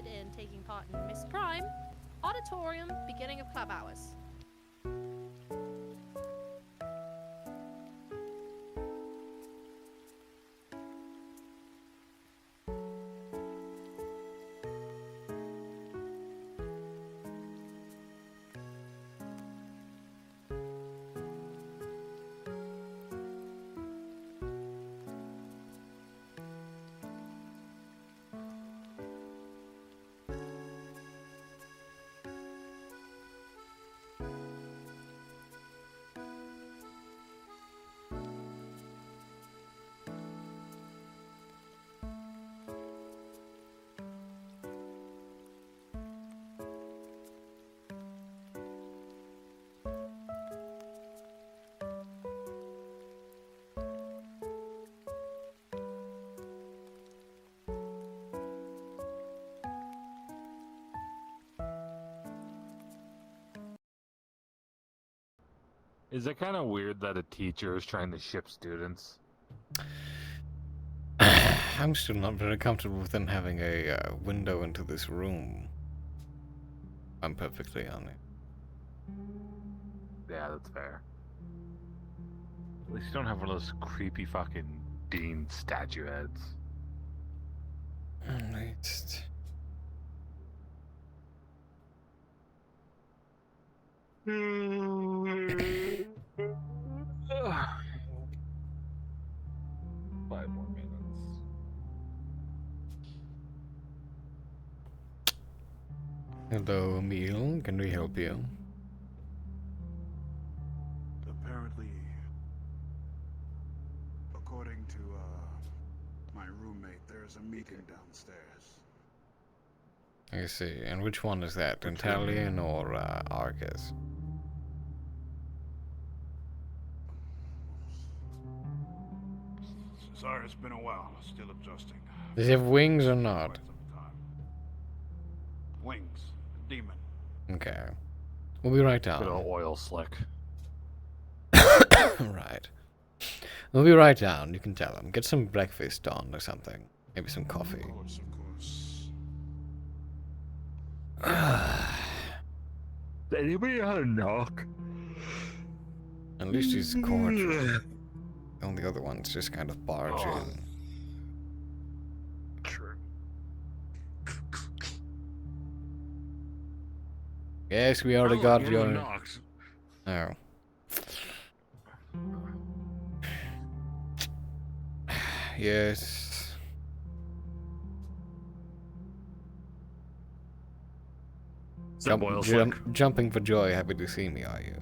interested in taking part in Miss Prime, auditorium, beginning of club hours. Is it kind of weird that a teacher is trying to ship students? I'm still not very comfortable with them having a window into this room. I'm perfectly honest. Yeah, that's fair. At least you don't have one of those creepy fucking Dean statue heads. Alright. Five more minutes. Hello, Emil. Can we help you? Apparently, according to my roommate, there's a meeting downstairs. I see. And which one is that? Italian or Argus? Sorry, it's been a while. Still adjusting. Does he have wings or not? Wings. Demon. Okay. We'll be right Good down. old oil slick. Right. We'll be right down. You can tell him. Get some breakfast on or something. Maybe some coffee. Of course, of course. Does anybody know how to knock? At least he's cordial. And the other ones just kind of barge in. True. Yes, we already got your... knocks. Oh. Yes. Jumping for joy, happy to see me, are you?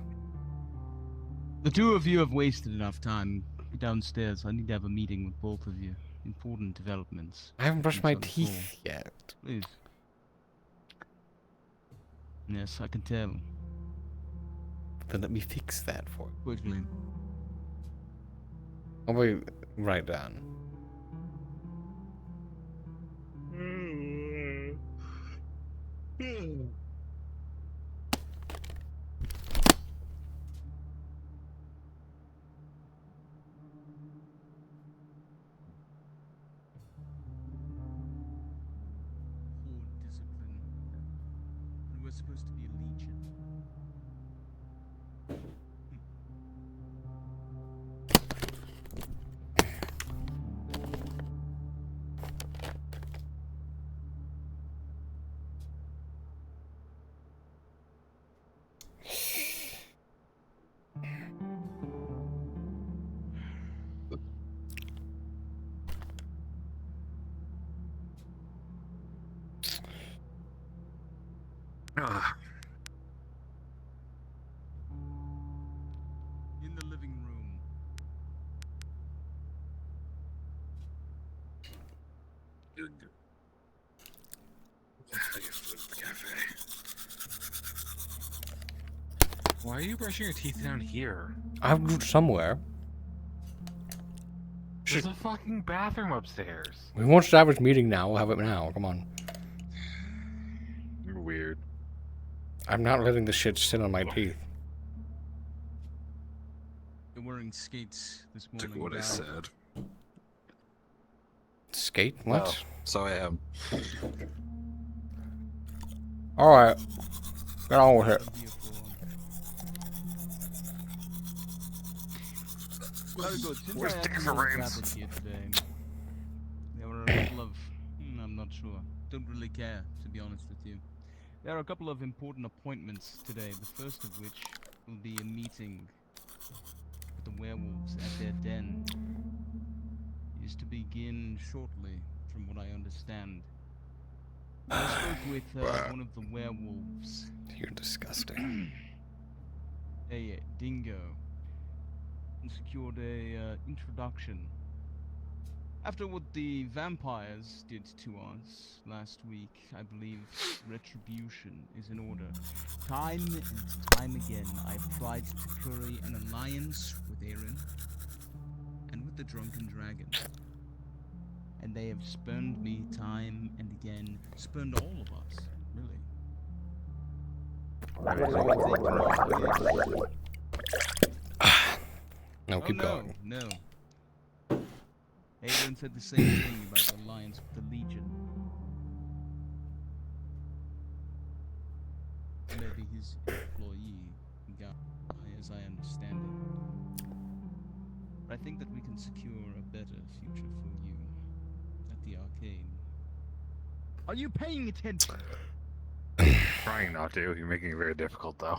The two of you have wasted enough time downstairs. I need to have a meeting with both of you. Important developments. I haven't brushed my teeth yet. Please. Yes, I can tell. Then let me fix that for you. Quickly. I'll be right down. Horde discipline. And we're supposed to be a legion. In the living room. Why are you brushing your teeth down here? I have to do somewhere. There's a fucking bathroom upstairs. We won't start this meeting now. We'll have it now. Come on. You're weird. I'm not letting this shit sit on my teeth. You're wearing skates this morning. Took what I said. Skate? What? Oh, so I am. Alright, get on with it. Very good. Since Where's I Dick had the you all Reins? gathered here today, there were a couple of... I'm not sure. Don't really care, to be honest with you. There are a couple of important appointments today, the first of which will be a meeting with the werewolves at their den. It is to begin shortly, from what I understand. I spoke with one of the werewolves, You're disgusting. a dingo, and secured a introduction. After what the vampires did to us last week, I believe retribution is in order. Time and time again, I've tried to curry an alliance with Aaron and with the Drunken Dragon. And they have spurned me time and again, spurned all of us, really. No, keep going. No. Aaron said the same thing about the alliance with the Legion. Maybe his employee, guy, as I understand it. But I think that we can secure a better future for you at the arcade. Are you paying attention? Trying not to. You're making it very difficult, though.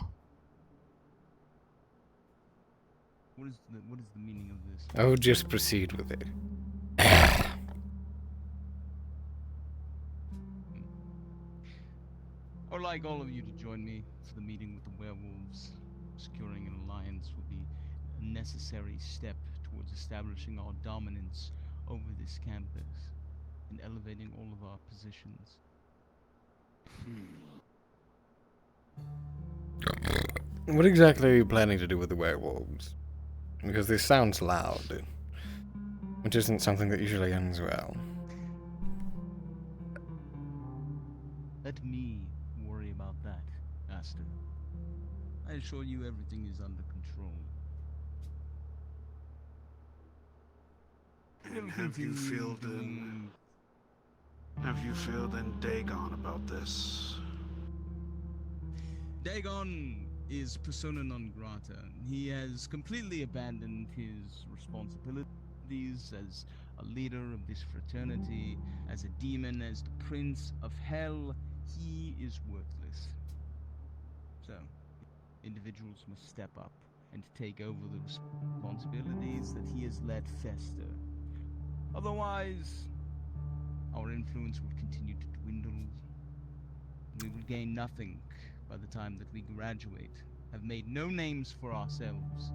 What is the meaning of this? Oh, just proceed with it. I would like all of you to join me for the meeting with the werewolves. Securing an alliance will be a necessary step towards establishing our dominance over this campus and elevating all of our positions. What exactly are you planning to do with the werewolves? Because this sounds loud, which isn't something that usually ends well. Let me worry about that, Aster. I assure you everything is under control. And have you filled in Dagon about this? Dagon is persona non grata. He has completely abandoned his responsibilities as a leader of this fraternity, as a demon, as the prince of hell. He is worthless. So, individuals must step up and take over the responsibilities that he has let fester. Otherwise, our influence will continue to dwindle. We will gain nothing by the time that we graduate, have made no names for ourselves.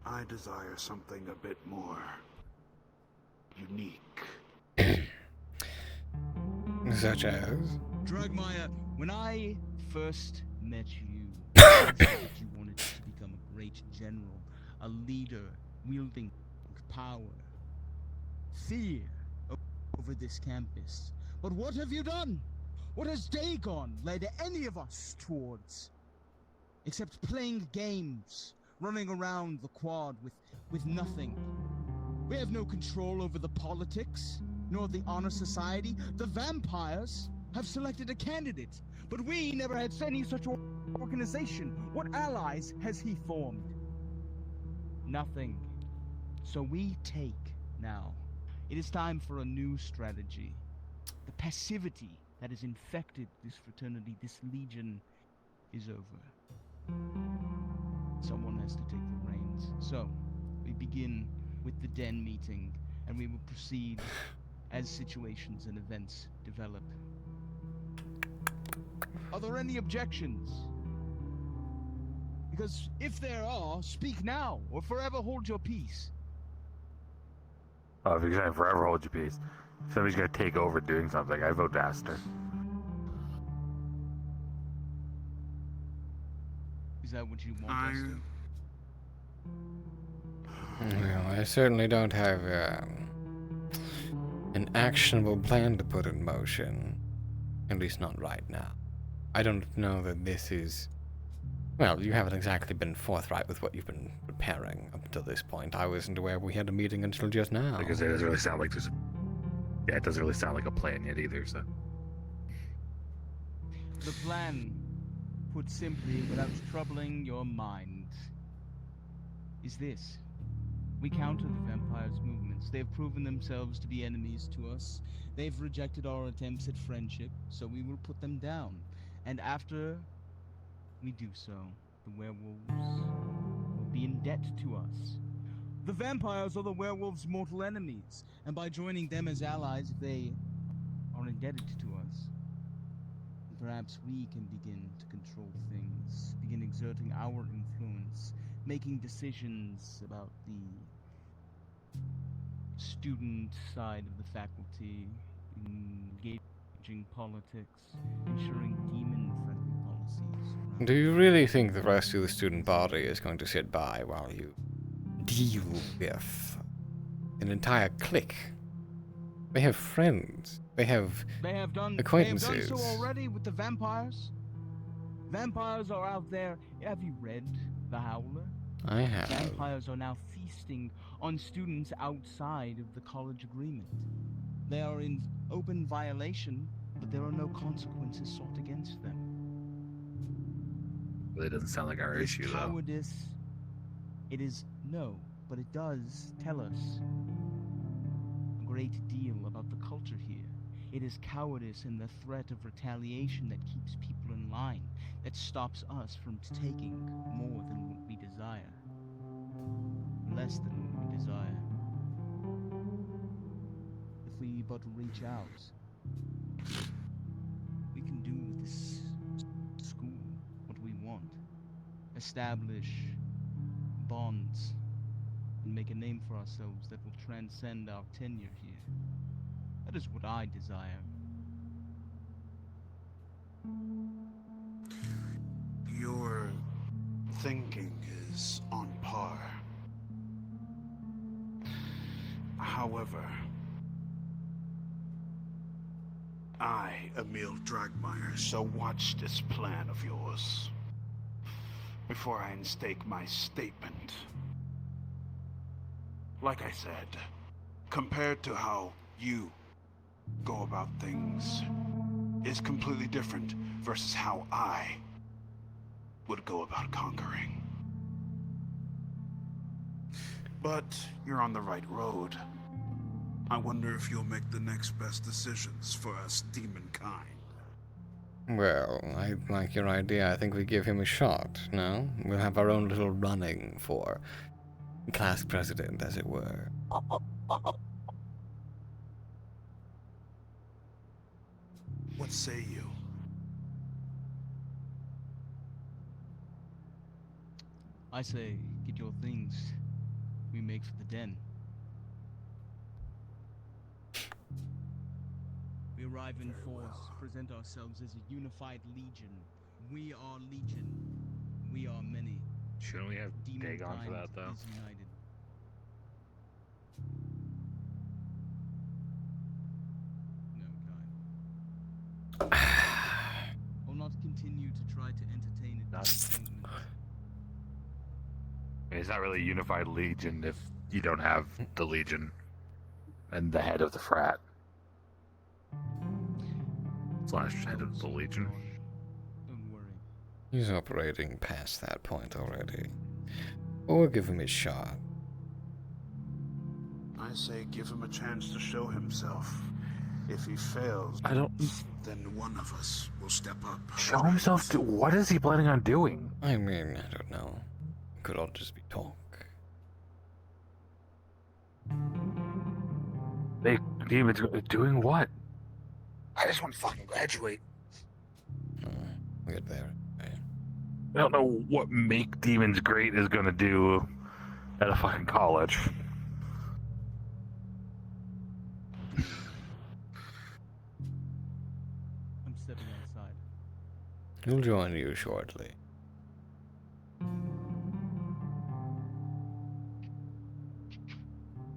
I desire something a bit more unique. Such as? Dragmire, when I first met you, you said that you wanted to become a great general, a leader wielding power, fear over this campus. But what have you done? What has Dagon led any of us towards? Except playing games, running around the quad with nothing. We have no control over the politics, nor the honor society. The vampires have selected a candidate, but we never had any such organization. What allies has he formed? Nothing. So we take now. It is time for a new strategy. The passivity that has infected this fraternity, this legion, is over. Someone has to take the reins. So, we begin with the den meeting, and we will proceed as situations and events develop. Are there any objections? Because if there are, speak now, or forever hold your peace. Oh, if you're gonna forever hold your peace, somebody's gonna take over doing something. I vote Aster. Is that what you want us to? Well, I certainly don't have an actionable plan to put in motion. At least not right now. I don't know that this is Well, you haven't exactly been forthright with what you've been preparing up until this point. I wasn't aware we had a meeting until just now. Because it doesn't really sound like there's a... Yeah, it doesn't really sound like a plan yet either, so... The plan, put simply, without troubling your mind, is this. We counter the vampires' movements. They have proven themselves to be enemies to us. They've rejected our attempts at friendship, so we will put them down. And after we do so, the werewolves will be in debt to us. The vampires are the werewolves' mortal enemies, and by joining them as allies, they are indebted to us. And perhaps we can begin to control things, begin exerting our influence, making decisions about the student side of the faculty, engaging politics, ensuring demon-friendly policies. Do you really think the rest of the student body is going to sit by while you deal with an entire clique? They have friends. They have acquaintances. They have done so already with the vampires. Vampires are out there. Have you read The Howler? I have. Vampires are now feasting on students outside of the college agreement. They are in open violation, but there are no consequences sought against them. Well, it doesn't sound like our issue, though. Cowardice. It is no, but it does tell us a great deal about the culture here. It is cowardice and the threat of retaliation that keeps people in line, that stops us from taking more than what we desire. Less than what we desire. If we but reach out, we can do with this school what we want. Establish bonds and make a name for ourselves that will transcend our tenure here. That is what I desire. Your thinking is on par. However, I, Emil Dragmeyer, shall watch this plan of yours before I instake my statement. Like I said, compared to how you go about things is completely different versus how I would go about conquering. But you're on the right road. I wonder if you'll make the next best decisions for us demon kind. Well, I like your idea. I think we give him a shot, no? We'll have our own little running for class president, as it were. What say you? I say, get your things. We make for the den. We arrive in force, present ourselves as a unified legion. We are legion. We are many. Shouldn't we have Dagon for that, though? Is united. No, kind. I'll not continue to try to entertain a disappointment. It's not really a unified legion if you don't have the legion and the head of the frat. Slash head of the legion. Don't worry. He's operating past that point already. Or give him a shot. I say give him a chance to show himself. If he fails, then one of us will step up. Show himself to... What is he planning on doing? I mean, I don't know. Could all just be talk. They demons doing what? I just want to fucking graduate. We'll get there. Okay. I don't know what make demons great is gonna do at a fucking college. I'm stepping outside. He'll join you shortly.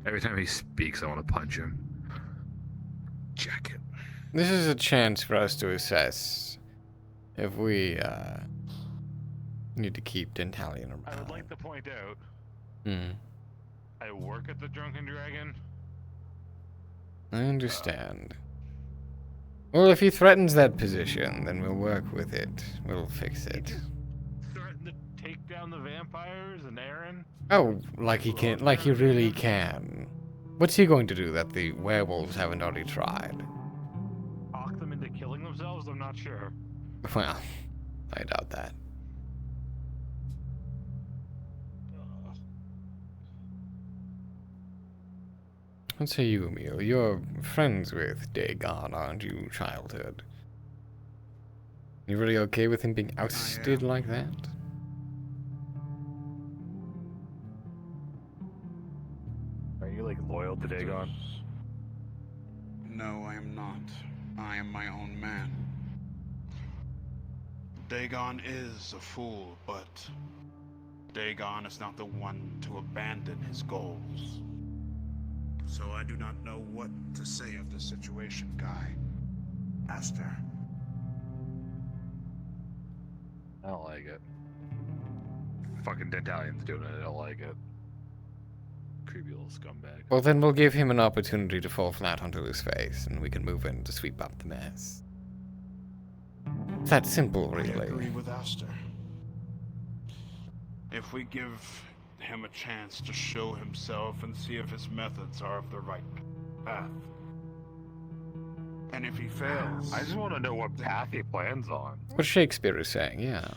Every time he speaks, I want to punch him. Jacket. This is a chance for us to assess if we Need to keep Dentalian around. I would like to point out, Hmm. I work at the Drunken Dragon. I understand. Well, if he threatens that position, then we'll work with it. We'll fix it. Threaten to take down the vampires and Aaron. Oh, like he can, like he really can. What's he going to do that the werewolves haven't already tried? Talk them into killing themselves? I'm not sure. Well, I doubt that. What say you, Emil? You're friends with Dagon, aren't you, childhood? You really okay with him being ousted like that? Are you like loyal to Dagon? No, I am not. I am my own man. Dagon is a fool, but Dagon is not the one to abandon his goals. So I do not know what to say of this situation, Guy. Aster. I don't like it. Fucking Dentalian's doing it. I don't like it. Creepy little scumbag. Well, then we'll give him an opportunity to fall flat onto his face, and we can move in to sweep up the mess. It's that simple, I agree really. with Aster. If we give him a chance to show himself and see if his methods are of the right path. And if he fails... I just want to know what path he plans on. What Shakespeare is saying, yeah.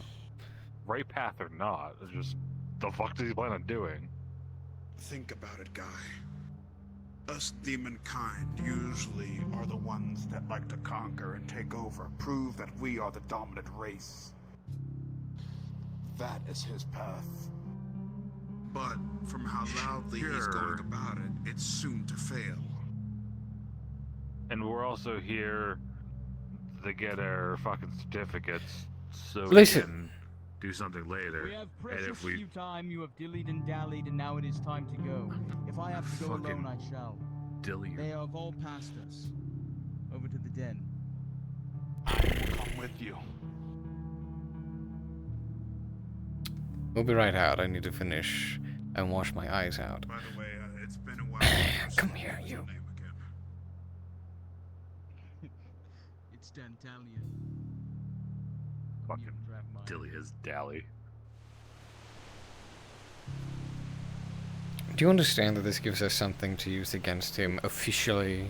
Right path or not. It's just, the fuck does he plan on doing? Think about it, Guy. Us demon kind usually are the ones that like to conquer and take over, prove that we are the dominant race. That is his path. But from how loudly he's going about it, it's soon to fail. And we're also here to get our fucking certificates so Listen. we can do something later. We have And precious if we few time. You have dillied and dallied, and now it is time to go. If I have to go Fucking alone, I shall. dilly They have all passed us. Over to the den. I will come with you. We'll be right out. I need to finish and wash my eyes out. By the way, it's been a while. Come here, you. Name again. It's Dantalion. fucking dilly his dally. Do you understand that this gives us something to use against him officially?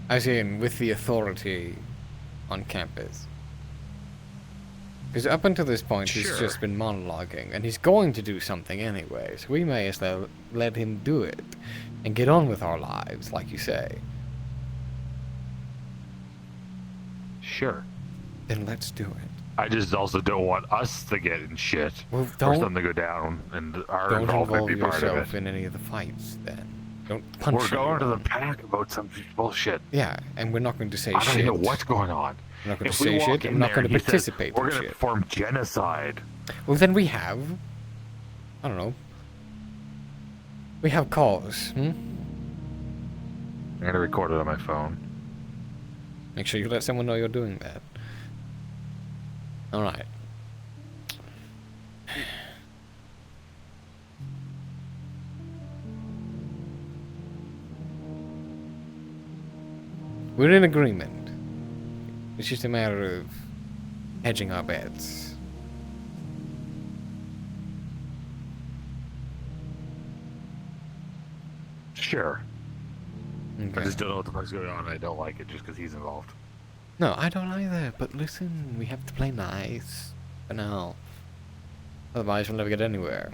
As in, with the authority on campus. Because up until this point, he's Sure. just been monologuing, and he's going to do something anyway, so we may as well let him do it, and get on with our lives, like you say. Sure. Then let's do it. I just also don't want us to get in shit. Well, Or don't, something to go down and our don't involvement involve be part of yourself it. in any of the fights, then. Don't punch We're going to the anyone. pack about some bullshit. Yeah, and we're not going to say I don't shit. even know what's going on. We're not going to If we say walk shit, and in we're not there going to and he says, participate we're in going to shit. perform genocide. Well, then we have... I don't know. We have cause, I'm going to record it on my phone. Make sure you let someone know you're doing that. Alright. We're in agreement. It's just a matter of hedging our bets. Sure. I Okay. just don't know what the fuck's going on. I don't like it just because he's involved. No, I don't either, but listen, we have to play nice. For now. Otherwise, we'll never get anywhere.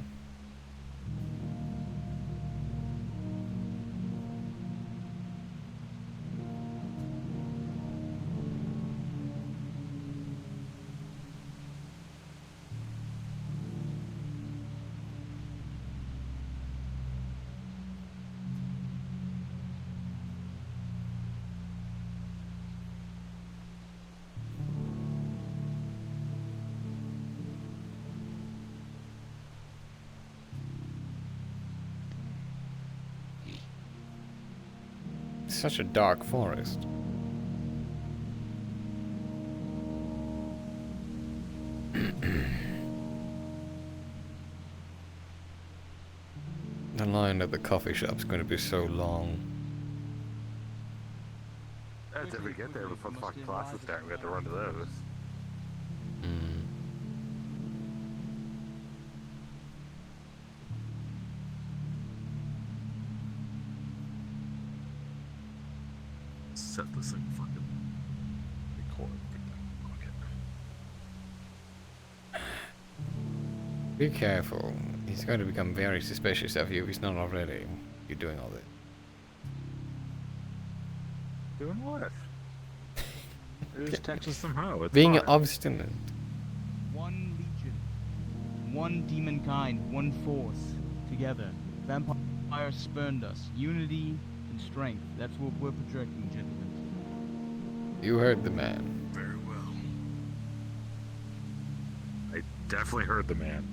Such a dark forest. The line at the coffee shop's going to be so long. That's if we get there before the fucking classes start, we have to run to those. Mm. Set this thing fucking record. Okay. Be careful. He's going to become very suspicious of you if he's not already. You're doing all this. Doing what? Just text us somehow. It's Being fine. obstinate. One legion, one demon kind, one force. Together, vampires spurned us. Unity and strength. That's what we're projecting, gentlemen. You heard the man. Very well. I definitely heard the man.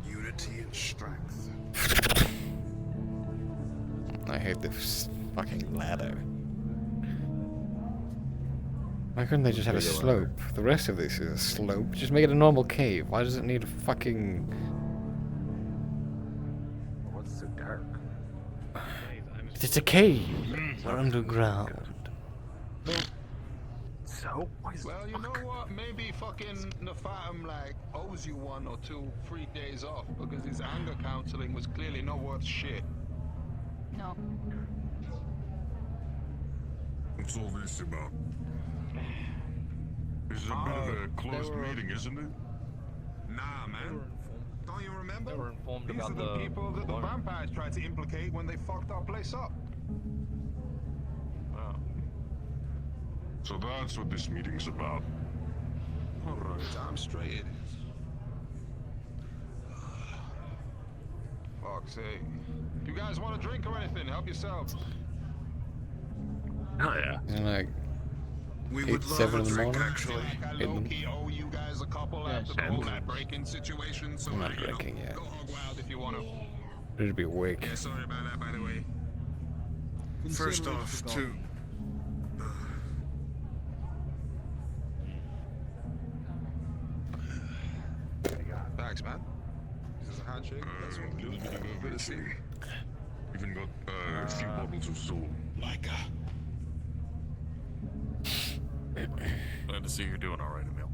Unity and strength. I hate this fucking ladder. Why couldn't they just have a Bigger slope? ladder. The rest of this is a slope. Just make it a normal cave. Why does it need a fucking... What's so dark? It's a cave. We're underground. So? Why is Well, you know what? Maybe fucking Nefatum like owes you 1 or 2 free days off because his anger counseling was clearly not worth shit. No. What's all this about? This is a bit of a closed meeting, isn't it? Nah, man. Don't you remember? They were informed These about are the people that the vampires tried to implicate when they fucked our place up. Wow. So that's what this meeting's about. Alright, damn straight it is. Fuck's sake. You guys want a drink or anything? Help yourselves. Oh yeah. Isn't it like We 8, 7 in the morning? Actually, like I low-key owe you guys a couple after the whole that break-in situation, so I'm not you know, drinking yet. go hog wild if you want to. It'd be awake. Yeah, sorry about that, by the way. First Consider it off, forgotten. Thanks, man. This is a handshake. That's what we do. Good to see you. Even got a few bottles of soul. Micah. Glad to see you're doing all right, Emil.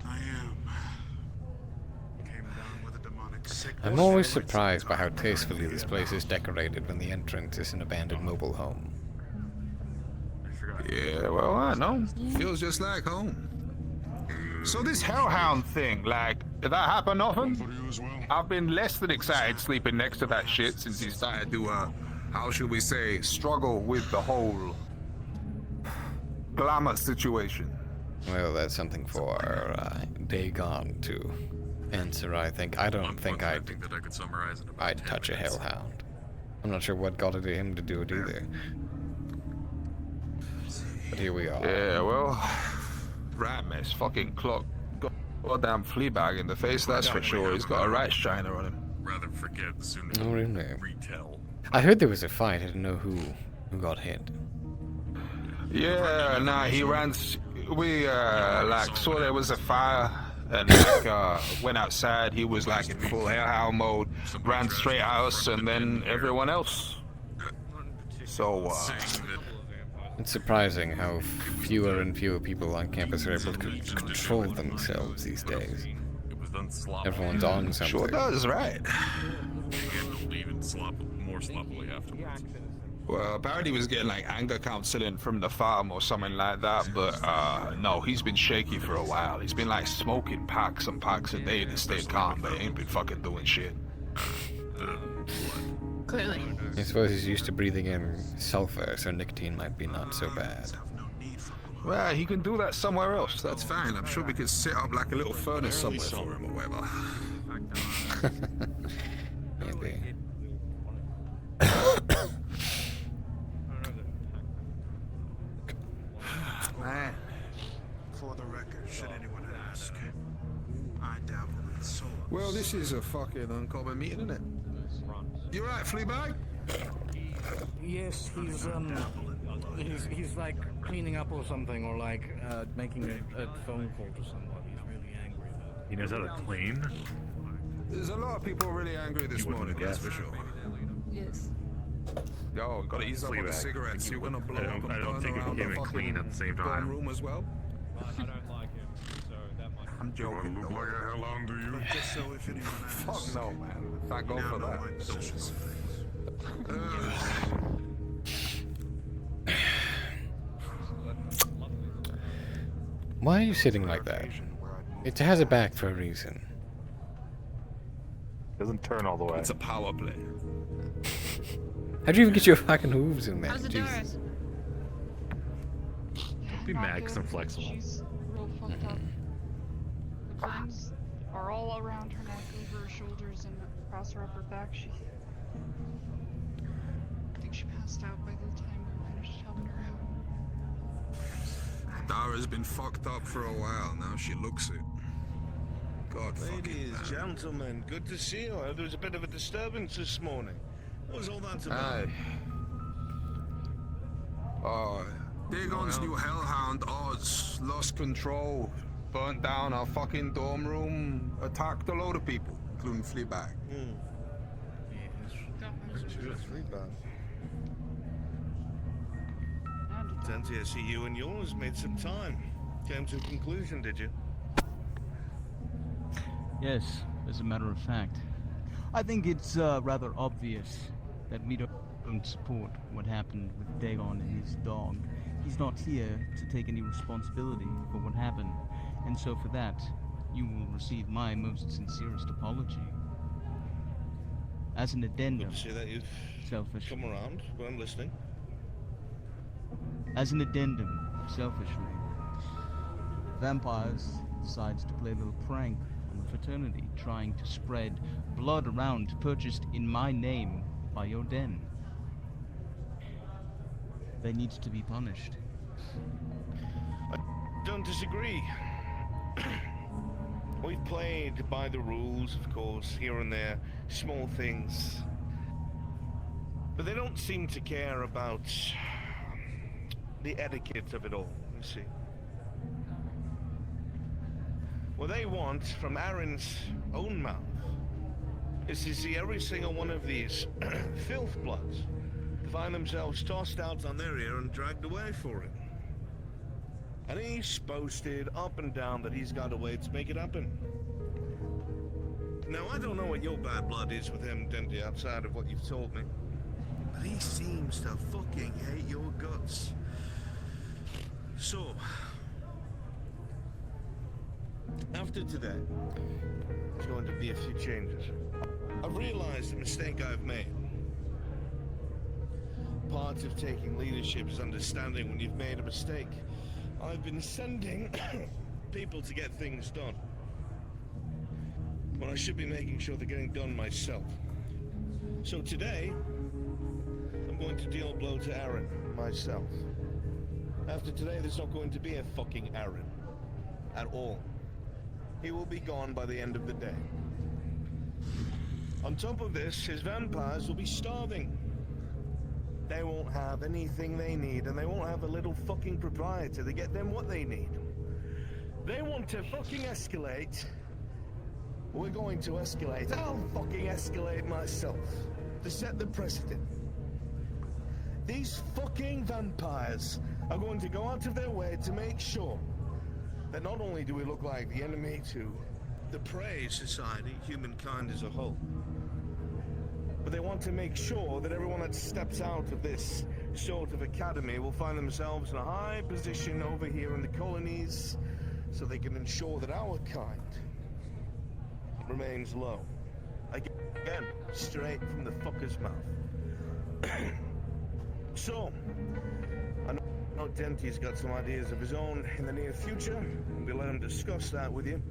I am. Came down with a demonic sickness. I'm always surprised by how tastefully this place is decorated when the entrance is an abandoned mobile home. I forgot. Yeah, well, I know. Feels just like home. So this hellhound thing, like, did that happen often? For you as well? I've been less than excited sleeping next to that shit since he started to, how should we say, struggle with the whole glamour situation. Well, that's something for Dagon to answer, I think. I don't think I I'd think that I could summarize in about I'd 10 touch a minutes. hellhound. I'm not sure what got it to him to do it either. But here we are. Yeah, well, rat mess, fucking clock, goddamn flea bag in the face, that's for sure. He's got a rat shiner on him. Rather forget the sooner Oh, really? retell. I heard there was a fight. I didn't know who got hit. Yeah, nah, he ran. We like saw there was a fire and like went outside. He was like in full hellhound mode, ran straight at us, and then everyone else. So It's surprising how fewer and fewer people on campus are able to control themselves these days. It was done sloppily. Everyone's on something. sure does, right? Handled even more sloppily afterwards. Well, apparently he was getting like anger counseling from the farm or something like that, but no, he's been shaky for a while. He's been like smoking packs and packs a day to stay calm, but he ain't been fucking doing shit. Clearly. I suppose he's used to breathing in sulfur, so nicotine might be not so bad. Well, he can do that somewhere else. That's fine. I'm sure we could set up like a little furnace somewhere for him or whatever. Maybe. Man, for the record, should anyone ask, I dabble in soul. Well, this is a fucking uncommon meeting, isn't it? You right, Fleabag? Yes, he's like cleaning up or something, or like making a phone call to somebody. He's really angry. He knows how to clean. There's a lot of people really angry this morning, that's for sure. Yes. Yo, gotta ease up on the Fleabag. cigarettes. You're gonna blow I up don't and burn think it around came the in clean fucking at the same dorm time. room as well. I don't like him, so that might. I'm Do I joking. look like a hellhound, do you? Just so if anyone asks. Fuck no, man. Thank God for that. Why are you sitting like that? It has a back for a reason. Doesn't turn all the way. It's a power play. How'd you even get your fucking hooves in there? How's the Jesus. Doris? Don't be mad 'cause I'm flexible. She's real fucked up. The burns are all around her neck, over her shoulders, and across her upper back. I think she passed out by the time we finished helping her out. Dara's been fucked up for a while. Now she looks it. God fucking Ladies, man. gentlemen, good to see you. There was a bit of a disturbance this morning. What was all that about? Aye. Dagon's new hellhound, Oz, lost control, burnt down our fucking dorm room, attacked a load of people, including Fleabag. Tenty, I see you and yours made some time. Came to a conclusion, did you? Yes, as a matter of fact. I think it's rather obvious that we don't support what happened with Dagon and his dog. He's not here to take any responsibility for what happened, and so for that, you will receive my most sincerest apology. As an addendum, Good to see that you've selfish. come around, but I'm listening. As an addendum, selfishly, Vampires decides to play a little prank on the fraternity, trying to spread blood around purchased in my name by your den. They need to be punished. I don't disagree. We've played by the rules, of course, here and there, small things. But they don't seem to care about the etiquette of it all, you see. What they want from Aaron's own mouth is to see every single one of these filth bloods find themselves tossed out on their ear and dragged away for it. And he's boasted up and down that he's got a way to make it happen. Now, I don't know what your bad blood is with him, Dendy, outside of what you've told me. But he seems to fucking hate your guts. So, after today, there's going to be a few changes. I've realized the mistake I've made. Part of taking leadership is understanding when you've made a mistake. I've been sending people to get things done, when I should be making sure they're getting done myself. So today, I'm going to deal a blow to Aaron myself. After today, there's not going to be a fucking Aaron at all. He will be gone by the end of the day. On top of this, his vampires will be starving. They won't have anything they need, and they won't have a little fucking proprietor to get them what they need. They want to fucking escalate. We're going to escalate. I'll fucking escalate myself to set the precedent. These fucking vampires are going to go out of their way to make sure that not only do we look like the enemy to the prey society, humankind as a whole, but they want to make sure that everyone that steps out of this sort of academy will find themselves in a high position over here in the colonies, so they can ensure that our kind remains low. Again, straight from the fucker's mouth. So, I know Denty's got some ideas of his own in the near future. We'll let him discuss that with you.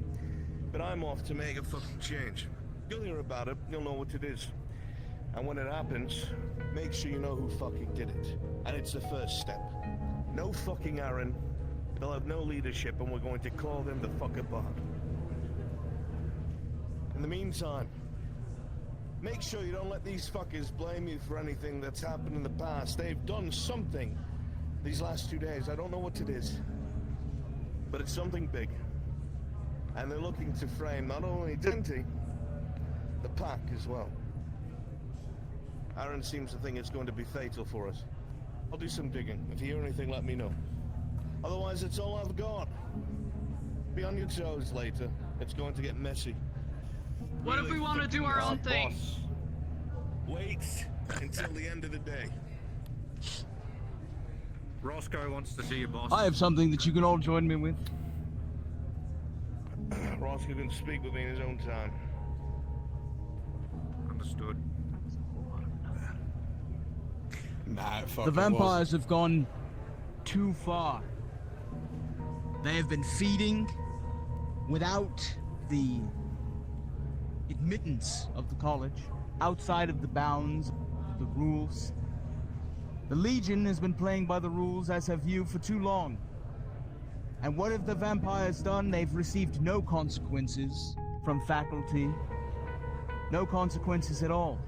But I'm off to make a fucking change. You'll hear about it, you'll know what it is. And when it happens, make sure you know who fucking did it. And it's the first step. No fucking Aaron. They'll have no leadership, and we're going to call them the fuck apart. In the meantime, Make sure you don't let these fuckers blame you for anything that's happened in the past. They've done something these last 2 days. I don't know what it is, but it's something big. And they're looking to frame not only Dinty, the pack as well. Aaron seems to think it's going to be fatal for us. I'll do some digging. If you hear anything, let me know. Otherwise, it's all I've got. Be on your toes later. It's going to get messy. What if we want to do our own thing? Boss. Wait until the end of the day. Roscoe wants to see your boss. I have something that you can all join me with. Roscoe can speak with me in his own time. Understood. Nah, it The fucking vampires have gone too far. They have been feeding without the admittance of the college, outside of the bounds of the rules. The Legion has been playing by the rules, as have you, for too long. And what have the vampires done? They've received no consequences from faculty. No consequences at all.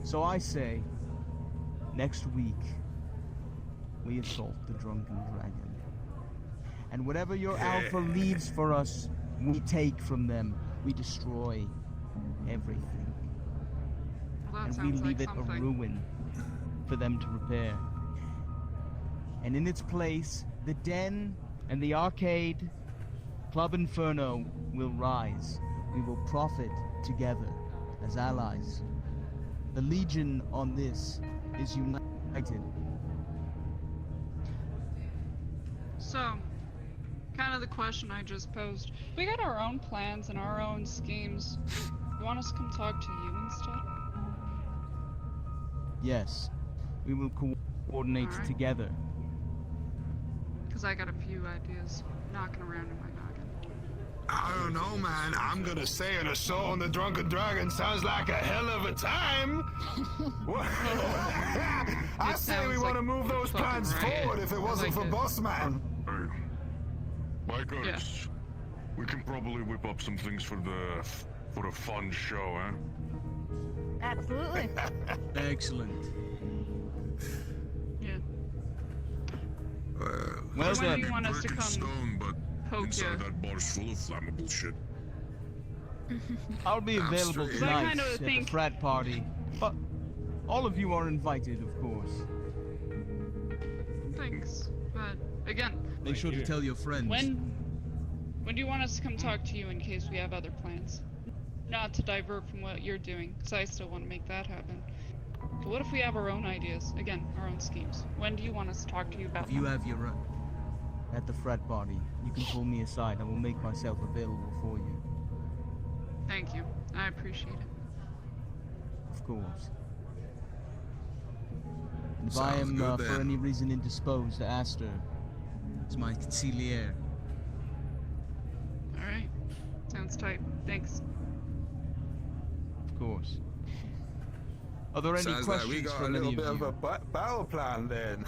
So I say, next week, we assault the Drunken Dragon. And whatever your alpha leaves for us, we take from them. We destroy everything. Well, that And we sounds leave like it something. a ruin for them to repair. And in its place, the Den and the Arcade, Club Inferno will rise. We will profit together as allies. The Legion on this is united. So, kind of the question I just posed. We got our own plans and our own schemes. You want us to come talk to you instead? Yes, we will coordinate Alright. together. Because I got a few ideas knocking around in my noggin. I don't know, man. I'm gonna say an assault on the Drunken Dragon sounds like a hell of a time. What? I say we want to move those plans forward if it wasn't for Boss Man. Hey, my goodness. We can probably whip up some things for a fun show, eh? Absolutely. Excellent. Yeah. Well When do then. you want us to Brick and come stone, but poke inside you? that bar's full of flammable shit. I'll be available straight. tonight I kind of at the think- frat party. But all of you are invited, of course. Thanks. But, again, Make sure to tell your friends. when do you want us to come talk to you in case we have other plans? Not to divert from what you're doing, because I still want to make that happen. But what if we have our own ideas? Again, our own schemes. When do you want us to talk to you about If you them? have your at the frat party, you can pull me aside. I will make myself available for you. Thank you. I appreciate it. Of course. And if I Sounds am, good, for then. any reason indisposed, Aster is my consigliere. Alright. Sounds tight. Thanks. Of course. Are there any Sounds like questions we got a from little any bit of of you? a battle plan then.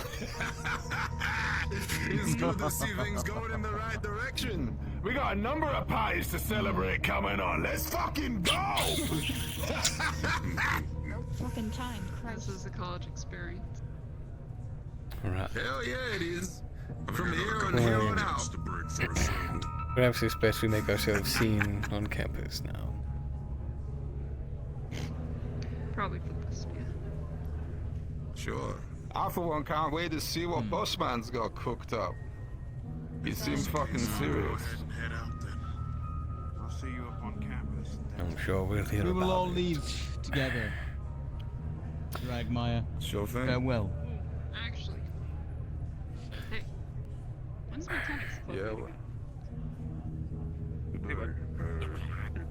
It's good to see things going in the right direction. We got a number of parties to celebrate coming on. Let's fucking go! No fucking time, This Christ. is a college experience. Right. Hell yeah, it is. I From think I here got on a here couple on minutes out. to break for a friend. Perhaps it's best we make ourselves seen on campus now. Probably for the best, yeah. Sure. I for one can't wait to see what Boss Man's got cooked up. He seems fucking serious. Go ahead and head out then. I'll see you up on campus. I'm sure we'll hear We about will all it. leave together. Dragmire, Sure thing. farewell. Actually. Hey. When's mechanics club Yeah, meeting?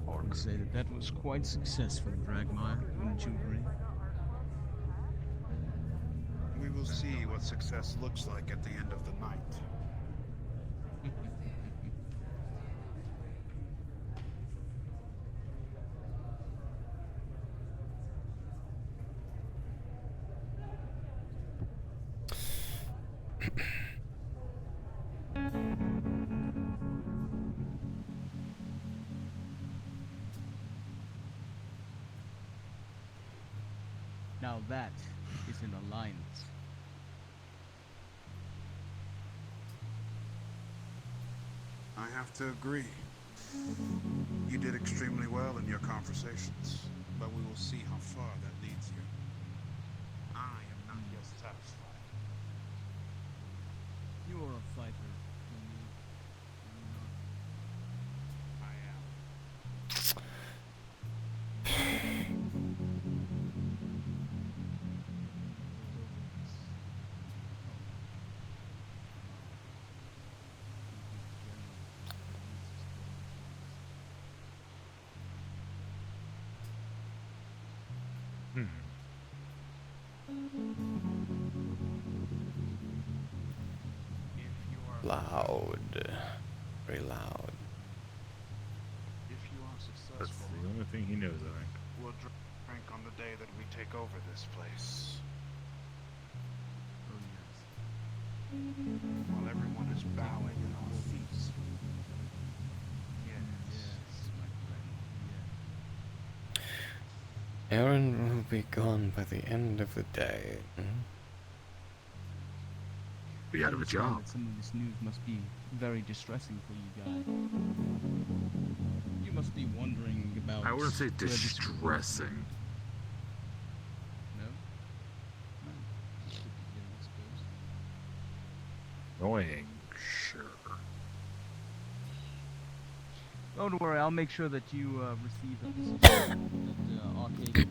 I would say that was quite successful, Dragmire. Wouldn't you agree? We will see what success looks like at the end of the night. Now that is an alliance. I have to agree. You did extremely well in your conversations, but we will see how far that leads you. I am not yet satisfied. You are a fighter. I am. Loud. Very loud. If you are That's successful, the only thing he knows, I think. we'll drink on the day that we take over this place. Oh yes. While everyone is bowing at our feet. Yes, my friend. Yes. Aaron will be gone by the end of the day. Be out of a understand job. that some of this news must be very distressing for you guys. You must be wondering about. I wouldn't say where this could go. distressing. No. No. Just good to hear, I suppose. Annoying, sure. Don't worry, I'll make sure that you receive a position at Arcade.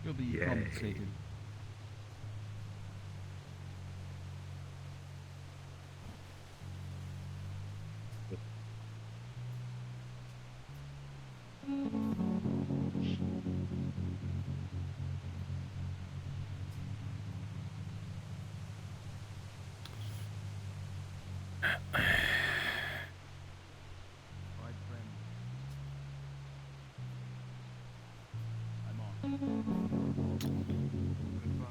You'll be Yay. compensated. Right, friend. I'm on. Goodbye.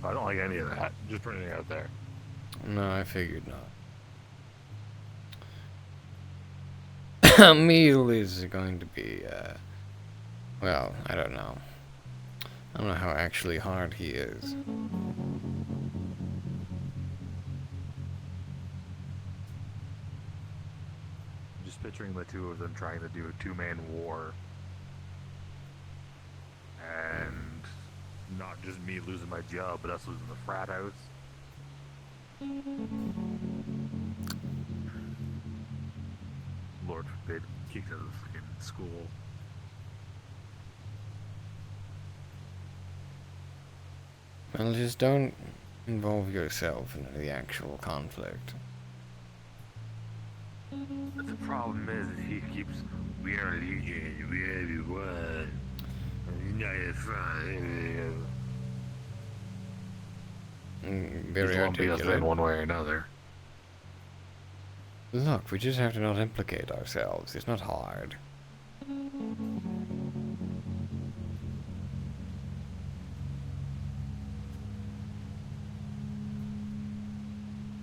I don't like any of that. Just putting it out there. No, I figured not. Meal is going to be, well, I don't know. I don't know how actually hard he is. I'm just picturing the two of them trying to do a two-man war. And not just me losing my job, but us losing the frat house. Lord forbid, kicked out of the freaking school. Well, just don't involve yourself in the actual conflict. But the problem is he keeps, we are legion, we are everyone. United front. Very He's lumping us in articulate. one way or another. Look, we just have to not implicate ourselves. It's not hard. I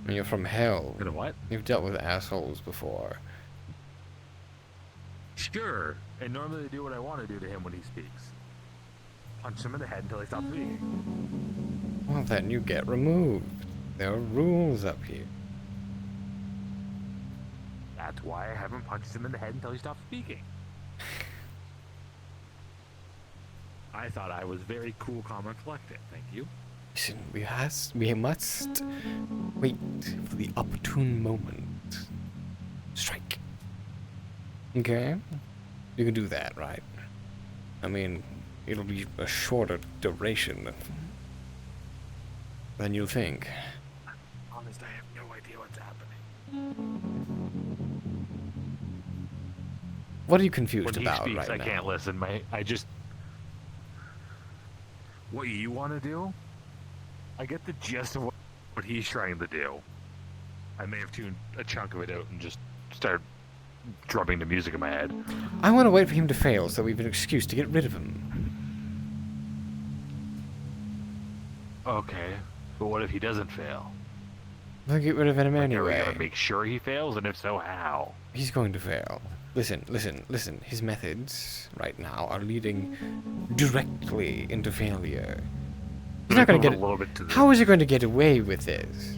mean, you're from hell. You know what? You've dealt with assholes before. Sure. And normally they do what I want to do to him when he speaks. Punch him in the head until he stops speaking. Well, then you get removed. There are rules up here. That's why I haven't punched him in the head until he stops speaking. I thought I was very cool, calm, and collected. Thank you. Listen, we must wait for the opportune moment. Strike. Okay? You can do that, right? I mean, it'll be a shorter duration than you think. Honest, I have no idea what's happening. What are you confused When he about speaks, right I now? can't listen. I just... What you want to do? I get the gist of what he's trying to do. I may have tuned a chunk of it out and just started drumming the music in my head. I want to wait for him to fail so we have an excuse to get rid of him. Okay, but what if he doesn't fail? We'll get rid of him Are we anyway. gonna make sure he fails, and if so, how? He's going to fail. Listen. His methods right now are leading directly into failure. He's not going to get. A little bit to the... How is he going to get away with this?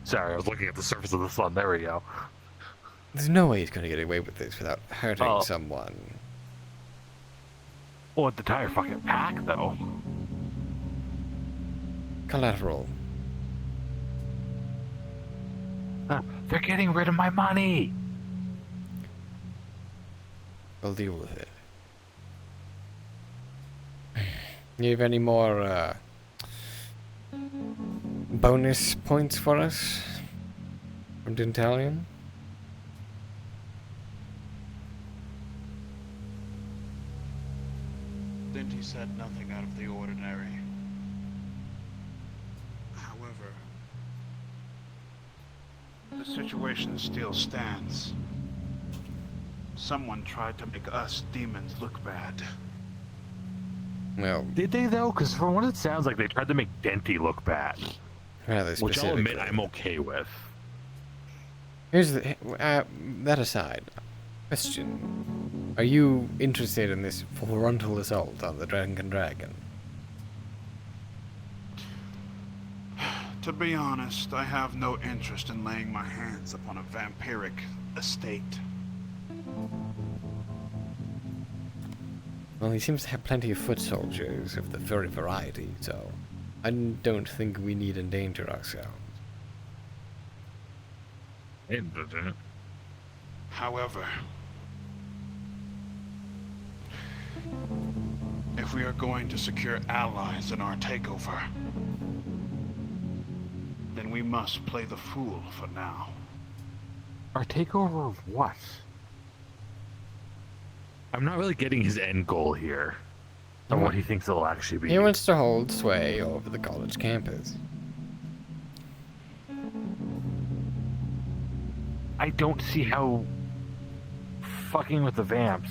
Sorry, I was looking at the surface of the sun. There we go. There's no way he's going to get away with this without hurting someone. Well, the entire fucking pack, though. Collateral. They're getting rid of my money. We'll deal with it. You have any more bonus points for us from Dentalion? Dinty said nothing out of the ordinary. However, the situation still stands. Someone tried to make us demons look bad. Well, did they though? Because from what it sounds like, they tried to make Denty look bad. Rather which I'll admit specifically. I'm okay with. Here's the that aside. Question: are you interested in this frontal assault on the Drunken Dragon? To be honest, I have no interest in laying my hands upon a vampiric estate. Well, he seems to have plenty of foot soldiers of the very variety, so I don't think we need to endanger ourselves. However, if we are going to secure allies in our takeover, then we must play the fool for now. Our takeover of what? I'm not really getting his end goal here. Or what he thinks it'll actually be. He wants to hold sway over the college campus. I don't see how fucking with the vamps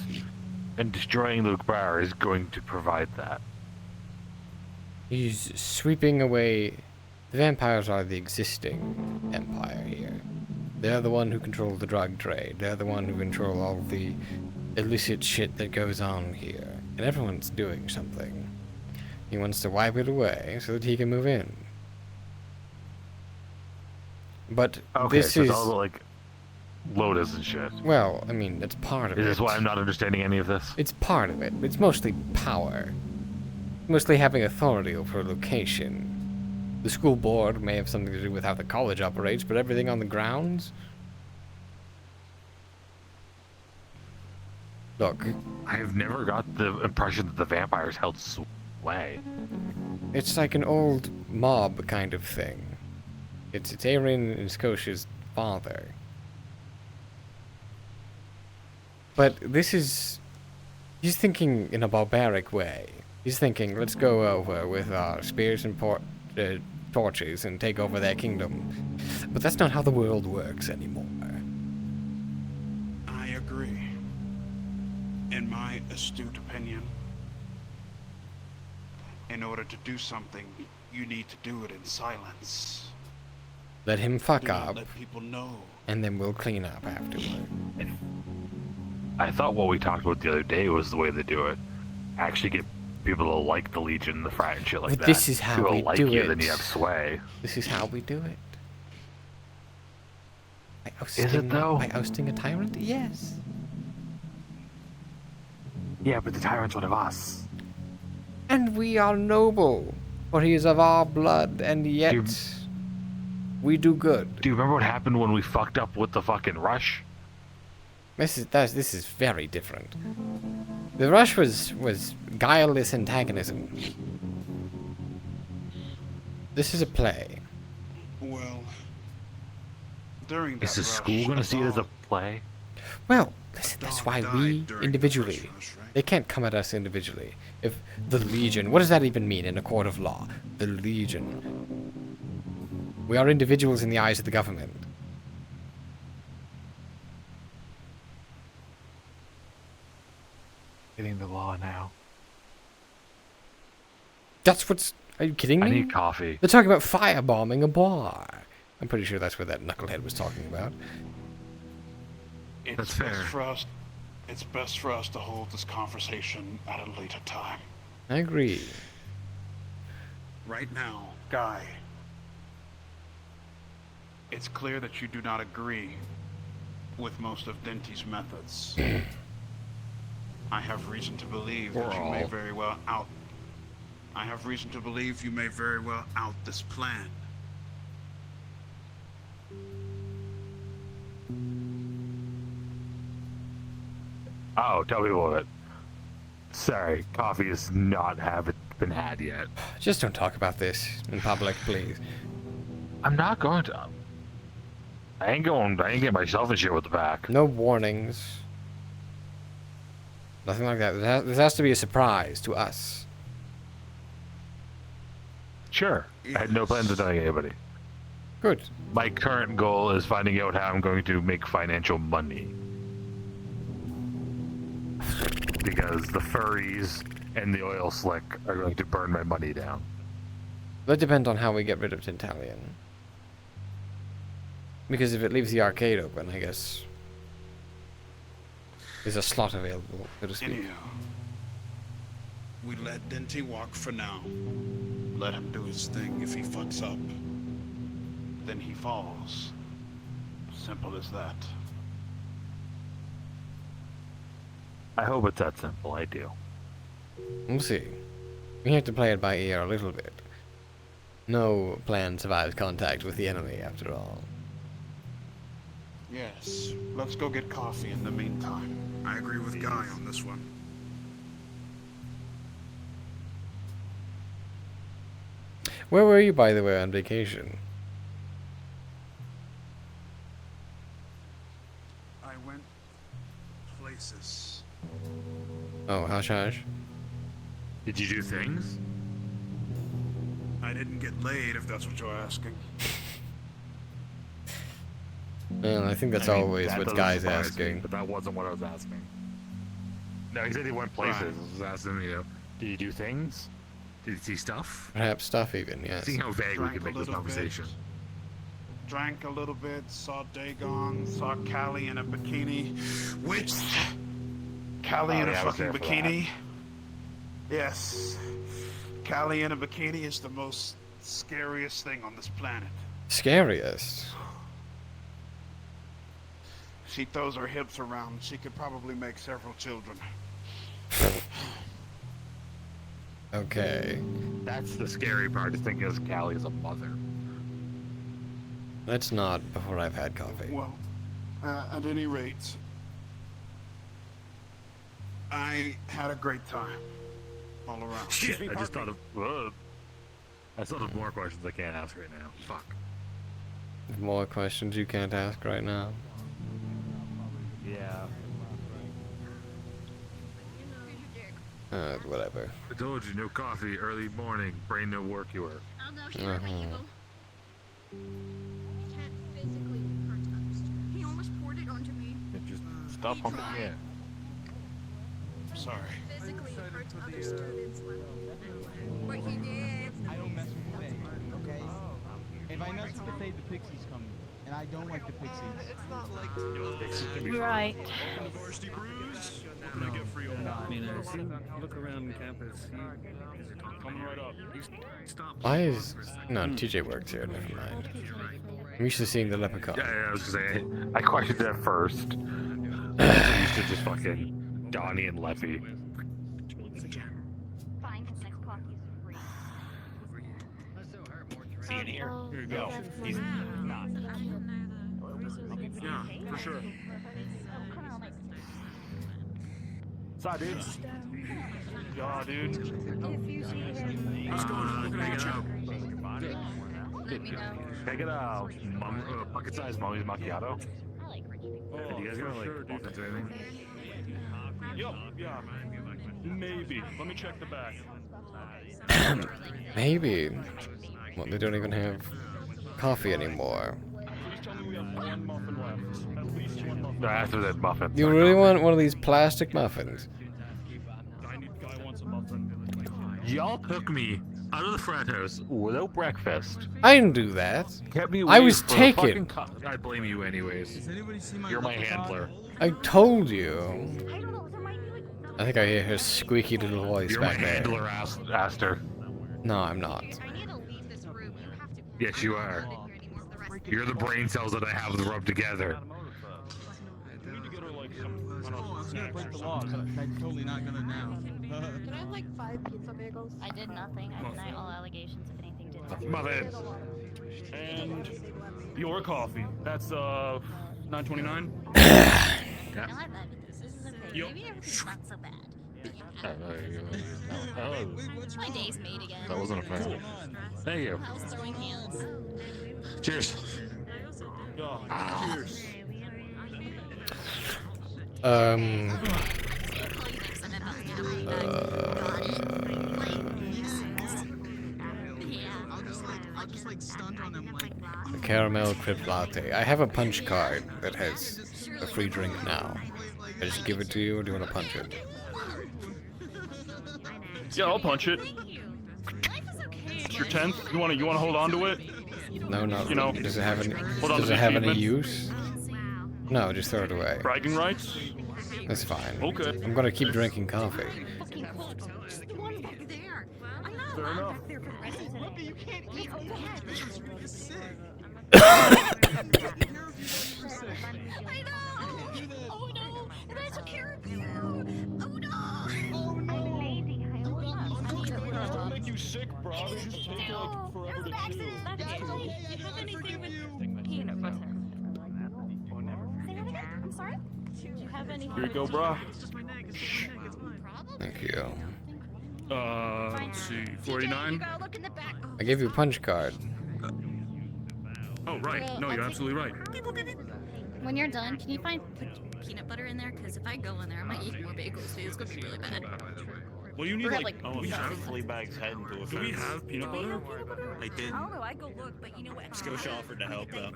and destroying Luke Brower is going to provide that. He's sweeping away. The vampires are the existing empire here. They're the one who control the drug trade. They're the one who control all the illicit shit that goes on here. And everyone's doing something. He wants to wipe it away so that he can move in. But Okay, this so is it's all like Lotus and shit. well, I mean, it's part of it. Is this why I'm not understanding any of this? It's part of it. It's mostly power. Mostly having authority over a location. The school board may have something to do with how the college operates, but everything on the grounds? Look. I have never got the impression that the vampires held sway. It's like an old mob kind of thing. It's Aaron and Scotia's father. But this is... He's thinking in a barbaric way. He's thinking, let's go over with our spears and torches and take over their kingdom. But that's not how the world works anymore. I agree. In my astute opinion, in order to do something, you need to do it in silence. Let him fuck Do not up, let people know. and then we'll clean up afterward. I thought what we talked about the other day was the way they do it. Actually get people to like the Legion, the Frat, and shit like But that. this is how People we like do you, it. then you have sway. This is how we do it. By Is it though? By ousting a tyrant? Yes. Yeah, but the tyrant's one of us. And we are noble, for he is of our blood, and yet we do good. Do you remember what happened when we fucked up with the fucking rush? This is very different. The rush was guileless antagonism. This is a play. Well, during that Is the rush, school gonna see it as a play? Well, listen, that's why we individually. They can't come at us individually. If the Legion, what does that even mean in a court of law? The Legion. We are individuals in the eyes of the government. Getting the law now. That's what's... Are you kidding me? I need coffee. They're talking about firebombing a bar. I'm pretty sure that's what that knucklehead was talking about. It's best for us. It's best for us to hold this conversation at a later time. I agree. Right now, Guy, it's clear that you do not agree with most of Denty's methods. I have reason to believe that you may very well out. I have reason to believe you may very well out this plan. Oh, tell me about it. Sorry, coffee has not been had yet. Just don't talk about this in public, please. I'm not going to. I ain't getting myself in shit with the back. No warnings. Nothing like that. This has to be a surprise to us. Sure. I had no plans of telling anybody. Good. My current goal is finding out how I'm going to make financial money. Because the furries and the oil slick are going to burn my money down. That depends on how we get rid of Tintalion. Because if it leaves the arcade open, I guess there's a slot available, so to speak. Anyhow, we let Denty walk for now. Let him do his thing. If he fucks up, then he falls. Simple as that. I hope it's that simple. I do. We'll see. We have to play it by ear a little bit. No plan survives contact with the enemy, after all. Yes, let's go get coffee in the meantime. I agree with Guy on this one. Where were you, by the way, on vacation? I went places. Oh, hush hush. Did you do things? I didn't get laid, if that's what you're asking. Well, I think that's always what Guy's asking. But that wasn't what I was asking. No, he said he went places. Right. I was asking, did he do things? Did he see stuff? Perhaps stuff even, yes. See how vague we can make this conversation. Drank a little bit, saw Dagon, saw Callie in a bikini. Which? Callie in a fucking bikini? Yes. Callie in a bikini is the most scariest thing on this planet. Scariest? She throws her hips around. She could probably make several children. Okay. That's the scary part, is thinking of Callie as a mother. That's not before I've had coffee. Well, at any rate, I had a great time. All around. Shit, I just thought of... I thought of more questions I can't ask right now. Fuck. More questions you can't ask right now? Yeah. Whatever. I told you, no coffee, early morning, brain no work you work. I'll go here and let you go. Can't physically hurt others. He almost poured it onto me. Just stop pumping the air. Sorry. Physically hurt other students. But he did. I don't mess with Faye, okay? If I mess with the Faye, the Pixie's coming. And I don't like the Pixies. It's not like Right. Varsity cruise? What can I get for you? I mean, I've seen, look around campus. Coming right up. Why is... No, TJ works here, never mind. I'm used to seeing the leprechaun. Yeah, I was gonna say, I questioned that first. I'm used to just fucking Donnie and Leffy. See in here. Here you go. He's not. Yeah, for sure. Sorry, dude. Yeah, dude. What's going on? What can I get you? Can I get a bucket-sized mummy's macchiato? Oh, You guys gonna sure, like muffins or anything? Yup, yeah. Maybe. Let me check the back. Maybe. Well, they don't even have coffee anymore. Please tell me we have one muffin left. At least one muffin. No, after that muffin. You really want one of these plastic muffins? Y'all took me out of the frat house without breakfast. I didn't do that. Kept me I away was for taken. I blame you anyways. You're my handler. I told you. I think I hear her squeaky little voice You're my back there. handler, Aster. No, I'm not. Yes, you are. You're the brain cells that I have to rub together. I'm totally not gonna now. Can I have like 5 pizza bagels? I did nothing. I deny all allegations. If anything did happen. Muffin. And your coffee. That's $9.29. You know, I vibe with this. This is okay. Maybe everything's not so bad. My day's made again. That wasn't a fan. Thank you. I was throwing hands. Cheers. Cheers. A caramel crib latte. I have a punch card that has a free drink now. I just give it to you, or do you want to punch it? Yeah, I'll punch it. It's your 10th. You wanna hold on to it? No, no. You know, does it have any? hold on Does to it the have any achievement. use? No, just throw it away. Bragging rights? That's fine. Okay. I'm gonna keep drinking coffee. Fair enough. You can't eat on that. I know. Oh no. And I took care of you. Oh no. Oh no. Don't make you sick, bro. They just take like forever to chew. Do you have anything with peanut butter? Say that again? I'm sorry? Do you have anything Here you go, bro. Thank you. Let's see, 49. I gave you a punch card. Oh, right. No, you're absolutely right. When you're done, can you find peanut butter in there? Because if I go in there, I might eat more bagels, dude. It's gonna be really bad. Well, you need We're at, like. like, Do we have Fleabag's head into a Do we have peanut butter? I did. I don't know. I go look, but you know what? Scotia offered to help, though.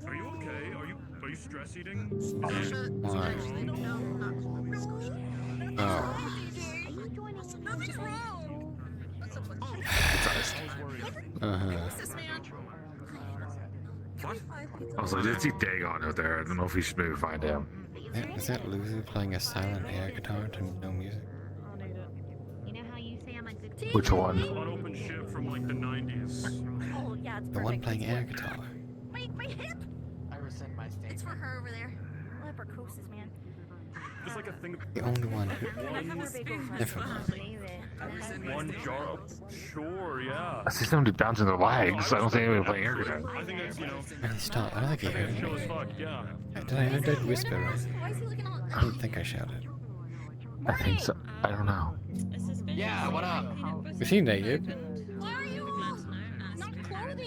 Are you okay? Are you stress eating? Why? Oh. Nothing's wrong. Uh-huh. What? I was like, let's see Dagon out there. I don't know if we should maybe find him. Is that Lulu playing a silent air guitar to no music? You know how you say I'm a good team? Which one? Unopened ship from like the 90s. Oh, yeah, it's The one playing air guitar. My hip! It's for her over there. I'll have her coasters, man. Just like a thing. The only one who... Never mind. One jar of. Sure, yeah. I see somebody bouncing their legs. I don't see anybody playing air guitar. I think that's, you know. Man, stop. I don't think you heard Chill as me. fuck, yeah. I did whisper, right? I don't think I shouted. I think so. I don't know. Yeah, what up? Is he naked?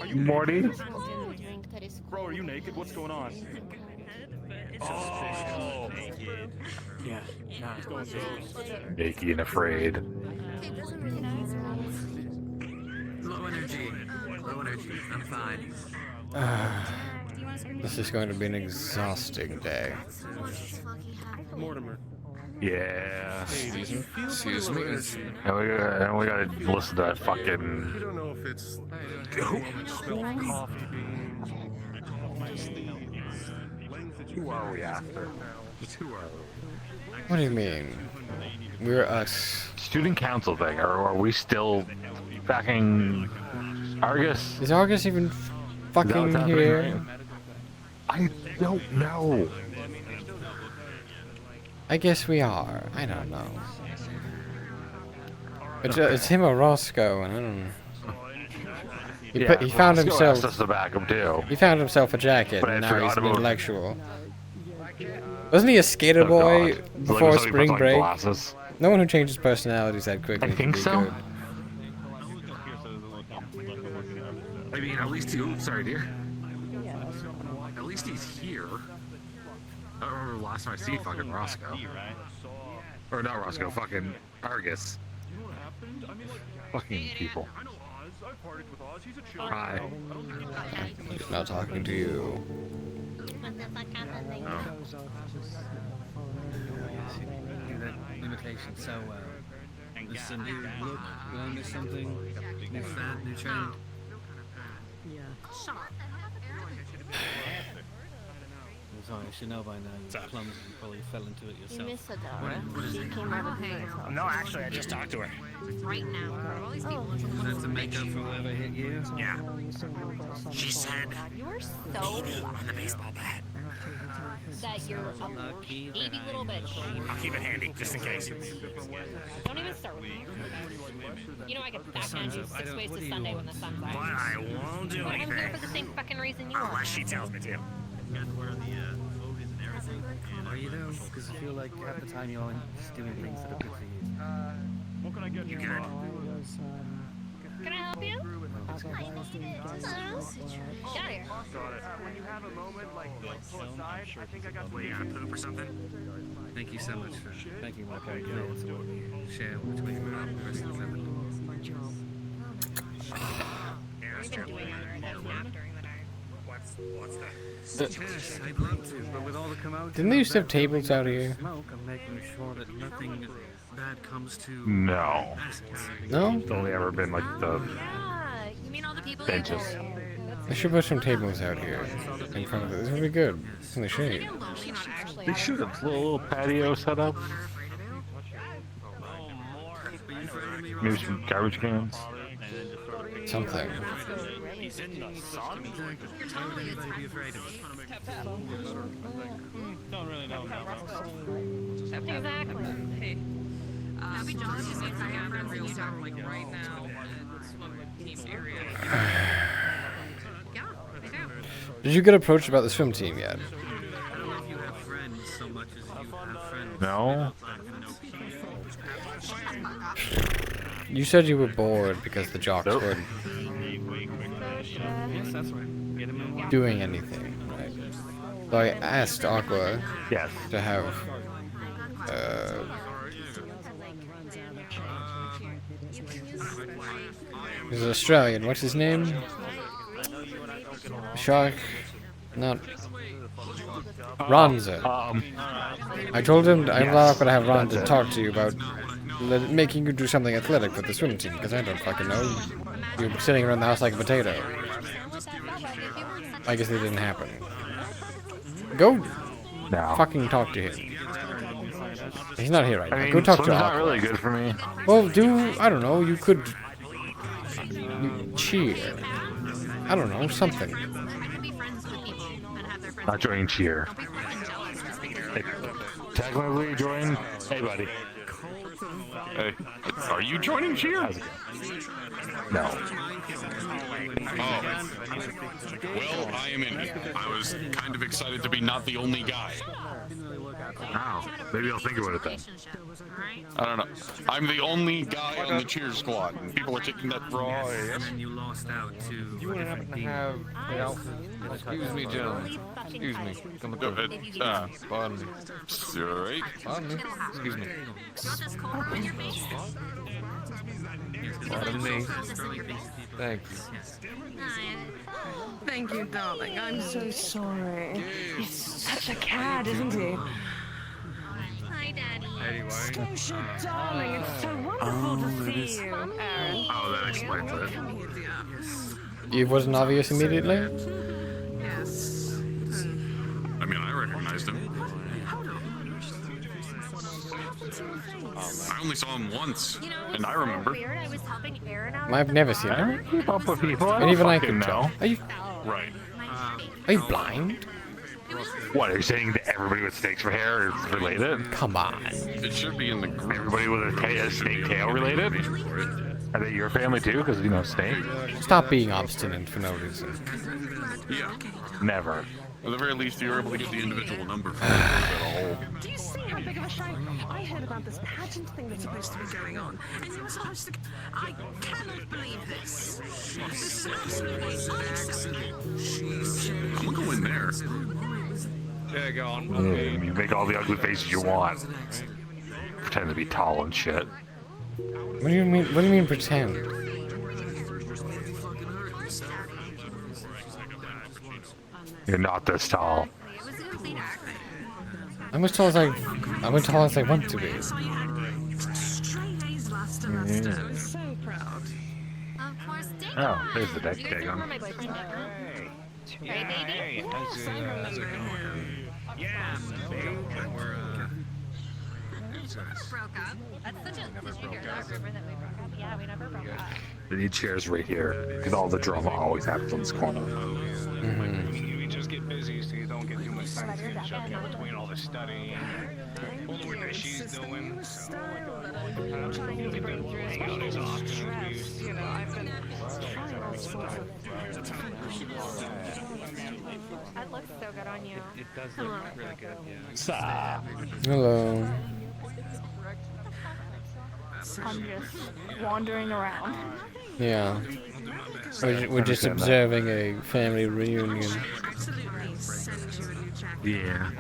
Are you Morty? Bro, are you naked? What's going on? Oh. Yeah. Nah, it's going Naked and afraid. Low energy. Low energy. I'm fine. This is going to be an exhausting day. Mortimer. Yeah. Excuse me. And we gotta listen to that fucking. You don't know if it's. Who are we after? Who are we? What do you mean? We're us. Student council thing, or are we still backing Argus? Is Argus even Is that fucking what's happening, here? right? I don't know. I guess we are. I don't know. It's him or Roscoe, and I don't know. He found Roscoe himself. asked us to back him too. He found himself a jacket, But I and now he's forgot an about- intellectual. Wasn't he a skater Oh, boy God. before Like, somebody spring puts on break? glasses. No one who changes personalities that quickly. I can think be so. good. I mean, at least he. Oops, sorry, dear. At least he's here. I don't remember the last time I see fucking Roscoe. Or not Roscoe, fucking Argus. Fucking people. Hi. He's not talking to you. Do the limitation so well. This is a new look. Did I miss something? New fad, new trend. Yeah. Shut up. I'm sorry, I should know by now. You're clumsy. You probably fell into it yourself. Miss Adora. She came right up to me. No, actually, I just talked to her. Right now. All these people want to Is that to make up for whoever hit you? Yeah. She said You are so on the baseball bat. that you're a baby little bitch. I'll keep it handy, just in case. Don't even start with me. You know I could backhand you 6 ways to Sunday when the sun's out. But I won't do I'm here anything. for the same fucking reason you are. Unless she tells me to. Are you though? Because I feel like half the time you're only just doing things that are good for you. What can I get you? Good. Can I help you? Get out of here. When you have a moment, like pull aside, I think I got what you got, poop or something? Thank you so much for making my character able to share between the rest of the family. We've been doing our nap during the day. What's that? Yes, I'd love to, but with all the commotion, Didn't they used to have tables out here? Smoke, I'm making sure that nothing bad comes to. No. No? It's only ever been like the Yeah, you mean all the people benches. I should put some tables out here in front of it. This would be good. In the shade. They should have a little patio set up. Maybe some garbage cans. Something. He's in the sun? Be afraid of it. Don't really know. Exactly. Hey. Happy John's just gonna hang out in real time, like right now. Swim team area. Yeah, they do. Did you get approached about the swim team yet? I don't know if you have friends so much as you have friends. No. You said you were bored because the jocks Nope. weren't Yes, that's right. Get him in. doing anything, right? So I asked Aqua Yes. to have he's an Australian, what's his name? Shark? Not Ronza. I told him I'm not gonna have Ronza talk to you about making you do something athletic with the swim team, because I don't fucking know. You're sitting around the house like a potato. I guess it didn't happen. Go fucking talk to him. He's not here right now. Go talk to Swim's not Aqua. really good for me. Well, I don't know, you could cheer. I don't know, something. Not joining cheer. Hey, technically join. Hey, buddy. Hey, are you joining cheer? No. Oh. Well, I am in. I was kind of excited to be not the only guy. Wow. Maybe I'll think about it then. I don't know. I'm the only guy on the cheer squad, and people are taking that raw And ass. then you lost out to You wouldn't happen to have the outfit. Excuse me, gentlemen. Excuse me. Come through. Pardon me. Right? Pardon me. Excuse me. Pardon me. Thank you. Thank you, darling. I'm so sorry. He's such a cad, isn't he? Hi, Daddy. Anyway. Darling, it's so wonderful to see you. Oh, that explains it. It wasn't obvious immediately? Yes. I mean, I recognized him. I only saw him once, and I remember. I've never seen him. Keep up with people. And even I fucking could tell. Are you Right. blind? What, are you saying that everybody with snakes for hair is related? Come on. It should be in the group. Everybody with a snake tail related? Are they your family too? Because, you know, snake? Stop being obstinate for no reason. Yeah. Never. At the very least, you're able to get the individual number from the whole. Do you see how big of a shame? I heard about this pageant thing that's supposed to be going on, and you're supposed to. I cannot believe this. This is absolutely unacceptable. I'm gonna go in there. Yeah, go on. Yeah, you make all the ugly faces you want. Pretend to be tall and shit. What do you mean? What do you mean pretend? You're not this tall. I'm as tall as I want to be. Master. I'm so proud. Of course, Dagon. Oh, there's the deck Do you guys remember Dagon. my boyfriend, Dagon? Right, baby? Hey, Yes, I remember him. Yeah, Broke up. That's such a. Did you hear that rumor that we broke up? Yeah, we never broke up. They need chairs right here because all the drama always happens in this corner. You just get busy so you don't get too much time to catch up between all the studying and all the work that she's doing. Style that I'm trying to bring through, especially with stress. You know, I've been trying all sorts of That looks so good on you. it does look really good. Yeah. Stop. Hello. I'm just wandering around. Yeah. We're just observing a family reunion. absolutely send you a new jacket. Yeah.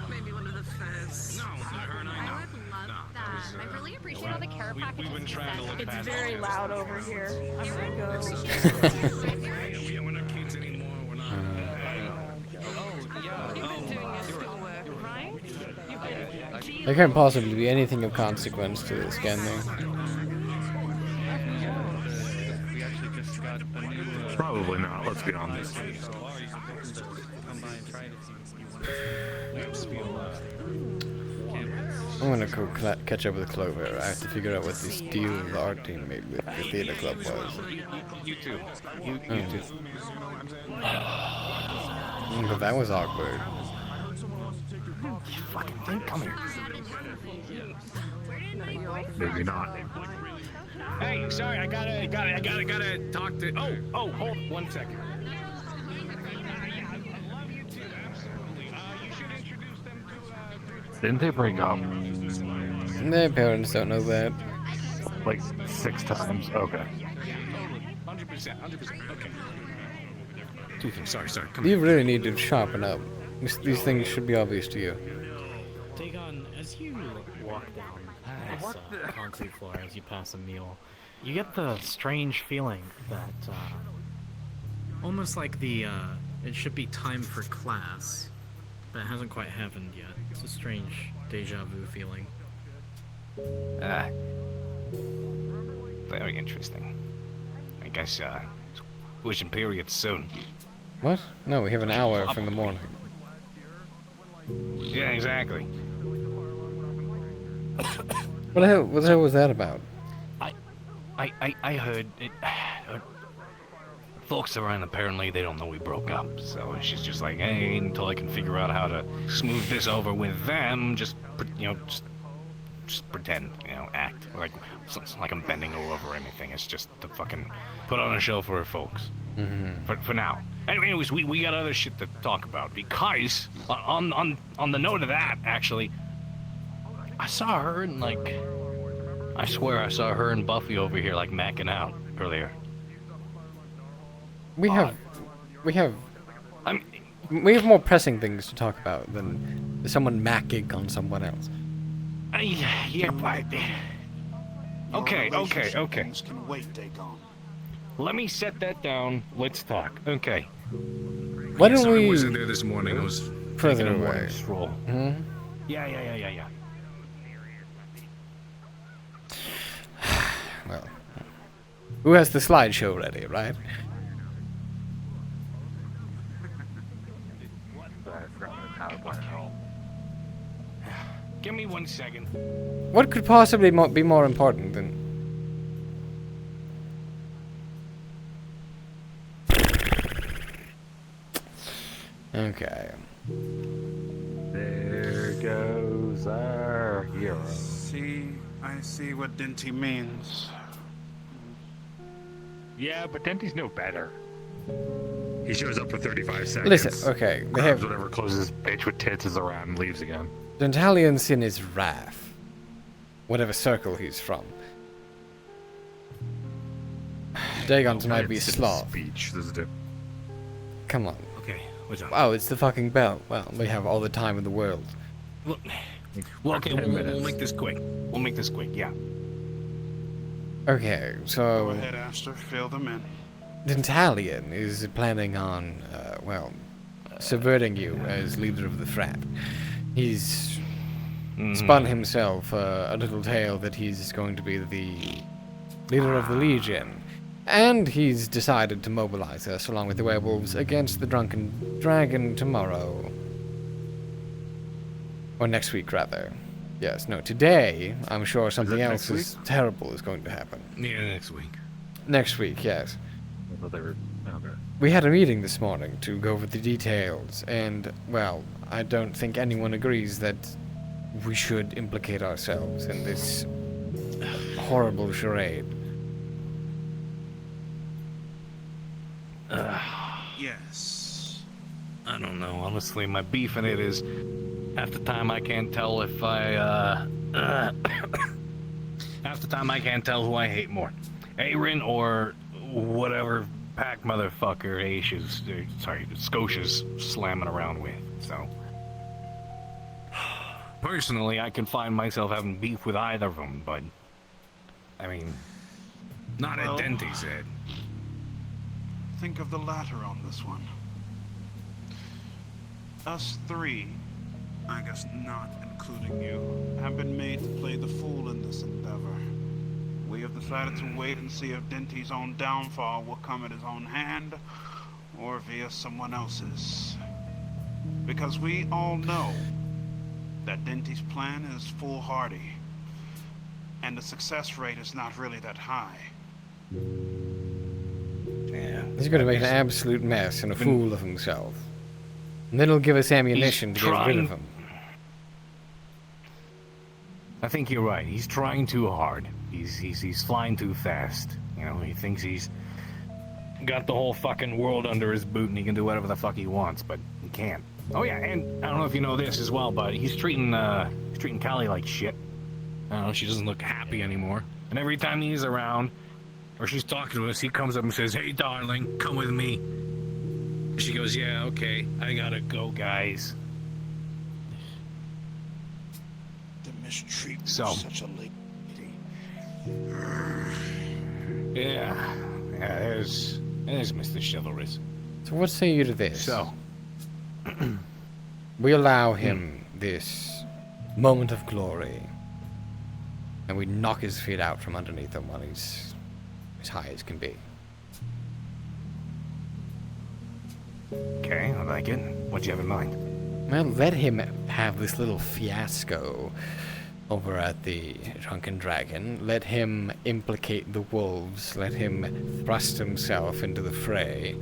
Maybe one of the first. I would love that. I really appreciate all the care packages. We've been trying to look It's past very all loud over here. I'm gonna go. Yeah, we're not kids anymore. We're not. You've been doing your schoolwork, right? There can't possibly be anything of consequence to this, can there? We actually just got a new. Probably not. Let's be honest. Come by and try it if you want to spiel I'm gonna go catch up with Clover. I have to figure out what this deal the art team made with the theater club was. You too. You too. But that was awkward. Fucking thing, come here. Maybe not. Hey, sorry, I gotta talk to. Oh, hold 1 second. Didn't they break up? Their parents don't know that. Like 6 times? Okay. 100%. Okay. Two things. Sorry. Come You really need to sharpen up. These things should be obvious to you. Dagon, as you walk down this concrete floor, as you pass a meal, you get the strange feeling that almost like it should be time for class, but it hasn't quite happened yet. It's a strange deja vu feeling. Very interesting. I guess tuition period's soon. What? No, we have an hour from the morning. Yeah, exactly. What the hell was that about? I heard it. Folks around, apparently they don't know we broke up, so she's just like, hey, until I can figure out how to smooth this over with them, just pretend, act like I'm bending her over or anything. It's just to fucking put on a show for her folks. For now. Anyways, we got other shit to talk about because on the note of that, actually, I saw her and I swear I saw her and Buffy over here macking out earlier. We have more pressing things to talk about than someone macking on someone else. Yeah, but okay. Can wait, Dagon. Let me set that down. Let's talk. Okay. Why don't I we wasn't there this morning. I was further taking a away? morning stroll. Yeah. Well, who has the slideshow ready, right? Give me 1 second. What could possibly be more important than... Okay. There goes our hero. I see what Dinty means. Yeah, but Denty's no better. He shows up for 35 seconds. Listen, okay, they grabs have... whatever closes bitch with tits is around and leaves again. Dentalian sin is wrath. Whatever circle he's from. Dagon's might be sloth. Speech. This is Come on. Okay, what's up? Wow, it's the fucking bell. Well, we have all the time in the world. Well, okay, we'll make this quick. Yeah. Okay, Go so... ahead, Aster. Fill them in. Dentalian is planning on, subverting you as leader of the frat. He's spun himself a little tale that he's going to be the leader of the Legion. And he's decided to mobilize us, along with the werewolves, against the drunken dragon tomorrow. Or next week, rather. Yes, no, today, I'm sure something else is terrible is going to happen. Yeah, next week. Next week, yes. I thought they were... Okay. We had a meeting this morning to go over the details, and, well, I don't think anyone agrees that we should implicate ourselves in this horrible charade. Yes. I don't know. Honestly, my beef in it is half the time I can't tell if I, half the time I can't tell who I hate more. Aaron or whatever pack motherfucker Scotia's slamming around with, so. Personally, I can find myself having beef with either of them, but, I mean, not at Dente's head. Think of the latter on this one. Us three, I guess not including you, have been made to play the fool in this endeavor. We have decided to wait and see if Dente's own downfall will come at his own hand, or via someone else's. Because we all know that Dente's plan is foolhardy, and the success rate is not really that high. Yeah. He's going to make an absolute mess and a fool of himself. And then he'll give us ammunition to get rid of him. I think you're right. He's trying too hard. He's flying too fast. You know, he thinks he's got the whole fucking world under his boot and he can do whatever the fuck he wants, but he can't. Oh yeah, and I don't know if you know this as well, but he's treating Callie like shit. I don't know, she doesn't look happy anymore. And every time he's around, or she's talking to us, he comes up and says, "Hey darling, come with me." And she goes, "Yeah, okay, I gotta go, guys." The mistreatment So. of such a lady. Yeah, there's Mr. Chivalrous. So what say you to this? So. We allow him this moment of glory, and we knock his feet out from underneath him while he's as high as can be. Okay, I like it. What do you have in mind? Well, let him have this little fiasco over at the Drunken Dragon. Let him implicate the wolves. Let him thrust himself into the fray.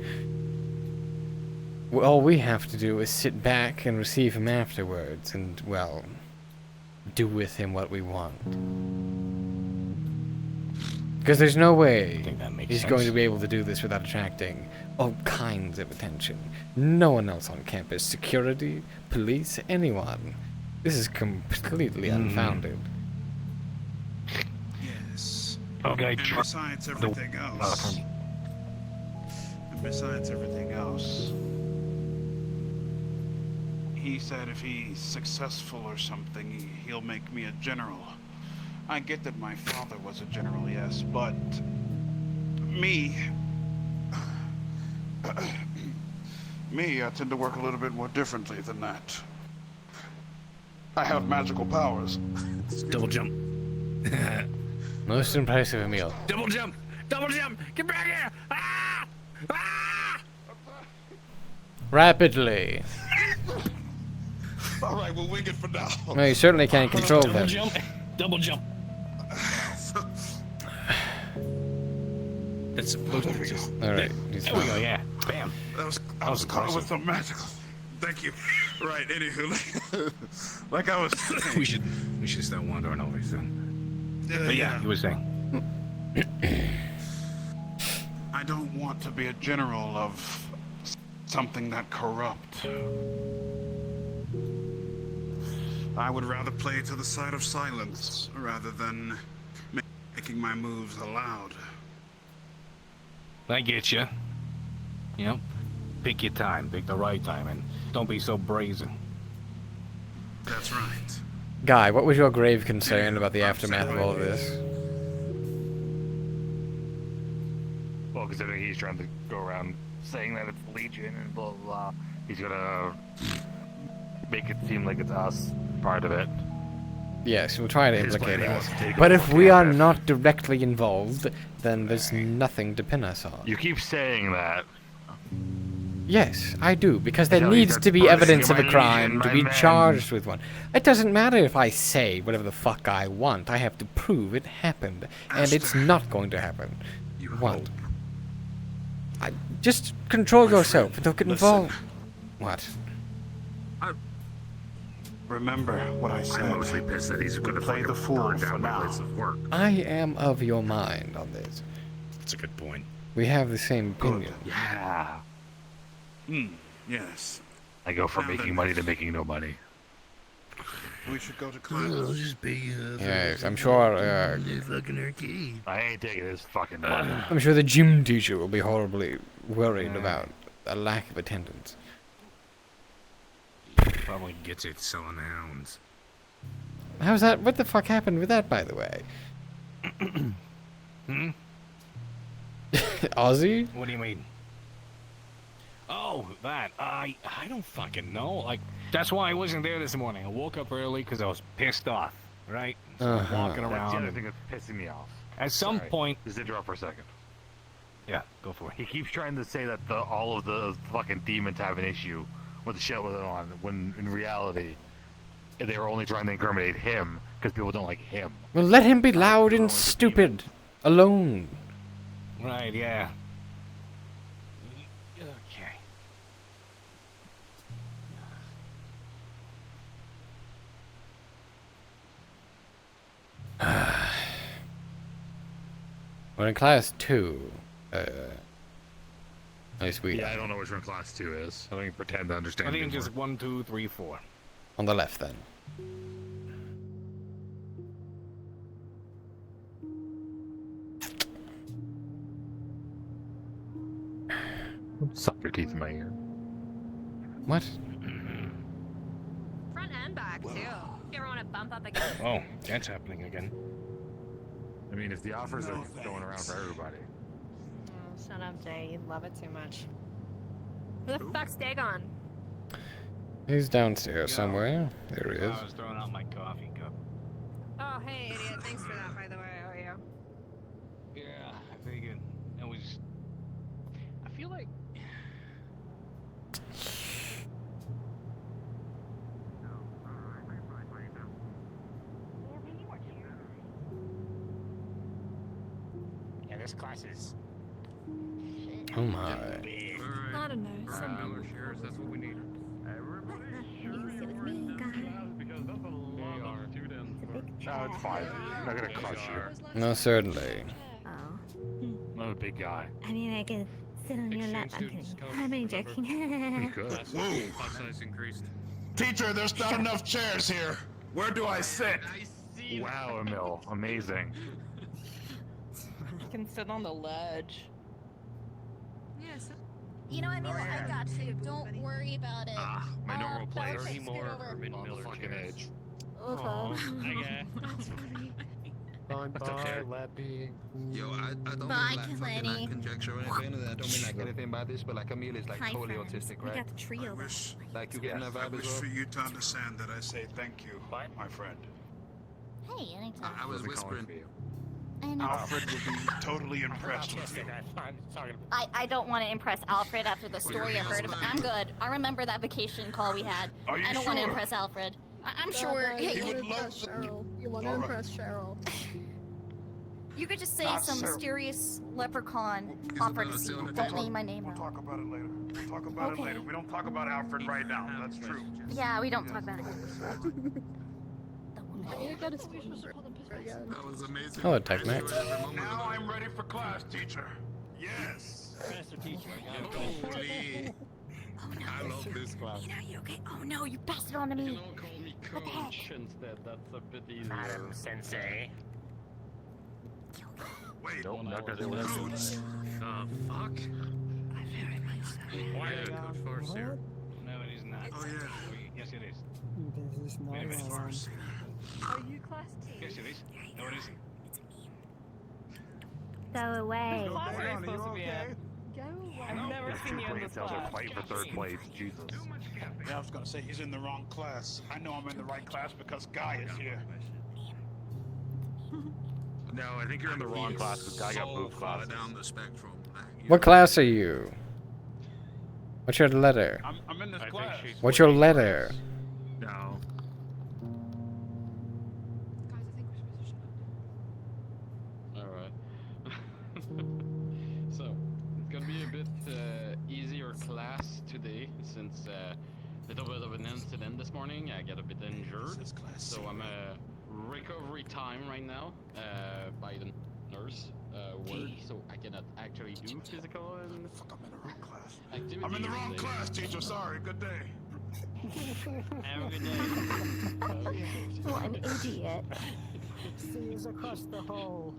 All we have to do is sit back and receive him afterwards and, well, do with him what we want. Because there's no way he's going to be able to do this without attracting all kinds of attention. No one else on campus. Security, police, anyone. This is completely unfounded. Yes. Okay, And besides everything else. And besides everything else. He said if he's successful or something, he'll make me a general. I get that my father was a general, yes, but me, I tend to work a little bit more differently than that. I have magical powers. Double jump. Most impressive, Emil. Double jump! Double jump! Get back here! Ah! Ah! Rapidly. All right, we'll wing it for now. No, you certainly can't control Double that. jump! Double jump! That's supposed to be just... Alright, there we go, yeah. Bam. I was caught with some magical. Thank you. Right, anywho, like I was saying. we should start wandering over then. But yeah, you were saying. I don't want to be a general of something that corrupt. I would rather play to the side of silence rather than making my moves aloud. I get you. You know, pick your time, pick the right time, and don't be so brazen. That's right. Guy, what was your grave concern about the aftermath of all of this? Well, considering he's trying to go around saying that it's Legion and blah, blah, blah. He's gonna make it seem like it's us, part of it. Yes, we'll try to His implicate plan, he us. wants to take But over if we are campus. not directly involved, then there's nothing to pin us on. You keep saying that. Yes, I do, because there Until he needs starts to be bursting evidence in of a my crime legion, to my be man. charged with one. It doesn't matter if I say whatever the fuck I want. I have to prove it happened, and it's not going to happen. What? Just control yourself and don't get involved. What? Remember what I said. I'm mostly pissed that he's going to play the fool burn for down my now. place of work. I am of your mind on this. That's a good point. We have the same opinion. Yeah. Yes. I go from making money to making no money. We should go to class. Yes, I'm sure. I ain't taking this fucking money. I'm sure the gym teacher will be horribly worried about a lack of attendance. Probably gets it selling hounds. How's that? What the fuck happened with that, by the way? Ozzy? What do you mean? Oh, that. I don't fucking know. Like, that's why I wasn't there this morning. I woke up early because I was pissed off, right? So I'm walking That's around. the other and thing that's pissing me off. At some point... Just interrupt for a second. Yeah, go for it. He keeps trying to say that all of the fucking demons have an issue with the shit with it on, when in reality, they were only trying to incriminate him because people don't like him. Well, let him be loud and stupid. Alone. Right, yeah. Okay. We're in class 2. At least we Yeah, I don't know which one class 2 is. I don't even pretend to understand. I think anymore. just 1, 2, 3, 4. On the left, then. Suck your teeth in my ear. What? Front and back, too. If you ever want to bump up against. Oh, that's happening again. I mean, if the offers are going around for everybody. Oh, shut up, Jay. You love it too much. Who the fuck's Dagon? He's downstairs somewhere. There he is. I was throwing out my coffee cup. Oh, hey, idiot. Thanks for that, by the way. Oh, yeah. Yeah, I figured. It was... I feel like... Yeah, this class is... Oh my. I don't know. Some shares, that's what we need. No, it's fine. I'm not gonna crush you. No, certainly. Oh. I'm a big guy. I mean, I could sit on your lap. I'm kidding. I'm only joking. Good. Whoa! Class size increased. Teacher, there's not enough chairs here. Where do I sit? Wow, Emil. Amazing. I can sit on the ledge. Yes. You know, Emil, I got you. Don't worry about it. My normal place. Bernie Moore over. or On the fucking edge. Okay. Okay. That's funny. That's okay. Yo, I don't Bye, mean like fucking Lenny. like conjecture or anything. I don't mean like anything by this, but like Camille is like Hi, totally friends. autistic, We right? got the trio. Like you getting that I vibe wish as for well? you to understand that I say thank you, my friend. Hey, anytime. I was whispering. Alfred will be totally impressed with you. I don't want to impress Alfred after the story I heard of it. I'm good. I remember that vacation call we had. Are you I don't want to sure? impress Alfred. I'm sure. He Hey, would love Cheryl. You want to impress Cheryl. you could just say Not some Cheryl. mysterious leprechaun offered to see you. Don't name my name We'll now. talk about it later. We'll talk about it Okay. later. We don't talk about Alfred right now. That's true. Yeah, we don't talk about it. You gotta again. That was amazing. Hello, Tech Max. Now I'm ready for class, teacher. Yes. Master teacher. Holy. I love this class. Nina, you okay? Oh no, you passed it on to me. Call me What the heck? coach instead. That's a bit easier. Madam Sensei. Wait. Nope, not because it was. Fuck. Why did Coach Force here? No, it is not. Oh yeah. Yes, it is. This is not Wait a minute. Are you class T? Yes, it is. No, it isn't. Go away. Class Leon, are you okay? I've never seen you in this class. Fighting for third place. Jesus. Yeah, I was gonna say he's in the wrong class. I know I'm in the right class because Guy is here. No, I think you're in the wrong class because Guy got both classes. Down the spectrum. What class are you? What's your letter? I'm in this class. What's your letter? No. Alright. So, it's gonna be a bit easier class today since a little bit of an incident this morning. I got a bit injured. So I'm recovery time right now by the nurse word, so I cannot actually do physical and activities. I'm in the wrong today. class, teacher. Sorry. Good day. Have a good day. What an idiot. Seas across the hole.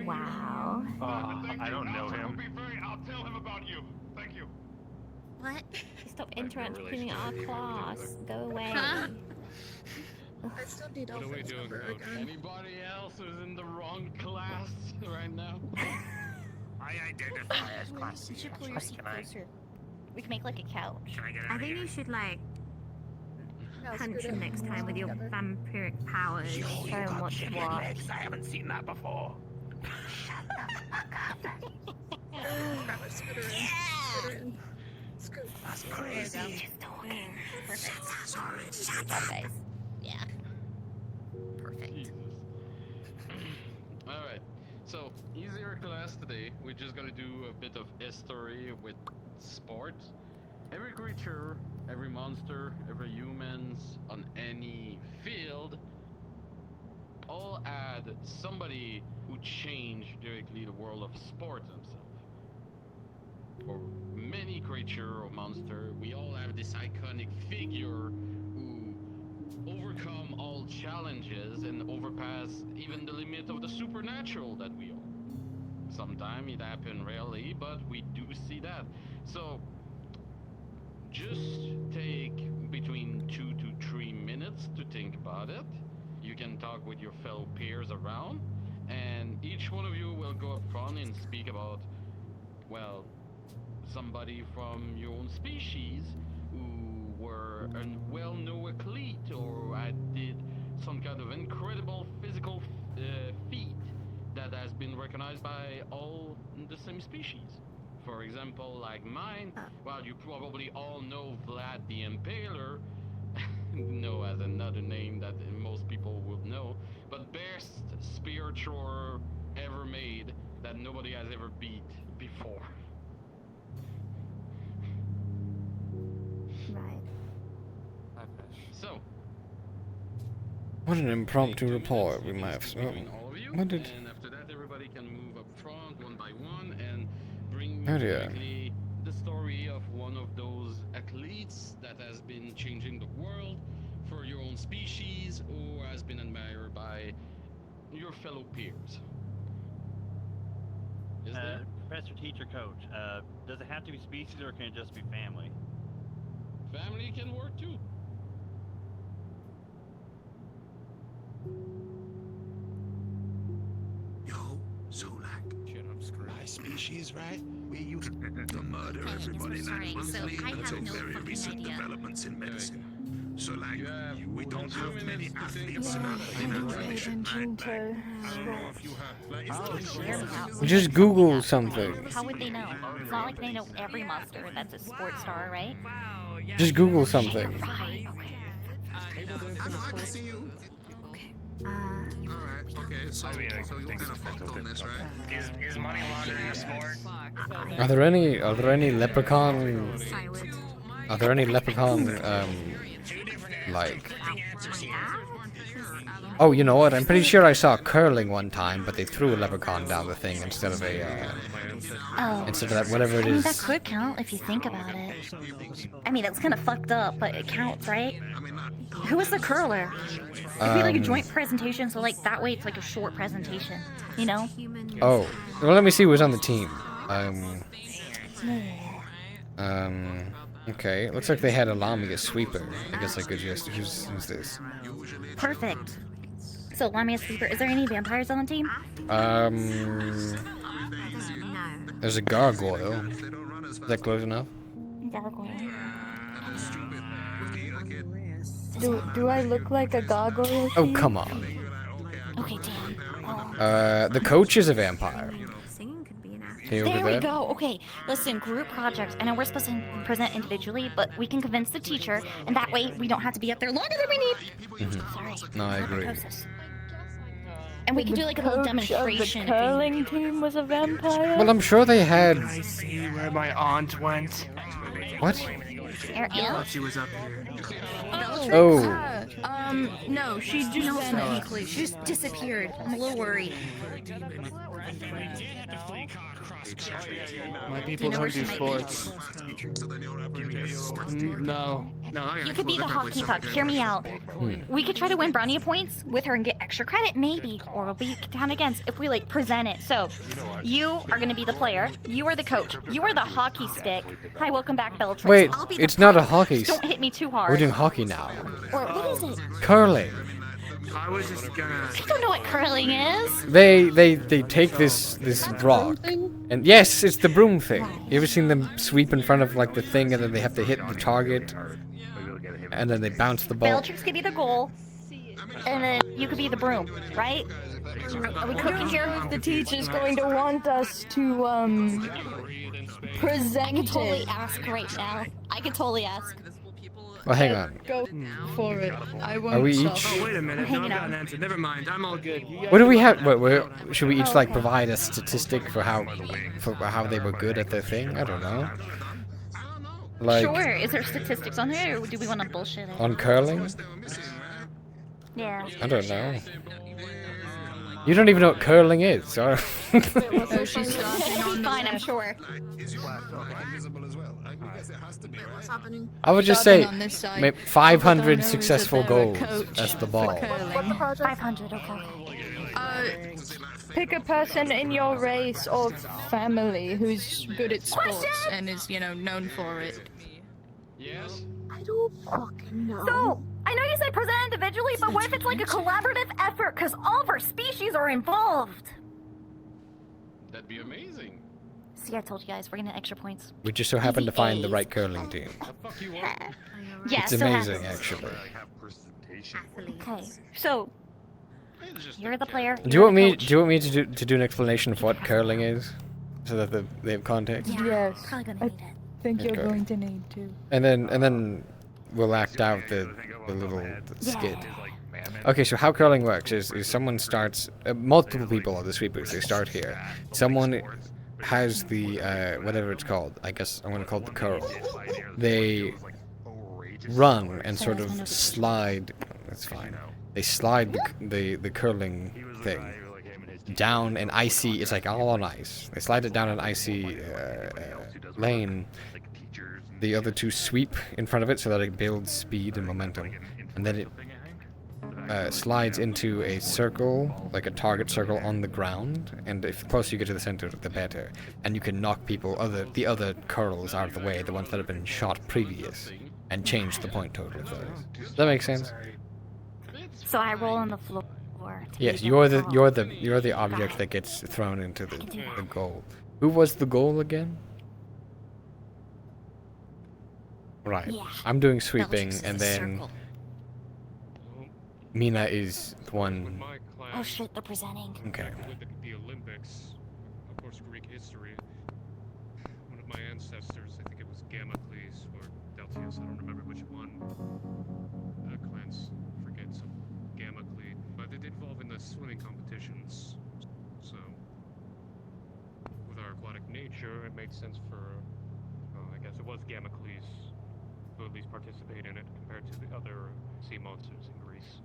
Wow. I don't know him. I'll tell him about you. Thank you. What? Stop interrupting our class. Go away. I still need What are we doing, Coach? Anybody else who's in the wrong class right now? I identify as class You C. should pull your seat closer. We can make like a couch. I think you should like punch him next time with your vampiric powers. Yo, you Show him got what's chicken what. legs. I haven't seen that before. That's crazy. Just talking. Perfect. Shut up, guys. Yeah. Perfect. Alright, so easier class today. We're just gonna do a bit of history with sports. Every creature, every monster, every humans on any field all had somebody who changed directly the world of sport themselves. For many creature or monster, we all have this iconic figure who overcome all challenges and overpass even the limit of the supernatural that we are. Sometimes it happens rarely, but we do see that. So just take between 2 to 3 minutes to think about it. You can talk with your fellow peers around, and each one of you will go up front and speak about, well, somebody from your own species who were a well-known athlete or did some kind of incredible physical feat that has been recognized by all the same species. For example, like mine, well, you probably all know Vlad the Impaler, no as another name that most people would know, but best spear thrower ever made that nobody has ever beat before. Right. So, What an impromptu report we might have. What did? and after that everybody can move up front one by one and bring Oh me dear. directly the story of one of those athletes that has been changing the world for your own species or has been admired by your fellow peers. Is there? Professor, teacher, coach. Does it have to be species or can it just be family? Family can work too. Yo, so like, shit, I'm screwed. My species, right? We used to murder everybody anonymously until very recent developments in medicine. So like, we don't have many athletes in our tradition, right? Just Google something. How would they know? It's not like they know every monster that's a sports star, right? Just Google something. Right. I can see you. Alright, okay, so you're gonna fuck on this, right? Is money laundering a sport? Are there any leprechaun? Are there any leprechaun like? Oh, you know what? I'm pretty sure I saw curling one time, but they threw a leprechaun down the thing instead of a instead of that whatever it I mean, is. that could count if you think about it. I mean, that's kind of fucked up, but it counts, right? Who was the curler? It could be like a joint presentation, so like that way it's like a short presentation, you know? Oh, well, let me see who's on the team. Okay, looks like they had a Lamia sweeper. I guess I could just who's this? Perfect. So, Lamia Sleeper, is there any vampires on the team? There's a gargoyle. Is that close enough? Gargoyle. Do I look like a gargoyle? Oh, come on. Okay, damn. The coach is a vampire. Can you look There at we that? go. Okay, listen, group projects. I know we're supposed to present individually, but we can convince the teacher, and that way we don't have to be up there longer than we need. Sorry. No, I agree. And we can do like a little Coach demonstration. of the curling team was a vampire. Well, I'm sure they had. I see where my aunt went. What? Your I thought aunt? she was up here. Oh. No, she just she just disappeared. I'm a little worried. My people know where don't do she might sports. No. You could be the hockey puck. Hear me out. We could try to win brownie points with her and get extra credit, maybe. Or we'll be down against if we like present it. So, you are gonna be the player. You are the coach. You are the hockey stick. Hi, welcome back, Bellatrix. Wait, I'll be the it's not a puck. hockey. Just don't hit me too hard. We're doing hockey now. Or what is it? Curling. I was just gonna. I don't know what curling is. They take this rock, and yes, it's the broom thing. You ever seen them sweep in front of like the thing, and then they have to hit the target, and then they bounce the ball. Bellatrix could be the goal, and then you could be the broom, right? Are we cooking here? The teacher's going to want us to present I can totally it. ask right now. I can totally ask. Well, hang on. Go for it. I won't Are we stop. each? Oh, wait a minute. No, Hanging I got out. an answer. Never mind. I'm all good. You guys What do we are- have? Should we each like provide a statistic for how they were good at their thing? I don't know. Like Sure. Is there statistics on there, or do we want to bullshit it? on curling? Yeah. I don't know. You don't even know what curling is. So Oh, she's starting on the Fine, I'm sure. I would just Starting say on this side. maybe All 500 I know is successful that they're a goals. coach That's the for ball. curling. 500. Okay. Pick a person in your race or family who's good at sports and is, known for it. Yes? I don't fucking know. So, I know you said present individually, but what if it's like a collaborative effort, because all of our species are involved? That'd be amazing. See, I told you guys, we're getting extra points. We just so happened to find the A's. right curling team. Yeah, It's so amazing, happens. actually. Okay, so you're the player. Do you want me? Do you want me to do an explanation of what curling is, so that they have context? Yes. Probably gonna I need it. think you're Okay. going to need to. And then we'll act out the little skit. Okay, so how curling works is someone starts. Multiple people are the sweepers. They start here. Someone has the whatever it's called. I guess I'm gonna call it the curl. They run and sort of slide. That's fine. They slide the curling thing down an icy. It's like all on ice. They slide it down an icy lane. The other two sweep in front of it so that it builds speed and momentum, and then it slides into a circle, like a target circle on the ground. And if the closer you get to the center, the better. And you can knock the other curls out of the way, the ones that have been shot previous, and change the point total of those. Does that make sense? So I roll on the floor. to Yes, be you're goal. you're the object that gets thrown into the goal. Who was the goal again? Right. Yeah. I'm doing sweeping, Bellatrix is and a then circle. Mina is the one. Oh shit, they're presenting. Okay. With the Olympics, of course, Greek history. One of my ancestors, I think it was Gamacles or Deltius, I don't remember which one. Clans forget some Gamacles, but they did involve in the swimming competitions. So, with our aquatic nature, it made sense for, I guess it was Gamacles who at least participate in it compared to the other sea monsters in Greece.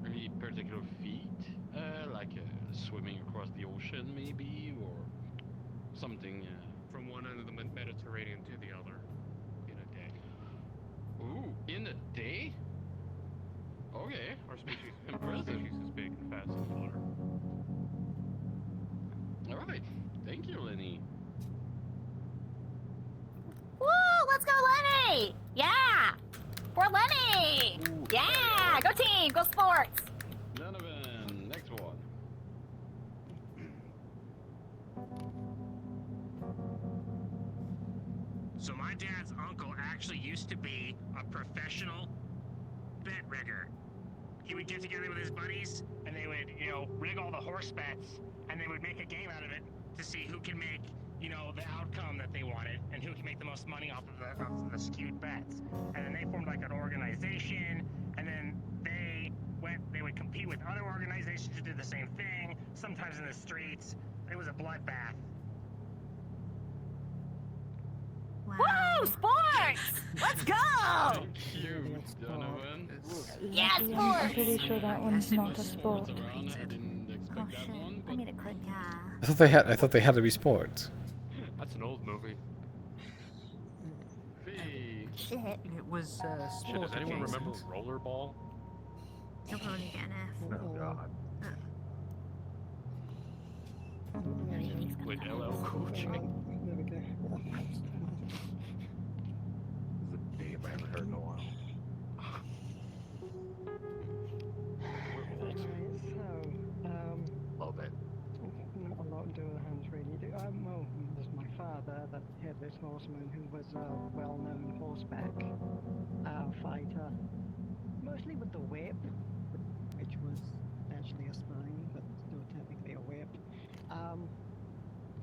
Any particular feat? Like swimming across the ocean, maybe? Or something? From one end of the Mediterranean to the other in a day. Ooh, in a day? Okay. Our species, Impressive. is big and fast and water. Alright. Thank you, Lenny. Woo! Let's go, Lenny! Yeah! For Lenny! Yeah! Go team! Go sports! Donovan, next one. So my dad's uncle actually used to be a professional bet rigger. He would get together with his buddies, and they would, you know, rig all the horse bets, and they would make a game out of it to see who can make, you know, the outcome that they wanted, and who can make the most money off of the skewed bets. And then they formed like an organization, and then they would compete with other organizations who did the same thing, sometimes in the streets. It was a bloodbath. Woo! Sports! Let's go! Thank you, Donovan. Yeah, I'm sports! pretty sure that one's not a sport. I didn't expect Oh that shit! one. I made a click. I thought they had to be sports. That's an old movie. Shit. It was Shit, does anyone adjacent. remember Rollerball? You'll probably get an F. Oh God. With LL Cool J. There we go. It's a name I haven't heard in a while. Alright, so, Love it. not a lot to do with the hands really. Well, there's my father, the headless horseman, who was a well-known horseback fighter. Mostly with the whip, which was actually a spine, but still technically a whip.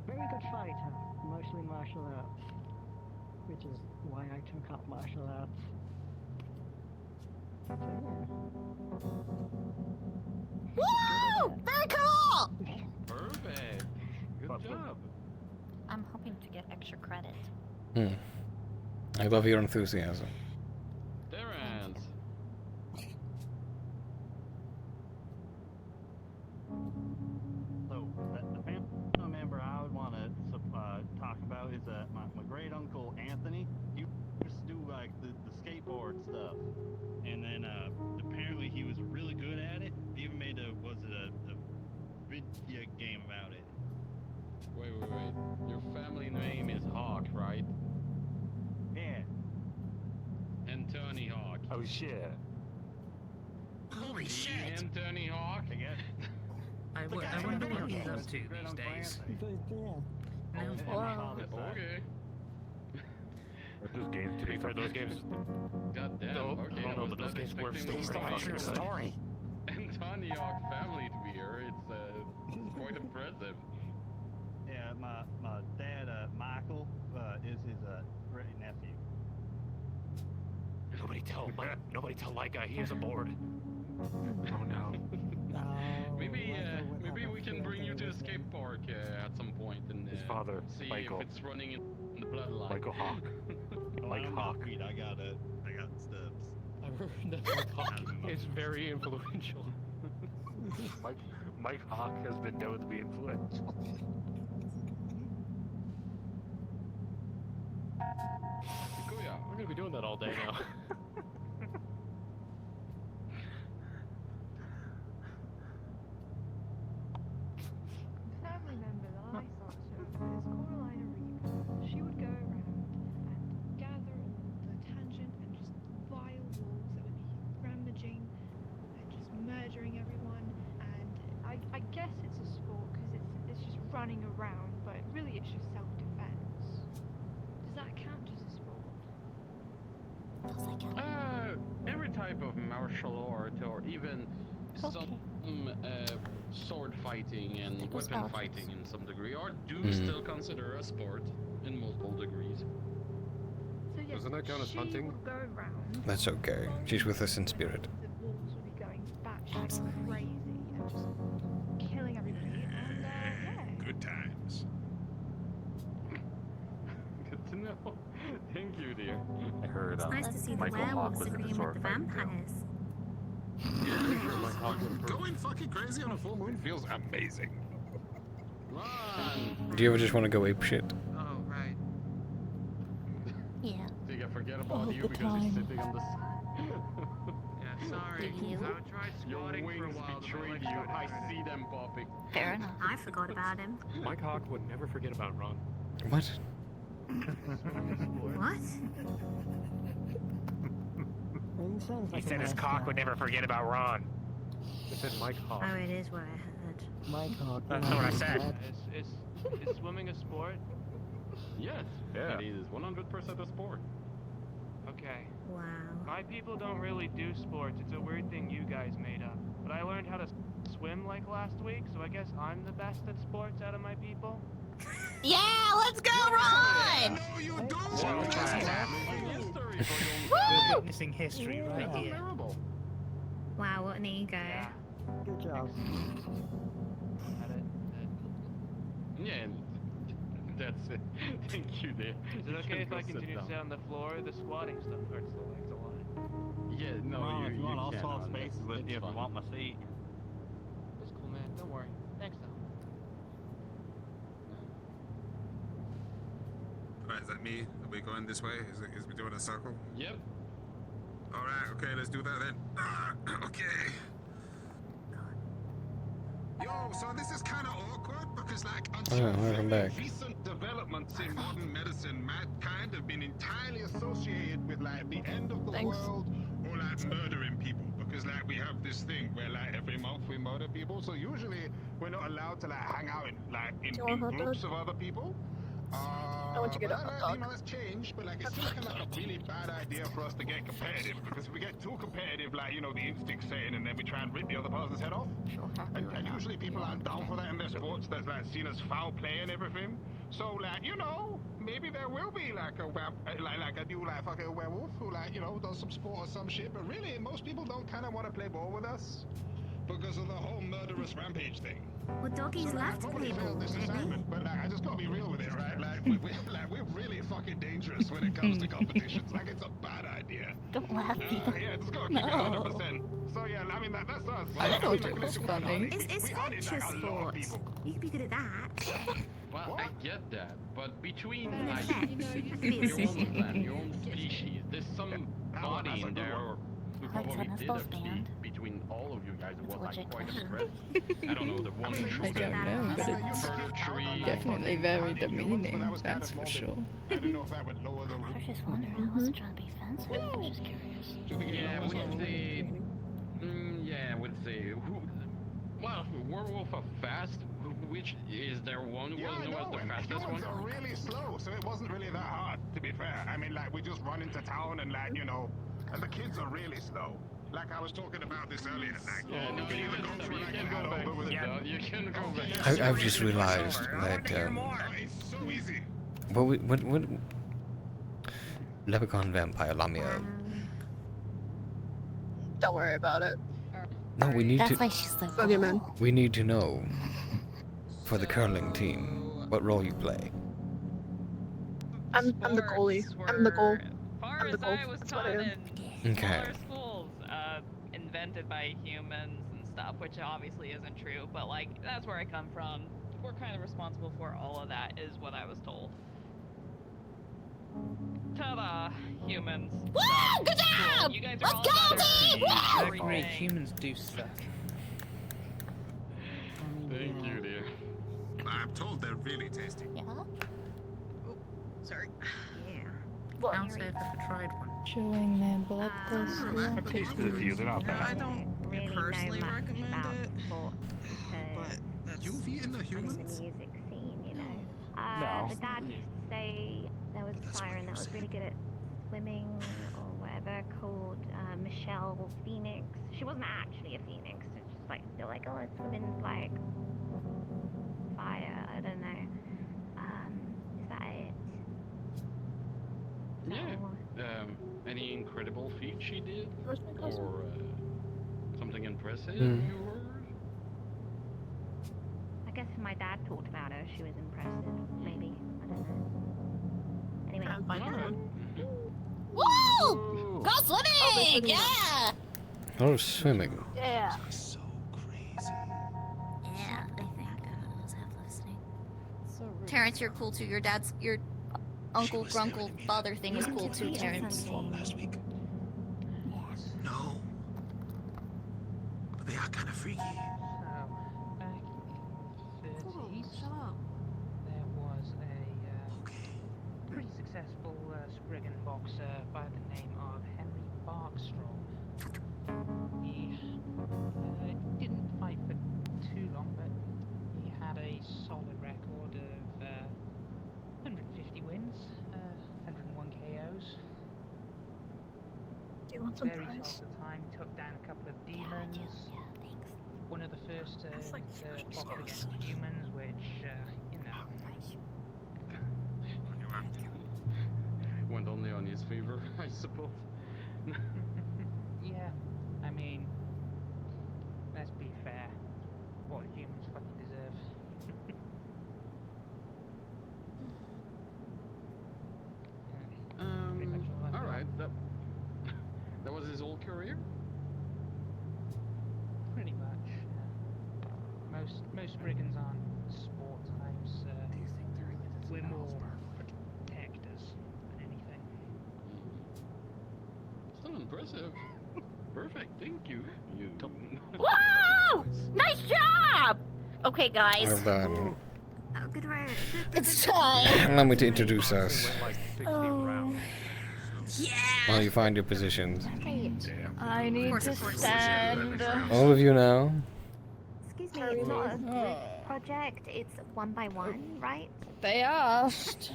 Very good fighter, mostly martial arts, which is why I took up martial arts. So, yeah. Woo! Very cool! Perfect. Good job. I'm hoping to get extra credit. I love your enthusiasm. Terrence. So, the family member I would want to talk about is my great uncle Anthony. He used to do like the skateboard stuff, and then apparently he was really good at it. He even made a video game about it. Wait. Your family name is Hawk, right? Yeah. Anthony Hawk. Oh shit. Holy shit! Anthony Hawk? I guess. I wonder what he's up to these days. Okay. Those games, to be fair, those games. God damn. No, Okay. I don't know, but those games were still expecting very more Anthony Hawk family to be here. It's quite impressive. Yeah, my dad, Michael, is his great nephew. Nobody tell my guy he is aboard. Oh no. Maybe we can bring you to a skate park at some point and His father, see Michael. if it's running in the bloodline. Michael Hawk. Like Hawk. I got stubs. I heard that Mike Hawk It's very influential. Mike Hawk has been known to be influential. We're gonna be doing that all day now. Family member that I thought of is Coraline Reaper. She would go around and gather the tangent and just vile wolves that would be rampaging and just murdering everyone. And I guess it's a sport because it's just running around, but really it's just self-defense. Does that count as a sport? Every type of martial art or even some sword fighting and weapon fighting in some degree do still consider a sport in multiple degrees. So yes, Doesn't that count as she hunting? would go around. That's okay. She's with us in spirit. The wolves would be going batshit crazy and just killing everybody. And yeah. Good times. Good to know. Thank you, dear. I heard It's nice to see the Michael Hawk werewolves was in a agreeing sword with the fight, too. vampires. Going fucking crazy on a full moon feels amazing. Do you ever just want to go ape shit? Oh, right. Yeah. Think I forget All about of you the because you're time. sitting on the Yeah, sorry. You? I tried Your squatting for a wings while. but betrayed my you. legs I hurt. see them popping. Fair enough. I forgot about him. Mike Hawk would never forget about Ron. What? What? He said his cock would never forget about Ron. I said Mike Hawk. Oh, it is what I heard. Mike Hawk. That's what I said. Is swimming a sport? Yes. Yes. Yeah. It is 100% a sport. Okay. Wow. My people don't really do sports. It's a weird thing you guys made up. But I learned how to swim like last week, so I guess I'm the best at sports out of my people. Yeah, let's go, Ron! No, you don't! We're witnessing history right here. Wow, what an ego. Good job. Yeah, that's it. Thank you, dear. Is it okay if I continue to sit on the floor? The squatting stuff hurts the legs a lot. Yeah, no, Come on, if you want, I'll can, swap man. spaces with you if you want my seat. It's cool, man. Don't worry. Thanks, though. Alright, is that me? Are we going this way? Is we doing a circle? Yep. Alright, okay, let's do that then. Okay. Yo, so this is kind of awkward because, like, until welcome back. recent developments in modern medicine, mankind have been entirely associated with, like, the end of the world or, like, murdering people. Because, like, we have this thing where, like, every month we murder people. So usually we're not allowed to, like, hang out in groups of other people. I want to get a hot dog. You know, it's changed, but like it's still kind of like a really bad idea for us to get competitive because if we get too competitive, like you know the instinct's saying, and then we try and rip the other person's head off. And usually people aren't down for that in their sports. That's like seen as foul play and everything. So like you know maybe there will be like a like a new like fucking werewolf who like you know does some sport or some shit. But really most people don't kind of want to play ball with us because of the whole murderous rampage thing. Well, doggies love to play ball, this don't they? assignment, but like, I just gotta be real with it, right? Like, we're really fucking dangerous when it comes to competitions. Like, it's a bad idea. Don't laugh, people. Yeah, just gotta keep it 100%. So yeah, I mean that's us. I thought it was funny. It's venture sports. You could be good at that. Well, I get that, but between Well, like it's your own clan, your own species, there's some body in there who probably did a feat between all of you guys who was like quite impressed. I don't know, the one I don't know, but it's definitely very demeaning, that's for sure. I don't know if that would lower the I was just wondering. I wasn't trying to be offensive. I was just curious. Yeah, I would say. Yeah, I would say. Well, werewolf are fast. Which is there one who will know as the fastest one? Are really slow, so it wasn't really that hard. To be fair, I mean, like we just run into town and like you know, and the kids are really slow. Like I was talking about this earlier. Like, yeah, no, you can go back. Yeah, you can go back. I've just realized that. It's so easy. What? Leprechaun Vampire Lamia. Don't worry about it. No, we need That's to. why she's so Boogeyman. We need to know for the curling team what role you play. I'm the goalie. I'm the goal. Far I'm the as goal. I was That's what taught I am. in Okay. smaller schools, invented by humans and stuff, which obviously isn't true, but like that's where I come from. We're kind of responsible for all of that, is what I was told. Ta-da, humans. Woo! Good job! You guys are Let's all go, about team! That's great. Humans do suck. Thank you, dear. I'm told they're really tasty. Yeah. Sorry. Can't say I've ever tried one. Showing their blood I've tasted a few, they're not bad. I don't really personally recommend it, but You've eaten a human? the music scene, you know. No. The dad used to say there was a siren that was really good at swimming or whatever called Michelle Phoenix. She wasn't actually a phoenix. It's just like they're like, oh, swimming's like fire. I don't know. Is that it? Yeah. Any incredible feat she did, or something impressive you heard? I guess if my dad talked about her, she was impressive. Maybe. I don't know. Anyway. Woo! Go swimming! Yeah! Oh, swimming. Yeah. So crazy. Yeah, I think I was half listening. Terrence, you're cool too. Your uncle, grunkle, father thing was cool too, Terrence. Last week. No. But they are kind of freaky. So, back in the 30s, there was a pretty successful Spriggan boxer by the name of Henry Barkstrong. He didn't fight for too long, but he had a solid record of 150 wins. you want some very fries? short of time, took down a couple of demons. One of the first fought against humans, which, you know. Went only on his favor, I suppose. Yeah, I mean, let's be fair. What humans fucking deserve. Alright, that was his whole career? Pretty much. Most brigands aren't sport types. We're more protectors than anything. Still impressive. Perfect, thank you. Whoa! Nice job! Okay, guys. Well done. Oh, good work. It's time. Allow me to introduce us Oh. while you find your positions. I need to stand. All of you now. Excuse me, it's not a group project, it's 1 by 1, right? They asked.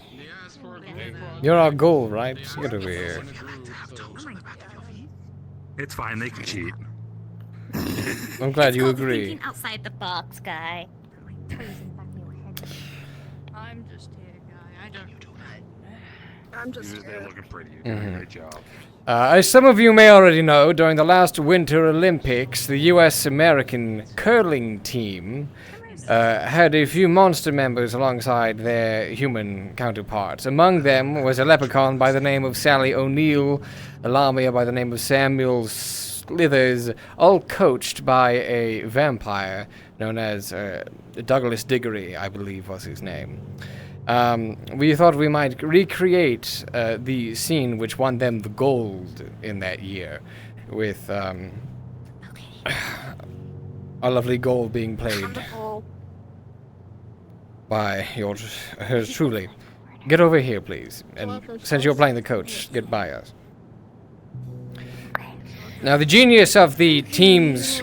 You're our goal, right? Get over here. It's fine, they can cheat. I'm glad you It's called agree. Thinking outside the box, guy. I'm just here, guy. I don't. I'm just They're here. looking pretty. You're doing a great job. As some of you may already know, during the last Winter Olympics, the U.S. American curling team had a few monster members alongside their human counterparts. Among them was a leprechaun by the name of Sally O'Neill, a lamia by the name of Samuel Slithers, all coached by a vampire known as Douglas Diggory, I believe was his name. We thought we might recreate the scene which won them the gold in that year, with our lovely gold being played by hers truly. Get over here, please, and since you're playing the coach, get by us. Now, the genius of the team's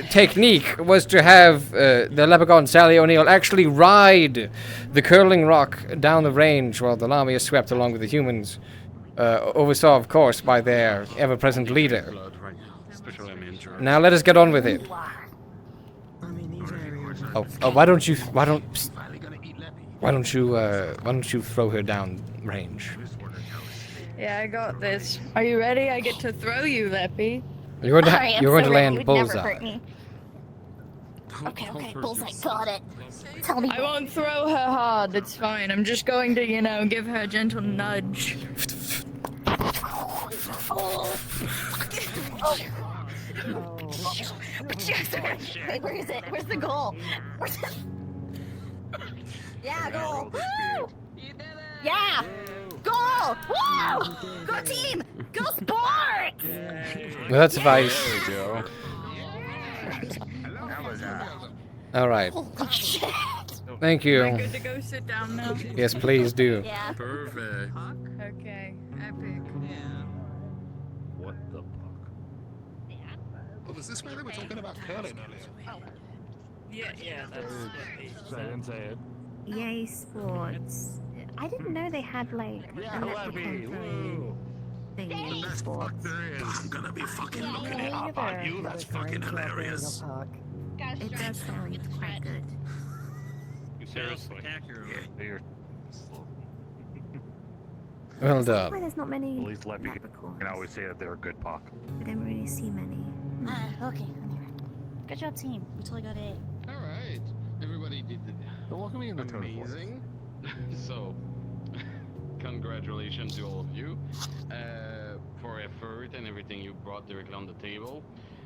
technique was to have the leprechaun Sally O'Neill actually ride the curling rock down the range while the lamia swept along with the humans, oversaw, of course, by their ever-present leader. Now, let us get on with it. Oh, why don't you throw her down range? Yeah, I got this. Are you ready? I get to throw you, Leppy. You're going to land bullseye. Okay, bullseye, got it. Tell me. I won't throw her hard. It's fine. I'm just going to, give her a gentle nudge. Wait, where is it? Where's the goal? Yeah, goal. Woo! Yeah! Goal! Woo! Go team! Go sports! Well, that's advice. There we go. All right. Holy shit! Thank you. Am I good to go sit down now? Yes, please do. Yeah. Perfect. Okay, epic. What the fuck? Oh, was this why they were talking about curling earlier? Yeah, that's what I didn't say it. Yay, sports. I didn't know they had, like, Yeah, a leprechaun throwing thing in sports. I'm gonna be fucking looking it up, aren't you? That's fucking hilarious. It does sound quite good. Seriously. You're Well Why done. there's not many at least let me. leprechauns? can always say that they're a good puck. I don't really see many. Okay. Good job, team. You totally got it. Alright, everybody did amazing. So, congratulations to all of you for effort and everything you brought directly on the table.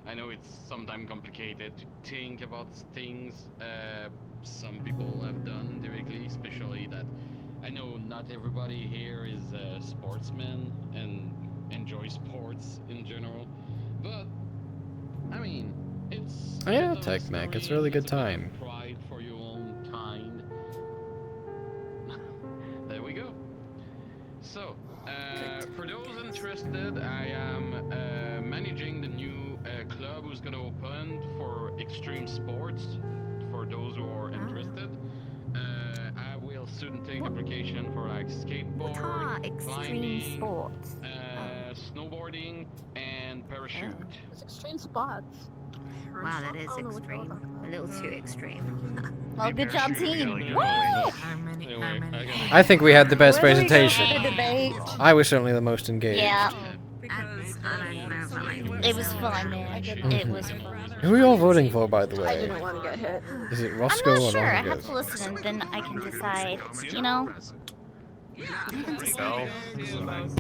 I know it's sometimes complicated to think about things some people have done directly, especially that I know not everybody here is a sportsman and enjoys sports in general, but I mean, it's Yeah, Tech Mac. It's a really good time. pride for your own kind. There we go. So, for those interested, I am managing the new club who's gonna open for extreme sports. For those who are interested, I will soon take application for like skateboard, Extreme climbing, sports. snowboarding, and parachute. It's extreme spots. Wow, that is extreme. A little too extreme. Well, good job, team. Woo! I think we had the best Where do we go presentation. for the debate? I was certainly the most engaged. Yeah. It was fun, man. It was fun. Who are you all voting for, by the I way? didn't want to get hit. Is it I'm Roscoe not or sure. I have Rodriguez? to listen, and then I can decide. You know. I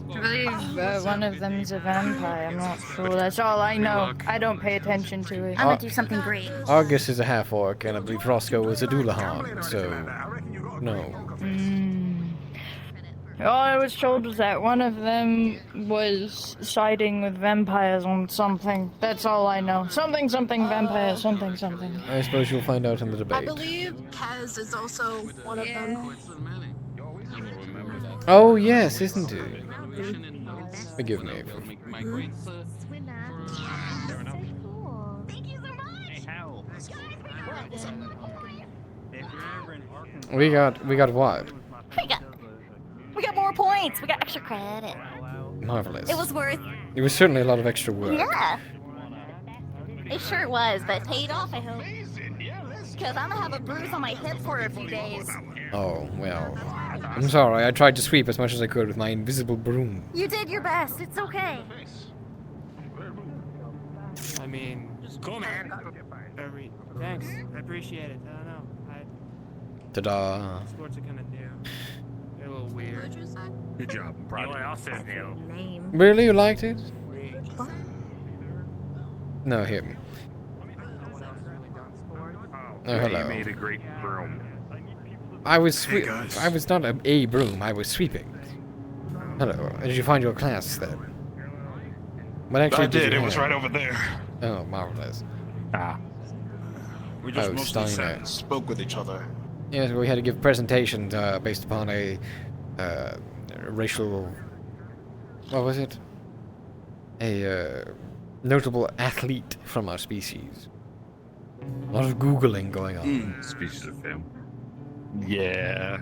believe one of them's a vampire. I'm not sure. That's all I know. I don't pay attention to it. I'm gonna do something great. Argus is a half-orc, and I believe Roscoe was a Doulahan, so... No. All I was told was that one of them was siding with vampires on something. That's all I know. Something, something, vampire, something, something. I suppose you'll find out in the I debate. believe Kaz is also one of them. Oh, yes, isn't he? Forgive me. We got what? We got more points. We got extra credit. Marvelous. It was worth. It was certainly a lot of extra work. Yeah. It sure was, but it paid off, I hope. Because I'm gonna have a bruise on my hip for a few days. Oh, well. I'm sorry, I tried to sweep as much as I could with my invisible broom. You did your best. It's okay. I mean, cool, man. Thanks. I appreciate it. I don't know. Ta-da. Sports are kind of new. They're a little weird. Good job. I'm proud of you. Also new. Really? You liked it? No, him. Oh, hello. You made a great broom. I was I was not a broom, I was sweeping. Hello. Did you find your class then? What actually I did. you It was have? right over there. Oh, marvelous. Ah. We just Oh, mostly Steiner. sat and spoke with each other. Yes, we had to give presentations based upon a racial. What was it? A notable athlete from our species. A lot of Googling going on. Species of him. Yeah.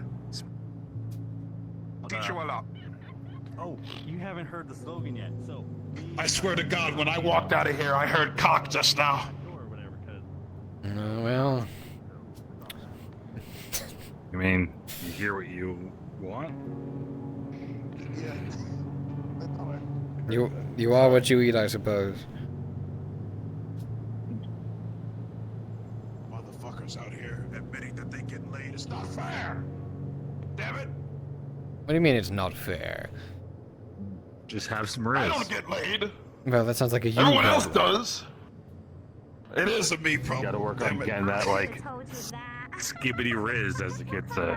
Teach you a lot. Oh, you haven't heard the slogan yet, so... I swear to God, when I walked out of here, I heard cock just now. Well. I mean, you hear what you want? You are what you eat, I suppose. Motherfuckers out here admitting that they get laid. It's not fair. Damn it. What do you mean it's not fair? Just have some riz. I don't get laid. Well, that sounds like a you Everyone else problem. does. It is a me problem. You gotta work on getting that, like, skibbity riz, as the kids say.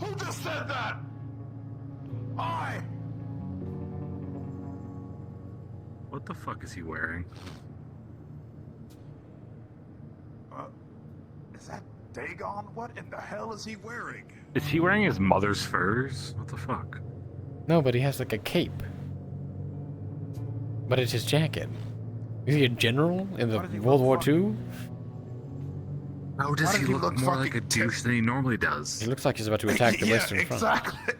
Who just said that? I. What the fuck is he wearing? Is that Dagon? What in the hell is he wearing? Is he wearing his mother's furs? What the fuck? No, but he has like a cape. But it's his jacket. Is he a general in the World War II? How does he look more like a douche than he normally does? He looks like he's about to attack the Yeah, Western Front. exactly.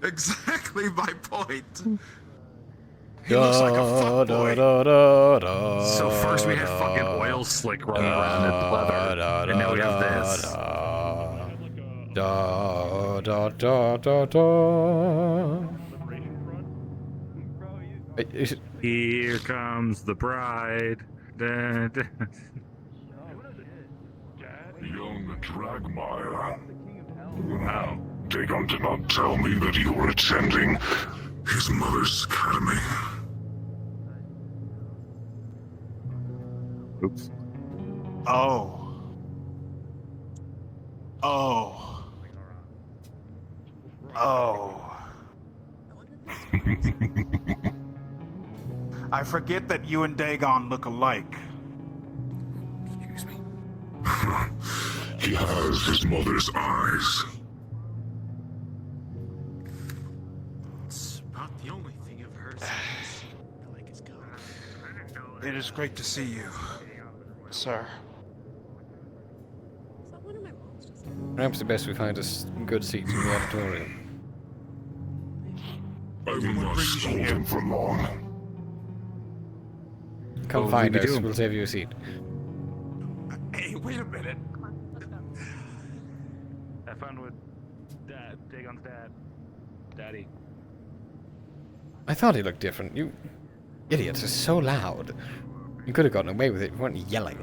Exactly my point. He looks Da, like a fuckboy. da, da, da, So first we had da, fucking oil slick running around in leather, and now we have this. Da da da da da. Here comes the bride. Da, da. Young Dragmire. Now, Dagon did not tell me that you were attending his mother's academy. Oops. Oh. Oh. Oh. I forget that you and Dagon look alike. Excuse me. He has his mother's eyes. It's not the only thing of hers. I like his color. It is great to see you, sir. Perhaps the best we find is good seats in the auditorium. I'm not stalking for long. Come What find will we us. do? We'll save you a seat. Hey, wait a minute. Have fun with Dagon's dad. Daddy. I thought he looked different. You idiots are so loud. You could have gotten away with it if you weren't yelling.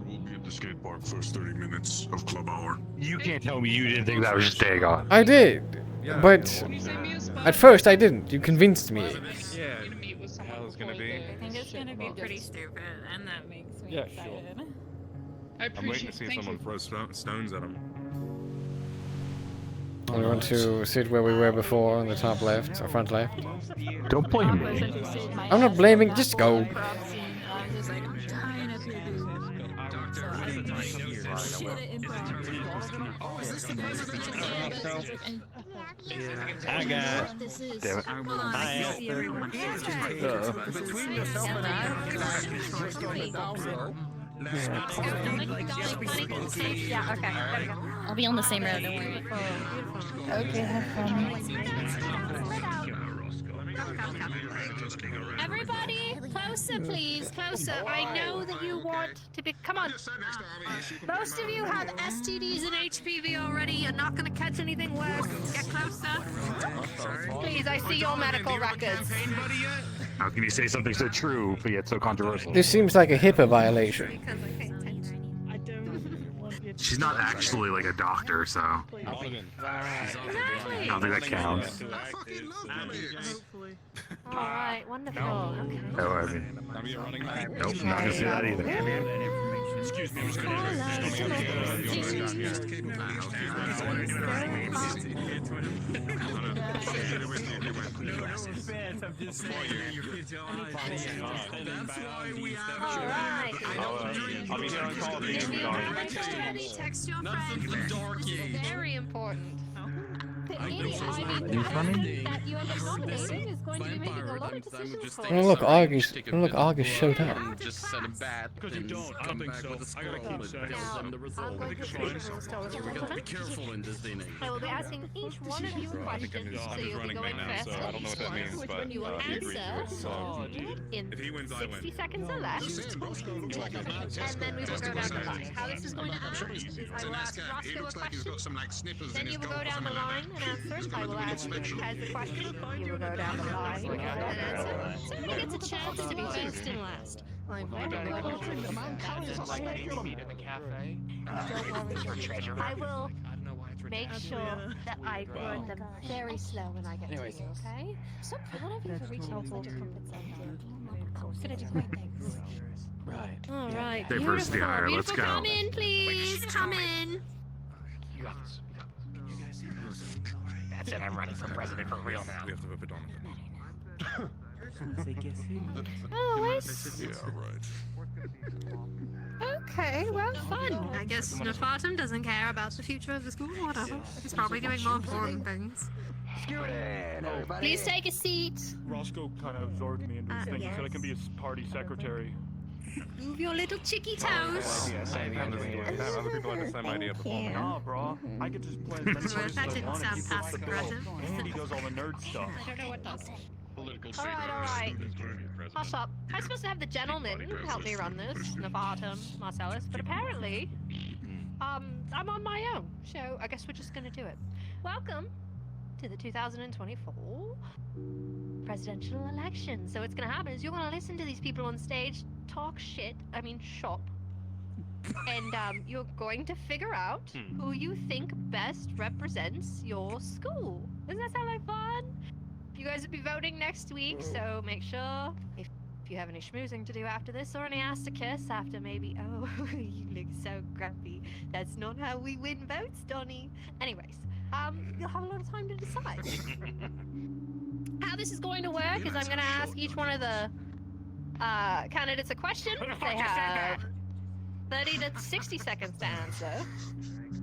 We'll be at the skate park first 30 minutes of club hour. You can't tell me you didn't think that was just Dagon. I did, but at first I didn't. You convinced me. Yeah. How's gonna be? I think it's gonna be pretty stupid, and that makes me excited. I I'm waiting to see thank someone throw stones at him. We want to sit where we were before on the top left or front left. Don't blame me. I'm not blaming. Just go. I got. Damn it. Between yourself and Yeah, okay. There we go. I'll be on the same road, don't worry. Okay, have fun. Everybody, closer, please, closer. I know that you want to be. Come on. Most of you have STDs and HPV already. You're not going to catch anything worse. Get closer. Please, I see your medical records. How can you say something so true, but yet so controversial? This seems like a HIPAA violation. She's not actually like a doctor, so. I don't think that counts. Alright, wonderful. Okay. No, I mean, nope, not gonna see that either. Excuse me, I'll be here on call. Text your friend. Very important. You funny? That you have nominated is going to be making a lot of decisions for Oh look, August showed up. Just set him bad. Because you don't. I don't think so. I gotta keep saying. The result. Be careful in this day and age. I will be asking each one of you questions, so you'll be going first. so I don't know what that means, but You will he agreed to it, so. in If he wins, I 60 win. seconds or less, and then we will go down the line. How this is going to happen is I will ask Roscoe a question, then you will go down the line and answer. I will ask you as the question, you will go down the line and answer. So who gets a chance to be first and last? I'm very I will make sure that I word them very slow when I get to you, okay? So proud of you for reaching out to such a comfort zone. Gonna do great things. Right. All right. Diversity hire, let's Beautiful. go. Come in, please. Come in. You got this. That's it. I'm running for president for real now. We have to whip it on. Oh, it's... Yeah, right. Okay, well, fun. I guess Nefatum doesn't care about the future of the school, whatever. He's probably doing more important things. Please take a seat. Roscoe kind of absorbed me into this thing. He said I can be his party secretary. Move your little cheeky toes. Other people had the same idea before me. Nah, bro. I could just play as many parties as That I didn't wanted. sound He flips passive the bill, aggressive. and he does all the nerd stuff. I don't know what does. Political All right. Hush up. I'm supposed to have the gentleman help me run this, Nefatum, Marcellus, but apparently, I'm on my own. So I guess we're just gonna do it. Welcome to the 2024 presidential election. So what's gonna happen is you're gonna listen to these people on stage talk shit. I mean shop. And you're going to figure out who you think best represents your school. Doesn't that sound like fun? You guys will be voting next week, so make sure if you have any schmoozing to do after this or any ass to kiss after maybe, oh, you look so grumpy. That's not how we win votes, Donnie. Anyways, you'll have a lot of time to decide. How this is going to work is I'm going to ask each one of the candidates a question. They have 30 to 60 seconds to answer.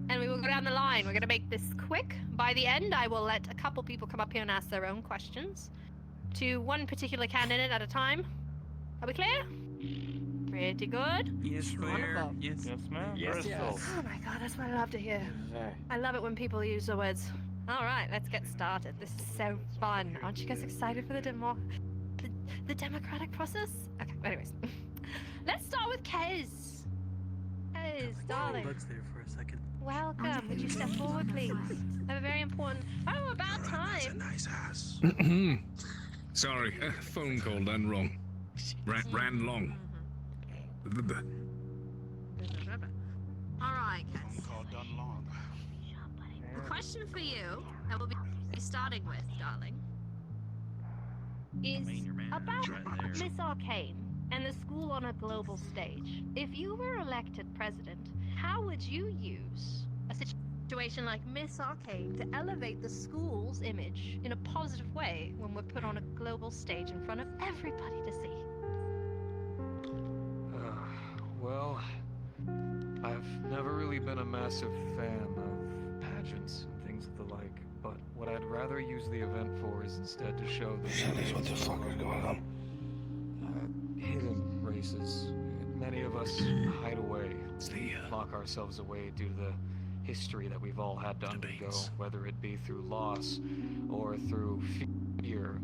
And we will go down the line. We're going to make this quick. By the end, I will let a couple people come up here and ask their own questions to one particular candidate at a time. Are we clear? Pretty good? Yes, Wonderful. Yes, ma'am. Yes, yes. Oh my god, that's what I love to hear. I love it when people use the words All right, let's get started. This is so fun. Aren't you guys excited for the democratic process? Okay, anyways. Let's start with Kez. Kez, darling. Let's there for a second. Welcome. Would you step forward, please? I have a very important... Oh, about time. Nice house. Sorry, phone call done wrong. Ran long. All right, Kez. The question for you that we'll be starting with, darling, is about Miss Arcane and the school on a global stage. If you were elected president, how would you use a situation like Miss Arcane to elevate the school's image in a positive way when we're put on a global stage in front of everybody to see? Well, I've never really been a massive fan of pageants and things of the like, but what I'd rather use the event for is instead to show the what the fuck is going on? Hidden races. Many of us hide away, lock ourselves away due to the history that we've all had to undergo, whether it be through loss or through fear.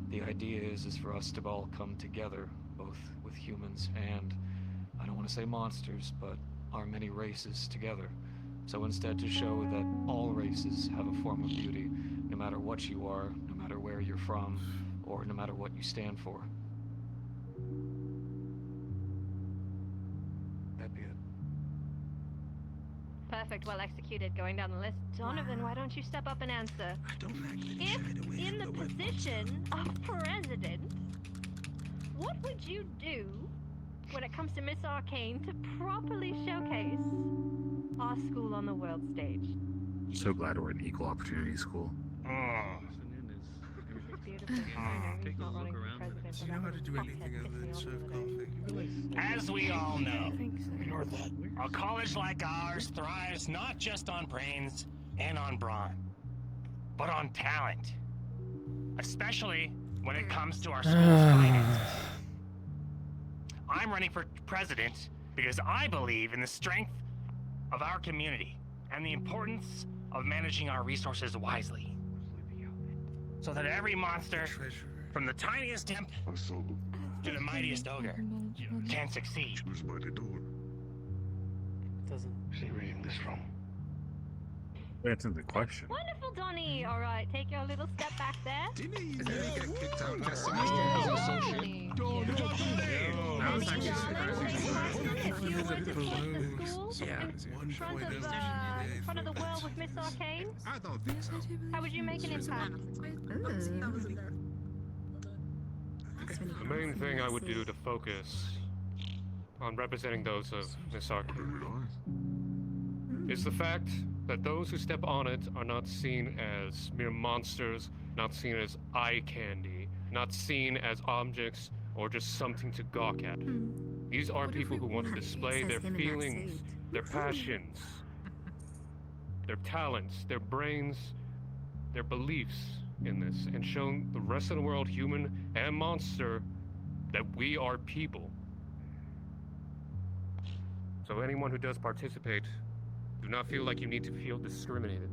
The idea is for us to all come together, both with humans and, I don't want to say monsters, but our many races together. So instead to show that all races have a form of beauty, no matter what you are, no matter where you're from, or no matter what you stand for. That'd be it. Perfect, well executed. Going down the list. Donovan, why don't you step up and answer? If in the position of president, what would you do when it comes to Miss Arcane to properly showcase our school on the world stage? So glad we're an equal opportunity school. Take a look around. Do you know how to do anything other than serve coffee? As we all know, a college like ours thrives not just on brains and on brawn, but on talent. Especially when it comes to our school's finances. I'm running for president because I believe in the strength of our community and the importance of managing our resources wisely. So that every monster, from the tiniest imp to the mightiest ogre, can succeed. She reading this wrong. Answer the question. Wonderful, Donnie. All right, take your little step back there. Didn't he get kicked out last If you were to take the school in front of the world with Miss Arcane, how would you make an impact? The main thing I would do to focus on representing those of Miss Arcane is the fact that those who step on it are not seen as mere monsters, not seen as eye candy, not seen as objects or just something to gawk at. These are people who want to display their feelings, their passions, their talents, their brains, their beliefs in this, and show the rest of the world, human and monster, that we are people. So anyone who does participate, do not feel like you need to feel discriminated.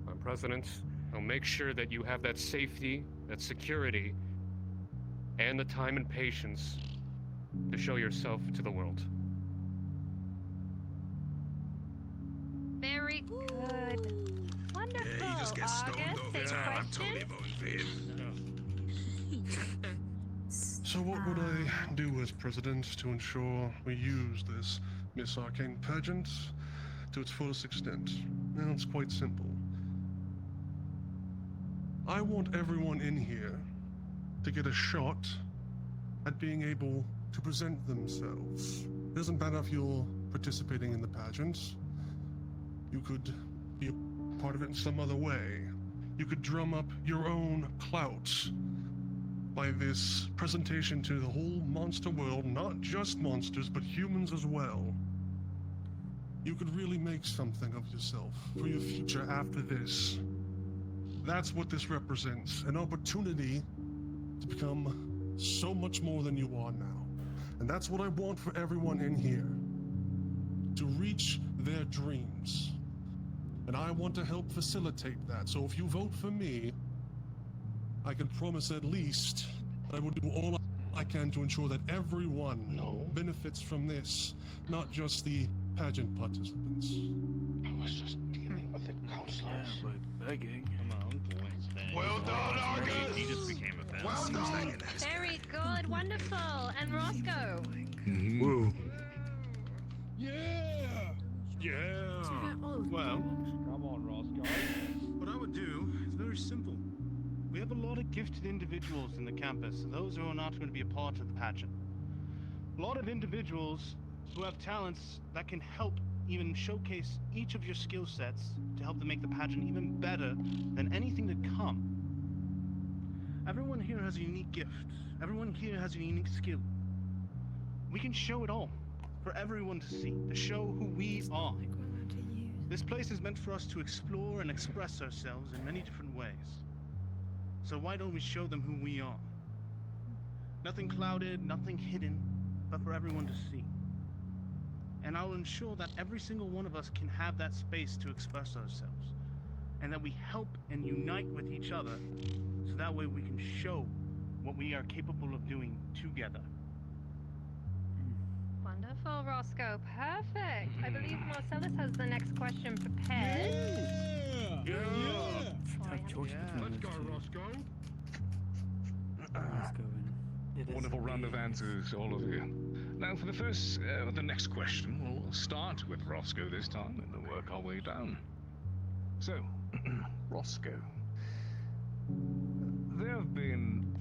I'm president. I'll make sure that you have that safety, that security, and the time and patience to show yourself to the world. Very good. Wonderful. Yeah, he just gets stoned over take a time. I'm question. totally voting for him. So what would I do as president to ensure we use this Miss Arcane pageant to its fullest extent? Well, it's quite simple. I want everyone in here to get a shot at being able to present themselves. It doesn't matter if you're participating in the pageant. You could be a part of it in some other way. You could drum up your own clout by this presentation to the whole monster world, not just monsters, but humans as well. You could really make something of yourself for your future after this. That's what this represents, an opportunity to become so much more than you are now. And that's what I want for everyone in here, to reach their dreams. And I want to help facilitate that. So if you vote for me, I can promise at least I will do all I can to ensure that everyone benefits from this, not just the pageant participants. I was just dealing with the counselors. Yeah, but begging. Well done, Argus! He just became a fan. Well done! Very good, wonderful. And Roscoe. Woo. Yeah! Yeah. Well, come on, Roscoe. What I would do is very simple. We have a lot of gifted individuals in the campus, those who are not going to be a part of the pageant. A lot of individuals who have talents that can help even showcase each of your skill sets to help them make the pageant even better than anything to come. Everyone here has a unique gift. Everyone here has a unique skill. We can show it all for everyone to see, to show who we are. This place is meant for us to explore and express ourselves in many different ways. So why don't we show them who we are? Nothing clouded, nothing hidden, but for everyone to see. And I'll ensure that every single one of us can have that space to express ourselves. And that we help and unite with each other, so that way we can show what we are capable of doing together. Wonderful, Roscoe. Perfect. I believe Marcellus has the next question prepared. Yeah! Let's go, Roscoe. Wonderful round of answers, all of you. Now, for the next question, we'll start with Roscoe this time and then work our way down. So, Roscoe, there have been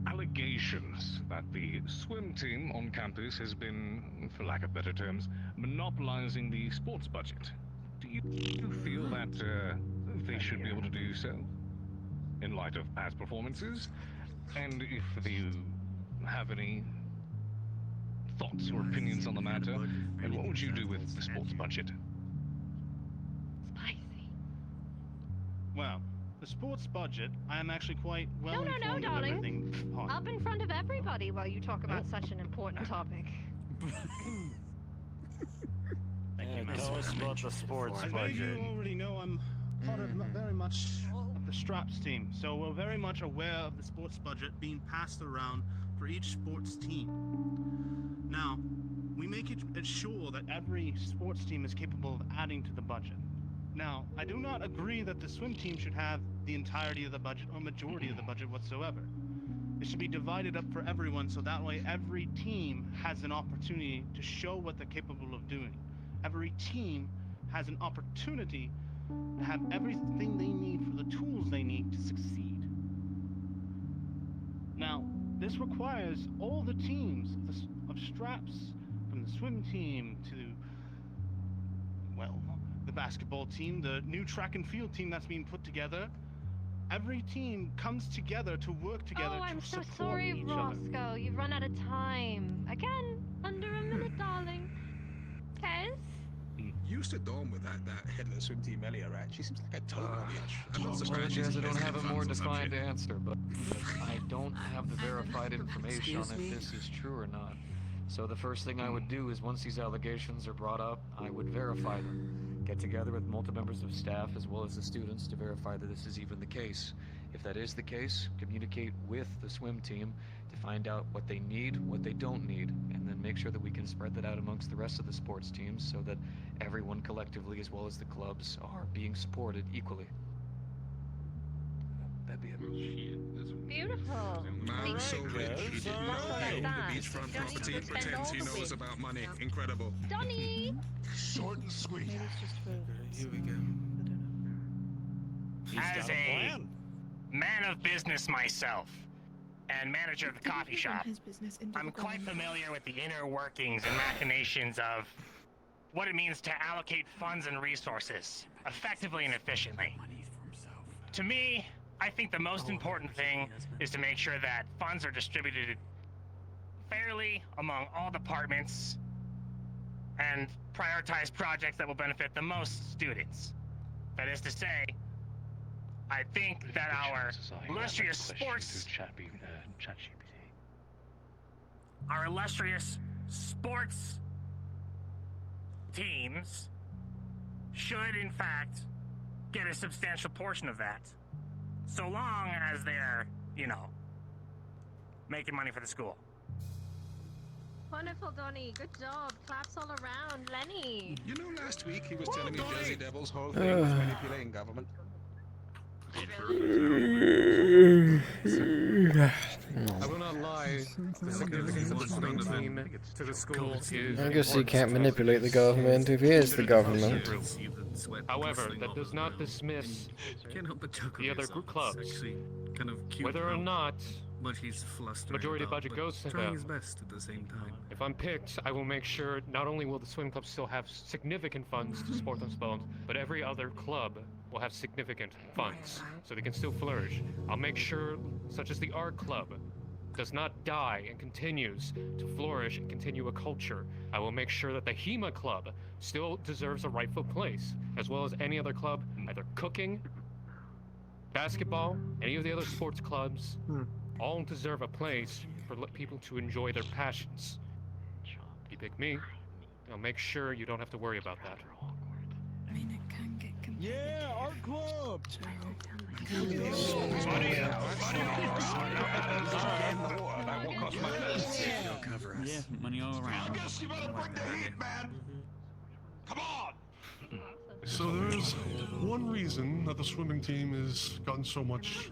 allegations that the swim team on campus has been, for lack of better terms, monopolizing the sports budget. Do you feel that they should be able to do so in light of past performances? And if you have any thoughts or opinions on the matter, and what would you do with the sports budget? Spicy. Well, the sports budget, I am actually quite well informed of darling. everything. Up in front of everybody while you talk about such an important topic. Tell us about the sports As many of you already know, I'm part of very much of the Straps team, so we're very much aware of the sports budget being passed around for each sports team. Now, we make it sure that every sports team is capable of adding to the budget. Now, I do not agree that the swim team should have the entirety of the budget or majority of the budget whatsoever. It should be divided up for everyone, so that way every team has an opportunity to show what they're capable of doing. Every team has an opportunity to have everything they need for the tools they need to succeed. Now, this requires all the teams of Straps, from the swim team to, well, the basketball team, the new track and field team that's being put together. Every team comes together to work together I'm to so support sorry, each other. Roscoe. You've run out of time. Again, under a minute, darling. Kez? You stood on with that headless swim team earlier, right? She seems like a total bitch. I'm not surprised Apologize, she's I don't have a more funds or some defined shit. answer, but I don't have the verified information on Excuse me? if this is true or not. So the first thing I would do is once these allegations are brought up, I would verify them. Get together with multiple members of staff as well as the students to verify that this is even the case. If that is the case, communicate with the swim team to find out what they need, what they don't need, and then make sure that we can spread that out amongst the rest of the sports teams so that everyone collectively as well as the clubs are being supported equally. That'd be it. Beautiful. Man, so rich, he did not like own that. the beachfront You don't need property to and spend pretends all he the knows week. about money. Incredible. Donnie! Short and sweet. Here we go. As a man of business myself and manager of the coffee shop, I'm quite familiar with the inner workings and machinations of what it means to allocate funds and resources effectively and efficiently. To me, I think the most important thing is to make sure that funds are distributed fairly among all departments and prioritize projects that will benefit the most students. That is to say, I think that our illustrious sports teams should in fact get a substantial portion of that. So long as they're, you know, making money for the school. Wonderful, Donnie. Good job. Claps all around. Lenny. You know, last week he was telling me Jersey Devil's whole thing was manipulating government. I will not lie, the significance of the swing team to the school is... I guess he can't manipulate the government if he is the government. However, that does not dismiss the other group clubs. Whether or not but he's flustered. Majority budget goes to trying them. his best at the same time. If I'm picked, I will make sure not only will the swim club still have significant funds to support themselves, but every other club will have significant funds, so they can still flourish. I'll make sure, such as the art club, does not die and continues to flourish and continue a culture. I will make sure that the HEMA club still deserves a rightful place, as well as any other club, either cooking, basketball, any of the other sports clubs, all deserve a place for people to enjoy their passions. You pick me, I'll make sure you don't have to worry about that. Yeah, art club! Yeah, money all around. Come on! So there's one reason that the swimming team has gotten so much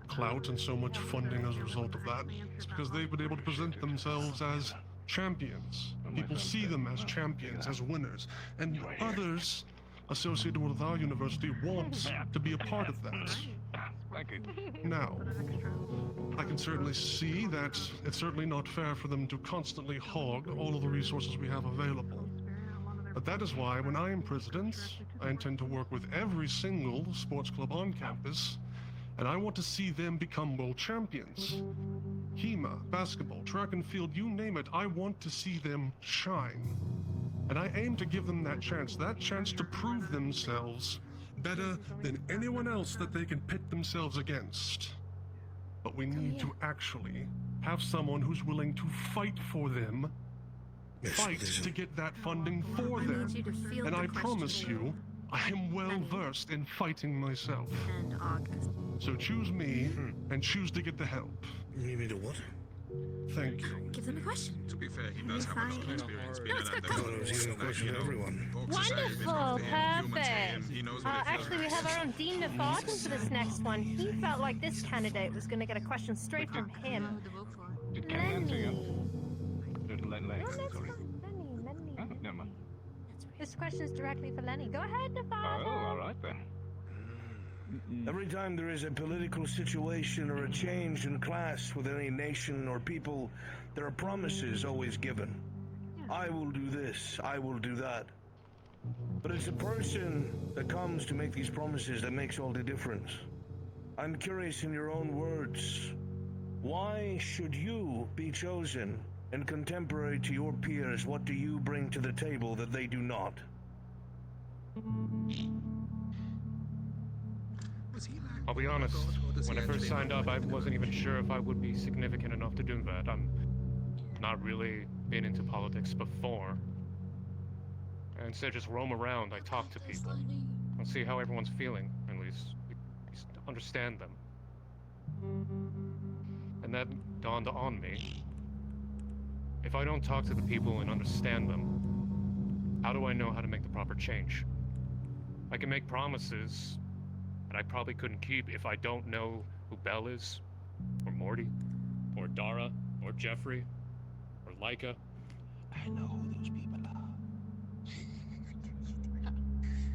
clout and so much funding as a result of that. It's because they've been able to present themselves as champions. People see them as champions, as winners, and others associated with our university want to be a part of that. Now, I can certainly see that it's certainly not fair for them to constantly hog all of the resources we have available. But that is why, when I am president, I intend to work with every single sports club on campus, and I want to see them become world champions. HEMA, basketball, track and field, you name it, I want to see them shine. And I aim to give them that chance to prove themselves better than anyone else that they can pit themselves against. But we need to actually have someone who's willing to fight for them, fight to get that funding for them. And I promise you, I am well versed in fighting myself. So choose me and choose to get the help. You need me to what? Thank you. Give them a question. To be fair, he does have a lot of experience being it's an good. academic. It's a question to everyone. Wonderful, perfect. Actually, we have our own Dean Nefarton for this next one. He felt like this candidate was going to get a question straight from him. Lenny. This question is directly for Lenny. Go ahead, Nefarton. Oh, all right then. Every time there is a political situation or a change in class with any nation or people, there are promises always given. I will do this, I will do that. But it's a person that comes to make these promises that makes all the difference. I'm curious, in your own words, why should you be chosen? And contemporary to your peers, what do you bring to the table that they do not? I'll be honest, when I first signed up, I wasn't even sure if I would be significant enough to do that. I'm not really been into politics before. And instead just roam around, I talk to people. I'll see how everyone's feeling, at least understand them. And that dawned on me. If I don't talk to the people and understand them, how do I know how to make the proper change? I can make promises that I probably couldn't keep if I don't know who Belle is, or Morty, or Dara, or Jeffrey, or Laika. I know who those people are.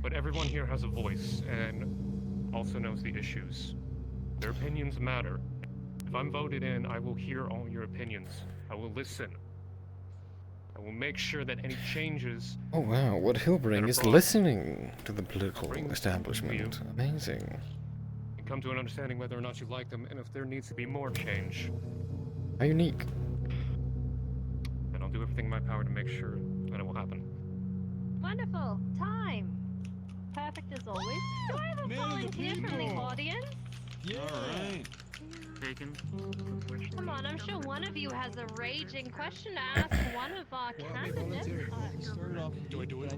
But everyone here has a voice, and also knows the issues. Their opinions matter. If I'm voted in, I will hear all your opinions. I will listen. I will make sure that any changes... Oh wow, what he'll bring is listening to the political establishment. Amazing. And come to an understanding whether or not you like them, and if there needs to be more change. How unique. Then I'll do everything in my power to make sure that it will happen. Wonderful. Time. Perfect as always. Do I have a volunteer from the audience? Yeah. All right. taken. Come on, I'm sure one of you has a raging question to ask one of our candidates. Start off. Do I do it?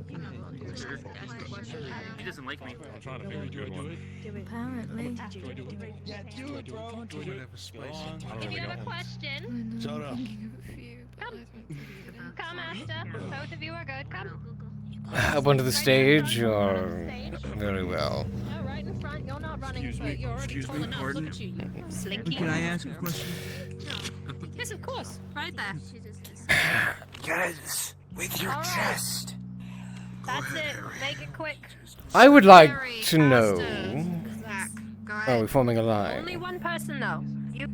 He doesn't like me. I'm trying to figure a good one. Apparently. Do I do it? Yeah, do it, bro. Do I have a spice? If you have a question, Shut up. come, Master. Both of you are good. Come. Up onto the stage, or very well. No, right in front. You're not running, but you're already tall enough. Look at you, you slinky. Can I ask a question? Yes, of course. Right there. Yes, with your chest. That's it. Make it quick. I would like Very to know. Zach, go Are ahead. we forming a line? Only one person, though. You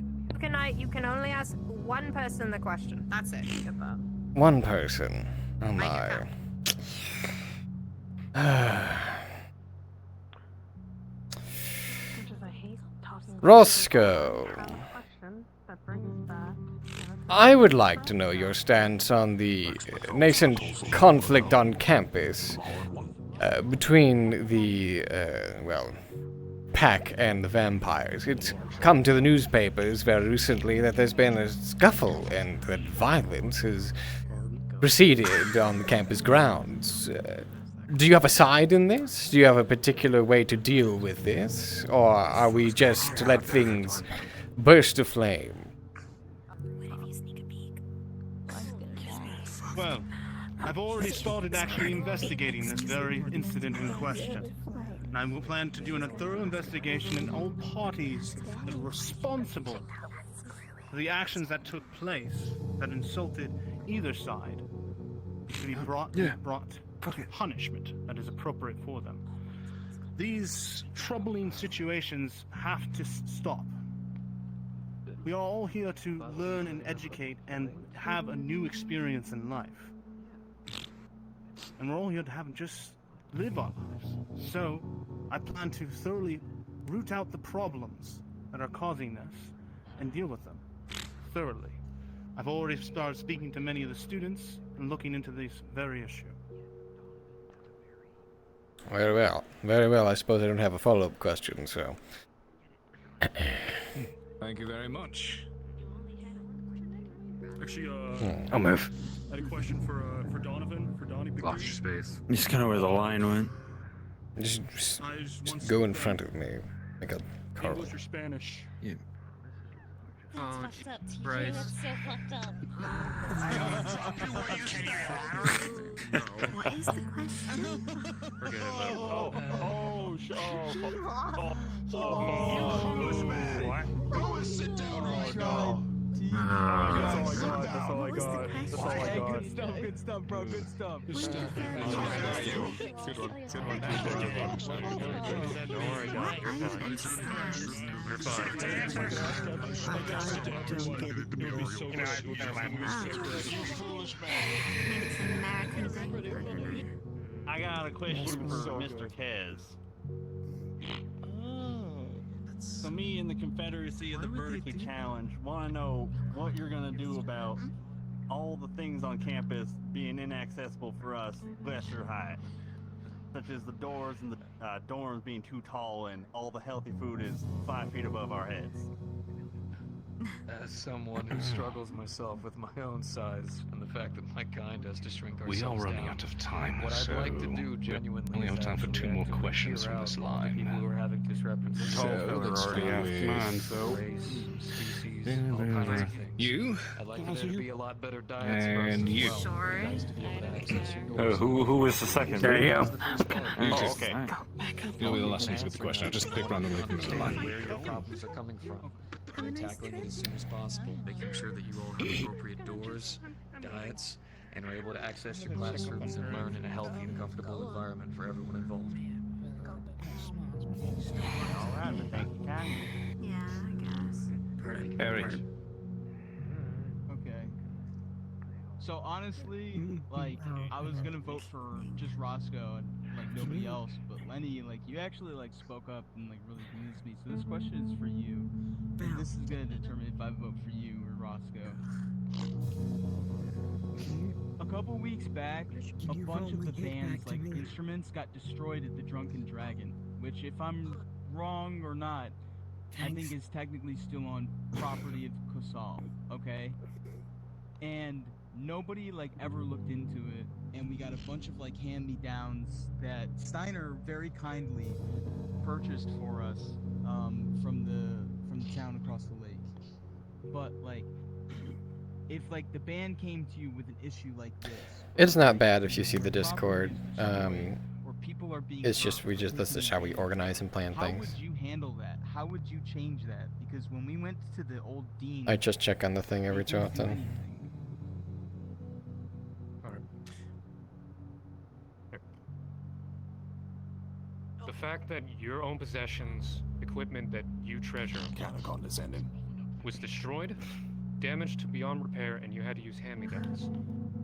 can only ask one person the question. That's it. Get that. One person. Oh my. Roscoe, I would like to know your stance on the nascent conflict on campus between the, well, pack and the vampires. It's come to the newspapers very recently that there's been a scuffle and that violence has proceeded on the campus grounds. Do you have a side in this? Do you have a particular way to deal with this? Or are we just to let things burst aflame? Well, I've already started actually investigating this very incident in question. And I will plan to do a thorough investigation in all parties that are responsible for the actions that took place that insulted either side to be brought to punishment that is appropriate for them. These troubling situations have to stop. We are all here to learn and educate and have a new experience in life. And we're all here to have just live our lives. So, I plan to thoroughly root out the problems that are causing this and deal with them thoroughly. I've already started speaking to many of the students and looking into this very issue. Very well. Very well. I suppose I don't have a follow-up question, so... Thank you very much. Actually, I'll move. I had a question for Donovan, for Donnie. Lost your space. Just kind of where the line went. Just go in front of me. Like a car. English or Spanish? Yeah. That's fucked up, TJ. Bryce. That's so fucked up. What is the question? Forget it. Go sit down right now. That's all I got. That's all I got. Good stuff, bro. Good stuff. Good stuff. Good one. Good one. Don't worry, Don. You're fine. You're I got a question for Mr. Kez. So me and the Confederacy of the Vertically Challenged want to know what you're going to do about all the things on campus being inaccessible for us lesser height, such as the doors and the dorms being too tall and all the healthy food is 5 feet above our heads. As someone who struggles myself with my own size and the fact that my kind has to shrink ourselves We are running down, out of time, what so I'd like to do genuinely we only have is time for actually 2 more actively questions from hear this out all the line. people who are having discrepancies. So, let's already half man, so race, species, all kinds of things. You? I'd like for there to be a lot better diets for us And as you. well. Sure. You guys to be able to access your doors. who was the second? There you go. Oh, okay. You'll be the last one to get the question. I'll just pick randomly from the line. Where your problems are coming from. And tackling it as soon as possible, making sure that you all have appropriate doors, diets, and are able to access your classrooms and learn in a healthy and comfortable environment for everyone involved. Alright, but thank you kindly. Yeah, I guess. Harry. Okay. So honestly, like, I was gonna vote for just Roscoe and like nobody else, but Lenny, like, you actually like spoke up and like really convinced me. So this question is for you. And this is gonna determine if I vote for you or Roscoe. A couple weeks back, a bunch of the band's like instruments got destroyed at the Drunken Dragon. Which, if I'm wrong or not, I think is technically still on property of Kosal, okay? And nobody like ever looked into it, and we got a bunch of like hand-me-downs that Steiner very kindly purchased for us from the town across the lake. But like, if like the band came to you with an issue like this, It's not bad if you see the Discord. or people are being It's just this is how we organize and plan how things. would you handle that? How would you change that? Because when we went to the old dean, I just check on the thing every they so didn't do often. anything. The fact that your own possessions, equipment that you treasure, kind of condescending, was destroyed, damaged to beyond repair, and you had to use hand-me-downs.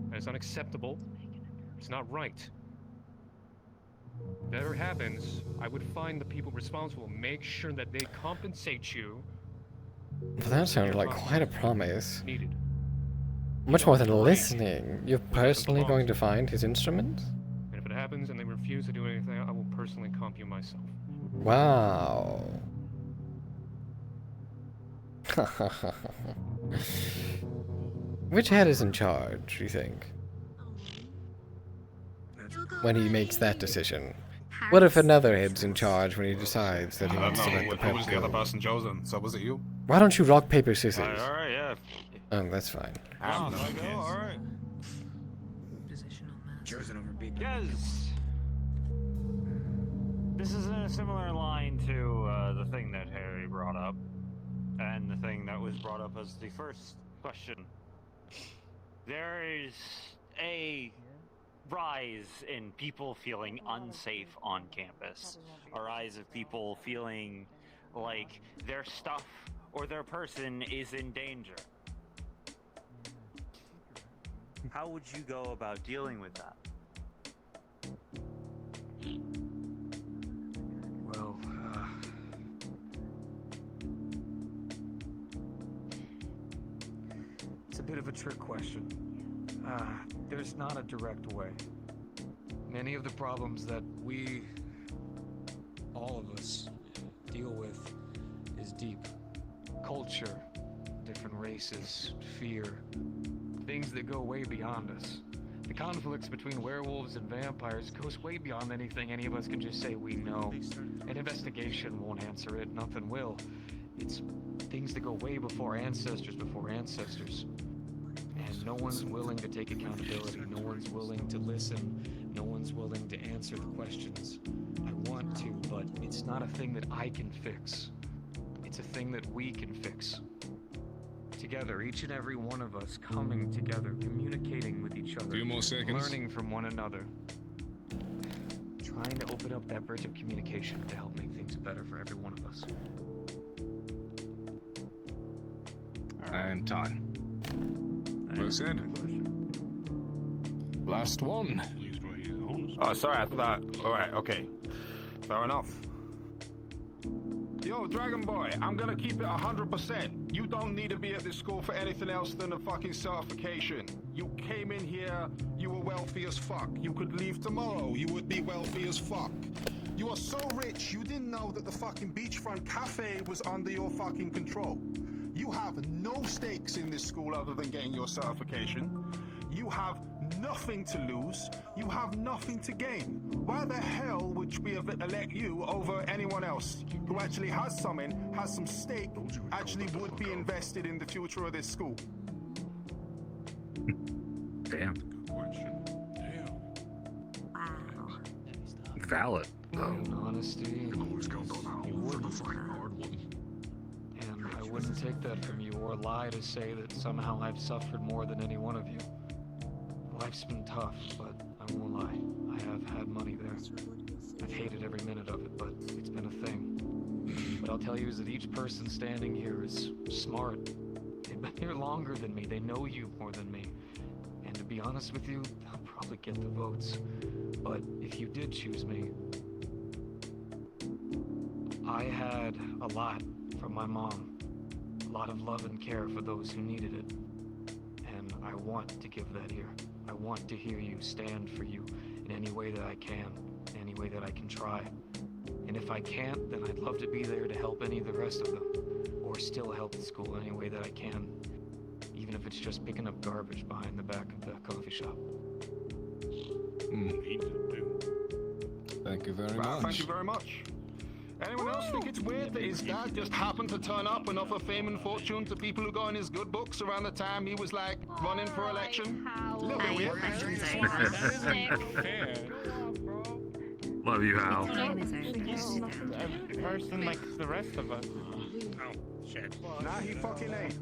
That is unacceptable. It's not right. If that ever happens, I would find the people responsible, make sure that they compensate you. Well, that sounded like quite a promise. Needed. Much more than listening. You're personally going to find his instruments? And if it happens and they refuse to do anything, I will personally comp you myself. Wow. Which head is in charge, you think? When he makes that decision. What if another head's in charge when he decides that he wants to let the Who pep was the other go? person chosen? So was it you? Why don't you rock, paper, scissors? Alright, yeah. Oh, that's fine. Alright. Chosen over big. Yes. This is in a similar line to the thing that Harry brought up, and the thing that was brought up as the first question. There is a rise in people feeling unsafe on campus, a rise of people feeling like their stuff or their person is in danger. How would you go about dealing with that? Well, it's a bit of a trick question. There's not a direct way. Many of the problems that we, all of us, deal with is deep. Culture, different races, fear, things that go way beyond us. The conflicts between werewolves and vampires goes way beyond anything any of us can just say we know. An investigation won't answer it, nothing will. It's things that go way before ancestors. And no one's willing to take accountability, no one's willing to listen, no one's willing to answer the questions. I want to, but it's not a thing that I can fix. It's a thing that we can fix. Together, each and every one of us coming together, communicating with each other, 2 more seconds. learning from one another, trying to open up that bridge of communication to help make things better for every one of us. And time. Well said. Last one. Oh, sorry, I thought. Alright, okay. Fair enough. Yo, Dragon Boy, I'm gonna keep it 100%. You don't need to be at this school for anything else than a fucking certification. You came in here, you were wealthy as fuck. You could leave tomorrow, you would be wealthy as fuck. You are so rich, you didn't know that the fucking beachfront cafe was under your fucking control. You have no stakes in this school other than getting your certification. You have nothing to lose. You have nothing to gain. Why the hell would we elect you over anyone else who actually has something, has some stake, actually would be invested in the future of this school? Damn. Good question. Damn. Valid. In honesty, you wouldn't. And I wouldn't take that from you or lie to say that somehow I've suffered more than any one of you. Life's been tough, but I won't lie. I have had money there. I've hated every minute of it, but it's been a thing. What I'll tell you is that each person standing here is smart. They've been here longer than me. They know you more than me. And to be honest with you, they'll probably get the votes. But if you did choose me, I had a lot from my mom. A lot of love and care for those who needed it. And I want to give that here. I want to hear you, stand for you in any way that I can, any way that I can try. And if I can't, then I'd love to be there to help any of the rest of them. Or still help the school any way that I can. Even if it's just picking up garbage behind the back of the coffee shop. Thank you very Well, much. thank you very much. Anyone else think it's weird that his dad just happened to turn up and offer fame and fortune to people who got in his good books around the time he was like running for election? A little bit weird. Love you, Hal. Worse than like the rest of us. Oh, shit. Nah, he fucking ain't.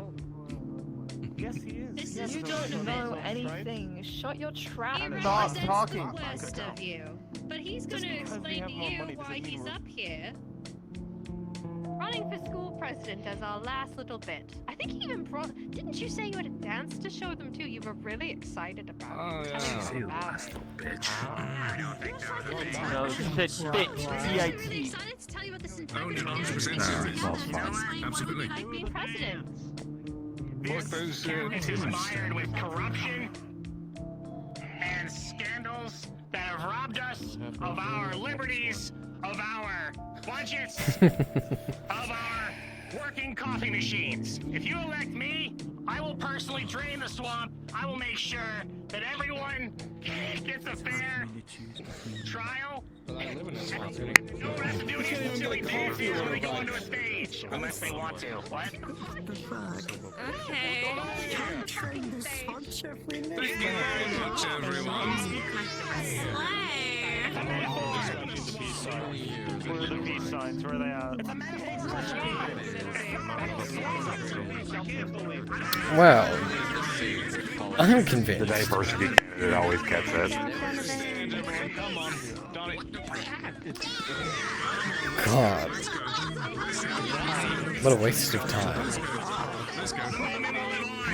Yes, he is. You don't know anything. Shut your trap. He Stop represents talking. the worst of you. But he's going to explain to you why he's up here. Running for school president as our last little bit. I think he even brought... Didn't you say you had a dance to show them too? You were really excited about it. Oh, Telling yeah. us See you about last it. little bitch. No, shit, bitch. I'm B-I-T. excited to tell you about this Oh, incredible no, dance. 100%. Absolutely. Like being president. Fuck those Campus is humans. mired with corruption and scandals that have robbed us of our liberties, of our budgets, of our working coffee machines. If you elect me, I will personally drain the swamp. I will make sure that everyone gets a fair trial. No one has to do any silly dances when they go onto a stage, unless they want to. What? Okay. Thank you very much, everyone. Where are the peace signs? Where are they at? Well, I'm The convinced. diversity candidate always gets it. God. What a waste of time.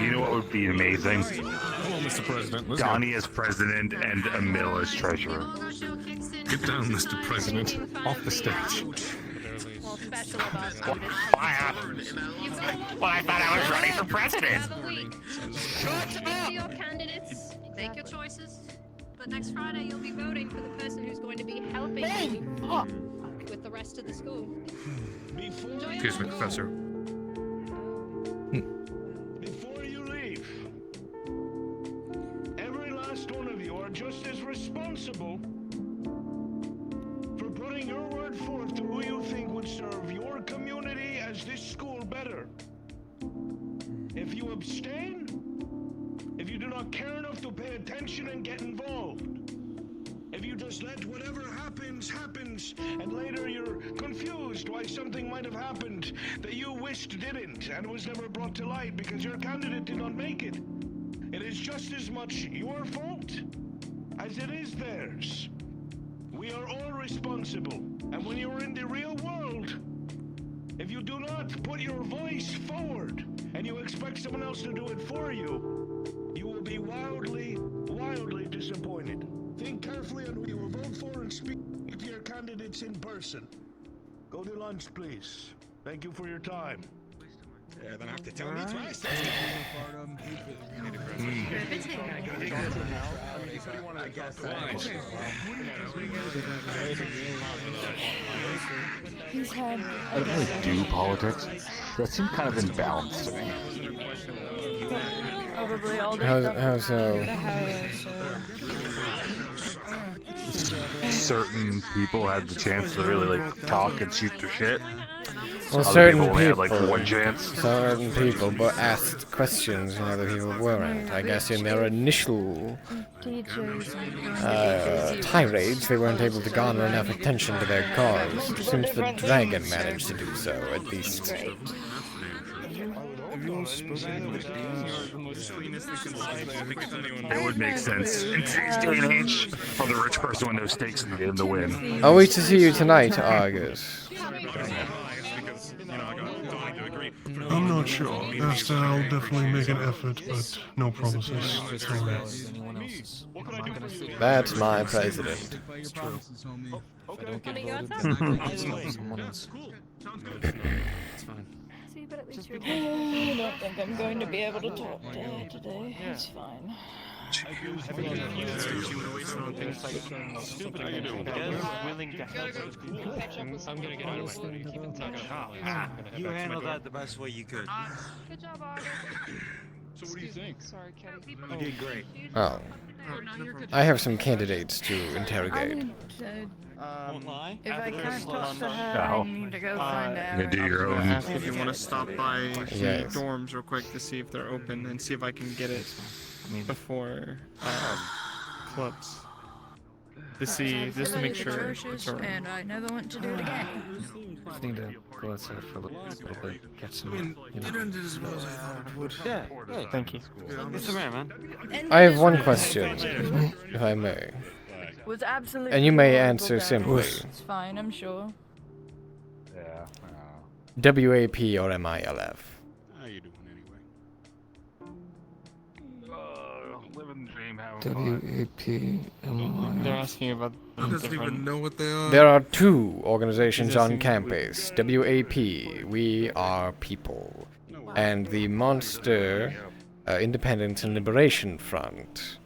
You know what would be amazing? Come on, Mr. President. Let's Donnie as president and Emil as treasurer. go. Get down, Mr. President. Off the stage. Well, special about students. Well, I thought I was running for president. Have a week. Shut up! Your candidates, make your choices. But next Friday, you'll be voting for the person who's going to be helping you with the rest of the school. Excuse me, Professor. Before you leave, every last one of you are just as responsible for putting your word forth to who you think would serve your community as this school better. If you abstain, if you do not care enough to pay attention and get involved, if you just let whatever happens, happens, and later you're confused why something might have happened that you wished didn't and was never brought to light because your candidate did not make it, it is just as much your fault as it is theirs. We are all responsible, and when you're in the real world, if you do not put your voice forward and you expect someone else to do it for you, you will be wildly, wildly disappointed. Think carefully on who you will vote for and speak to your candidates in person. Go to lunch, please. Thank you for your time. Yeah, then I have to tell me twice. He's had. I don't really do politics. That seems kind of imbalanced to me. Probably all the How so? Certain people had the chance to really like talk and shoot their shit. Well, Other certain people only people, had like one chance. certain people, but asked questions and other people weren't. I guess in their initial tirades, they weren't able to garner enough attention to their cause. Since the dragon managed to do so, at least. It would make sense in today's day and age for the rich person with no stakes in the win. Are we to see you tonight, Argus? I'm not sure. Esther, I'll definitely make an effort, but no promises. Sorry. That's my president. I don't think I'm going to be able to talk to her today. It's fine. You handled that the best way you could. Good job, August. So what do you think? Sorry, Kenny. You did great. Well, I have some candidates to interrogate. Won't lie. If I can't talk to her, No. I need to go find out. You do your own. Ask if you want to stop by the Yes. dorms real quick to see if they're open and see if I can get it before clubs. To see, just to make sure it's alright. And I never want to do it again. Just need to go outside for a little bit, get some. It ended as well as I thought it would. Yeah. Thank you. It's a man, man. I have one question, if I may. Was absolutely And you may horrible, answer Dad. simply. It's fine, I'm sure. Yeah. WAP or MILF? How you doing anyway? Living the dream, having WAP. They're asking about the Doesn't even know what they are. There are two organizations on campus. WAP, we are people. And the Monster Independence and Liberation Front.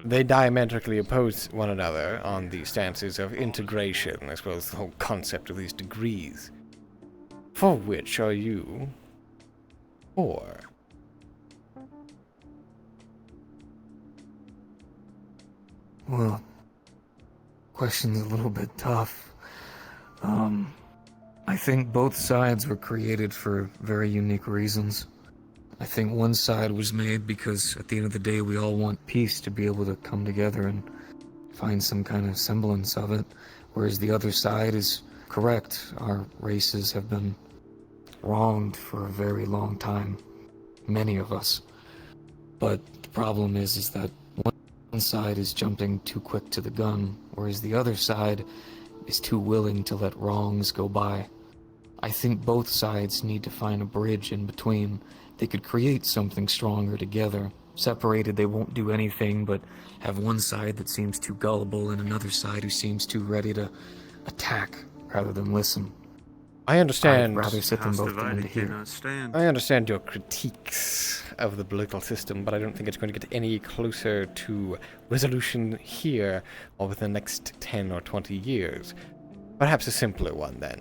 They diametrically oppose one another on the stances of integration, as well as the whole concept of these degrees. For which are you for? Well, question's a little bit tough. I think both sides were created for very unique reasons. I think one side was made because at the end of the day we all want peace, to be able to come together and find some kind of semblance of it, whereas the other side is correct. Our races have been wronged for a very long time, many of us. But the problem is that one side is jumping too quick to the gun, whereas the other side is too willing to let wrongs go by. I think both sides need to find a bridge in between. They could create something stronger together. Separated, they won't do anything but have one side that seems too gullible and another side who seems too ready to attack rather than listen. I understand. I'd rather sit them both down to hear. I understand your critiques of the political system, but I don't think it's going to get any closer to resolution here or within the next 10 or 20 years. Perhaps a simpler one, then.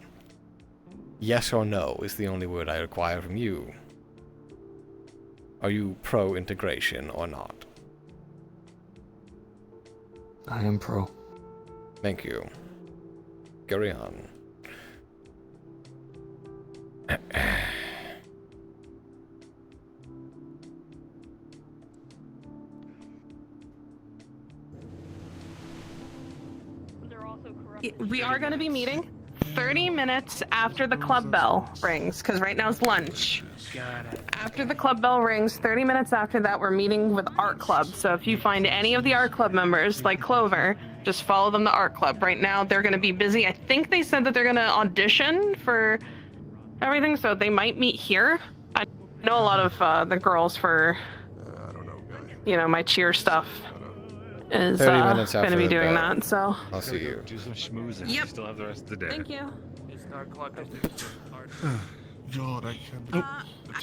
Yes or no is the only word I require from you. Are you pro-integration or not? I am pro. Thank you. Carry on. We are going to be meeting 30 minutes after the club bell rings, because right now is lunch. After the club bell rings, 30 minutes after that, we're meeting with Art Club. So if you find any of the Art Club members, like Clover, just follow them to Art Club. Right now, they're going to be busy. I think they said that they're going to audition for everything, so they might meet here. I know a lot of the girls for, you know, my cheer stuff is 30 minutes going to after be the doing bell. that, so. I'll see you. Do some schmoozing. Yep. Still have the rest of the day. Thank you. God, I can't.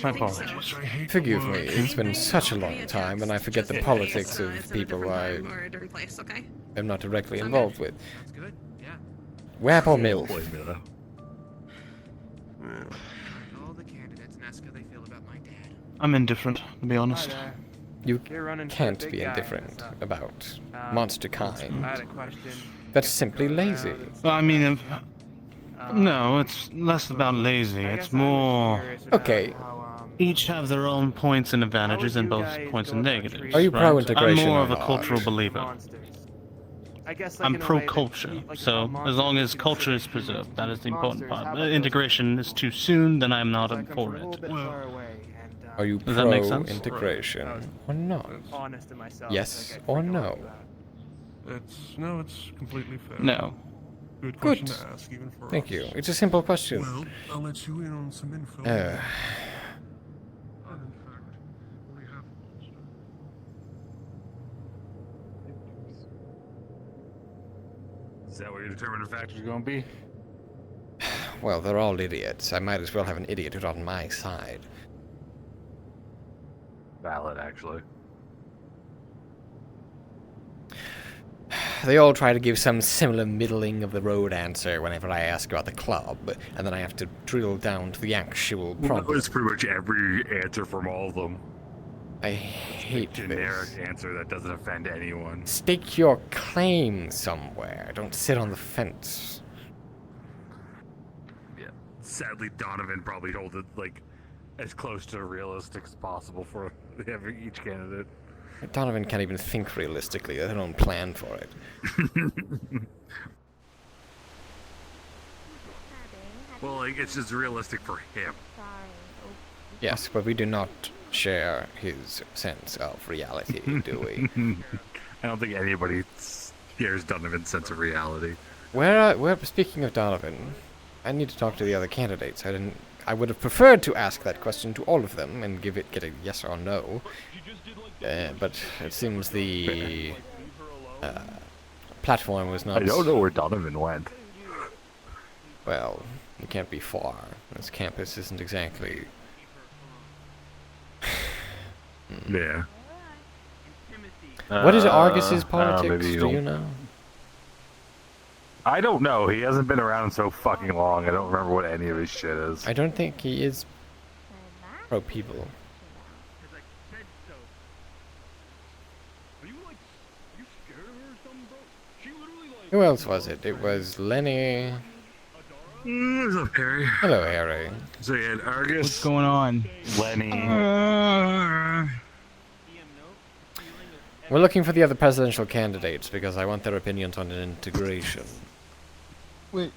My apologies. Forgive me, it's been such a long time, and I forget the politics of people I am not directly involved with. WAP or MILF? I'm indifferent, to be honest. You can't be indifferent about monster kind. That's simply lazy. Well, I mean, no, it's less about lazy. It's more... Okay. Each have their own points and advantages and both points and negatives. Are you right? pro-integration I'm more or of a not? cultural believer. I'm pro-culture, so as long as culture is preserved, that is the important part. Integration is too soon, then I'm not for it. Are you Does that make sense? pro-integration or not? Yes or no? It's completely fair. No. Good Good. question to ask, even for Thank us. you. It's a simple question. Well, I'll let you in on some info. Is that what your determining factor is going to be? Well, they're all idiots. I might as well have an idiot who's on my side. Valid, actually. They all try to give some similar middling of the road answer whenever I ask about the club, and then I have to drill down to the actual problem. That was pretty much every answer from all of them. I hate generic this. answer that doesn't offend anyone. Stake your claim somewhere. Don't sit on the fence. Yeah. Sadly, Donovan probably told it like as close to realistic as possible for each candidate. Donovan can't even think realistically. They don't plan for it. Well, like, it's just realistic for him. Yes, but we do not share his sense of reality, do we? I don't think anybody shares Donovan's sense of reality. Speaking of Donovan, I need to talk to the other candidates. I would have preferred to ask that question to all of them and get a yes or no. But it seems the platform was not... I don't know where Donovan went. Well, you can't be far. This campus isn't exactly... Yeah. What is Argus's politics? Do you know? I don't know. He hasn't been around so fucking long. I don't remember what any of his shit is. I don't think he is pro-people. Who else was it? It was Lenny. What's up, Harry? Hello, Harry. So you had Argus. What's going on? Lenny. We're looking for the other presidential candidates because I want their opinions on integration. Wait.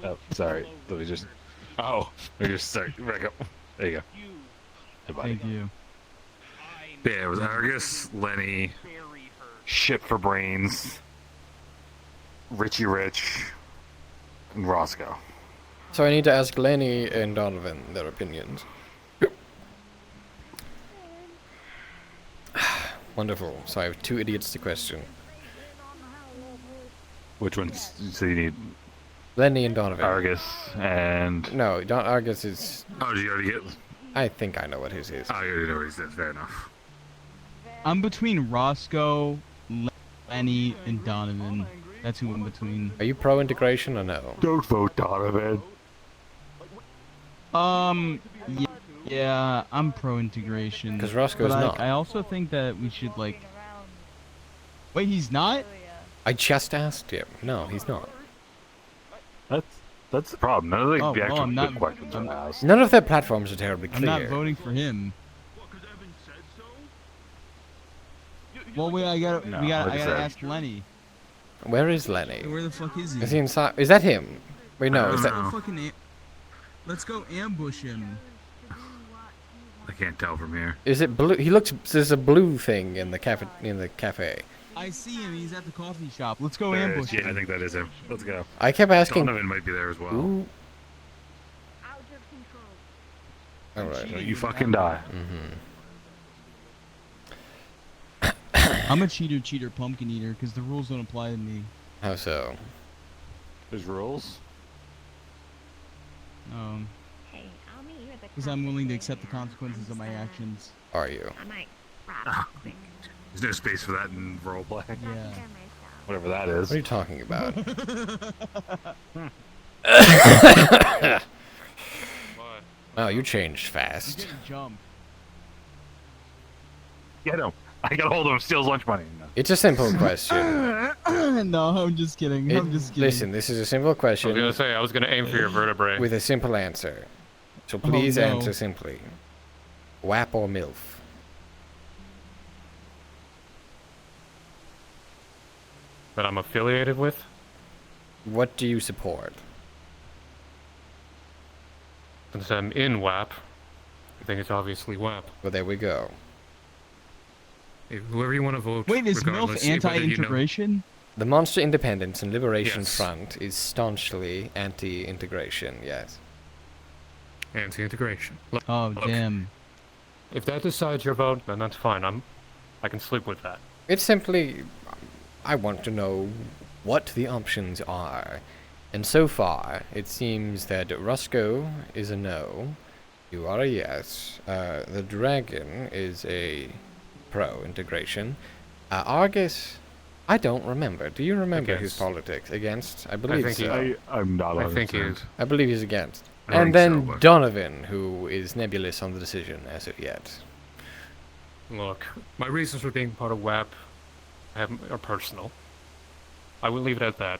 Oh, sorry. Let me just. Oh, let me just start back up. There you go. Hey, buddy. Thank you. Yeah, it was Argus, Lenny, Shit for Brains, Richie Rich, and Roscoe. So I need to ask Lenny and Donovan their opinions. Wonderful. So I have two idiots to question. Which ones? So you need Lenny and Donovan. Argus and... No, Argus is... Oh, did you already get... I think I know what his is. Oh, you already know what his is. Fair enough. I'm between Roscoe, Lenny, and Donovan. That's who I'm between. Are you pro-integration or no? Don't vote Donovan. Yeah, I'm pro-integration. 'Cause Roscoe's but not. I also think that we should, like... Wait, he's not? I just asked him. No, he's not. That's the problem. None of the well, actual I'm not, good questions are asked. None of their platforms are terribly I'm clear. not voting for him. Well, I gotta ask Lenny. Where is Lenny? Where the fuck is he? Is he inside? Is that him? Wait, no. Is that? Let's go ambush him. I can't tell from here. Is it blue? He looks. There's a blue thing in the cafe. I see him. He's at the coffee shop. Let's go There it ambush is. Yeah, him. I think that is him. Let's go. I kept asking. Donovan might be there as well. Ooh. All right. So you fucking die. I'm a cheater, pumpkin eater, because the rules don't apply to me. How so? There's rules? Because I'm willing to accept the consequences of my actions. Are you? There's no space for that in roleplay. Yeah. Whatever that is. What are you talking about? Oh, you changed fast. Get him. I got a hold of him, steals lunch money. No. It's a simple question. No, I'm just kidding. I'm just kidding. Listen, this is a simple question. I was gonna say, I was gonna aim for your vertebrae. With a simple answer. So please answer simply. WAP or MILF? That I'm affiliated with? What do you support? Since I'm in WAP, I think it's obviously WAP. Well, there we go. Whoever you want to vote. Wait, is MILF anti-integration? The Monster Independence and Liberation Yes. Front is staunchly anti-integration, yes. Anti-integration. Oh, Look, damn. If that decides your vote, then that's fine. I can sleep with that. It's simply, I want to know what the options are. And so far, it seems that Roscoe is a no. You are a yes. The Dragon is a pro-integration. Argus? I don't remember. Do you remember his Against. politics? Against? I believe think so. I'm not. I think he is. I believe he's against. I And think then so, but- Donovan, who is nebulous on the decision as of yet. Look, my reasons for being part of WAP are personal. I will leave it at that.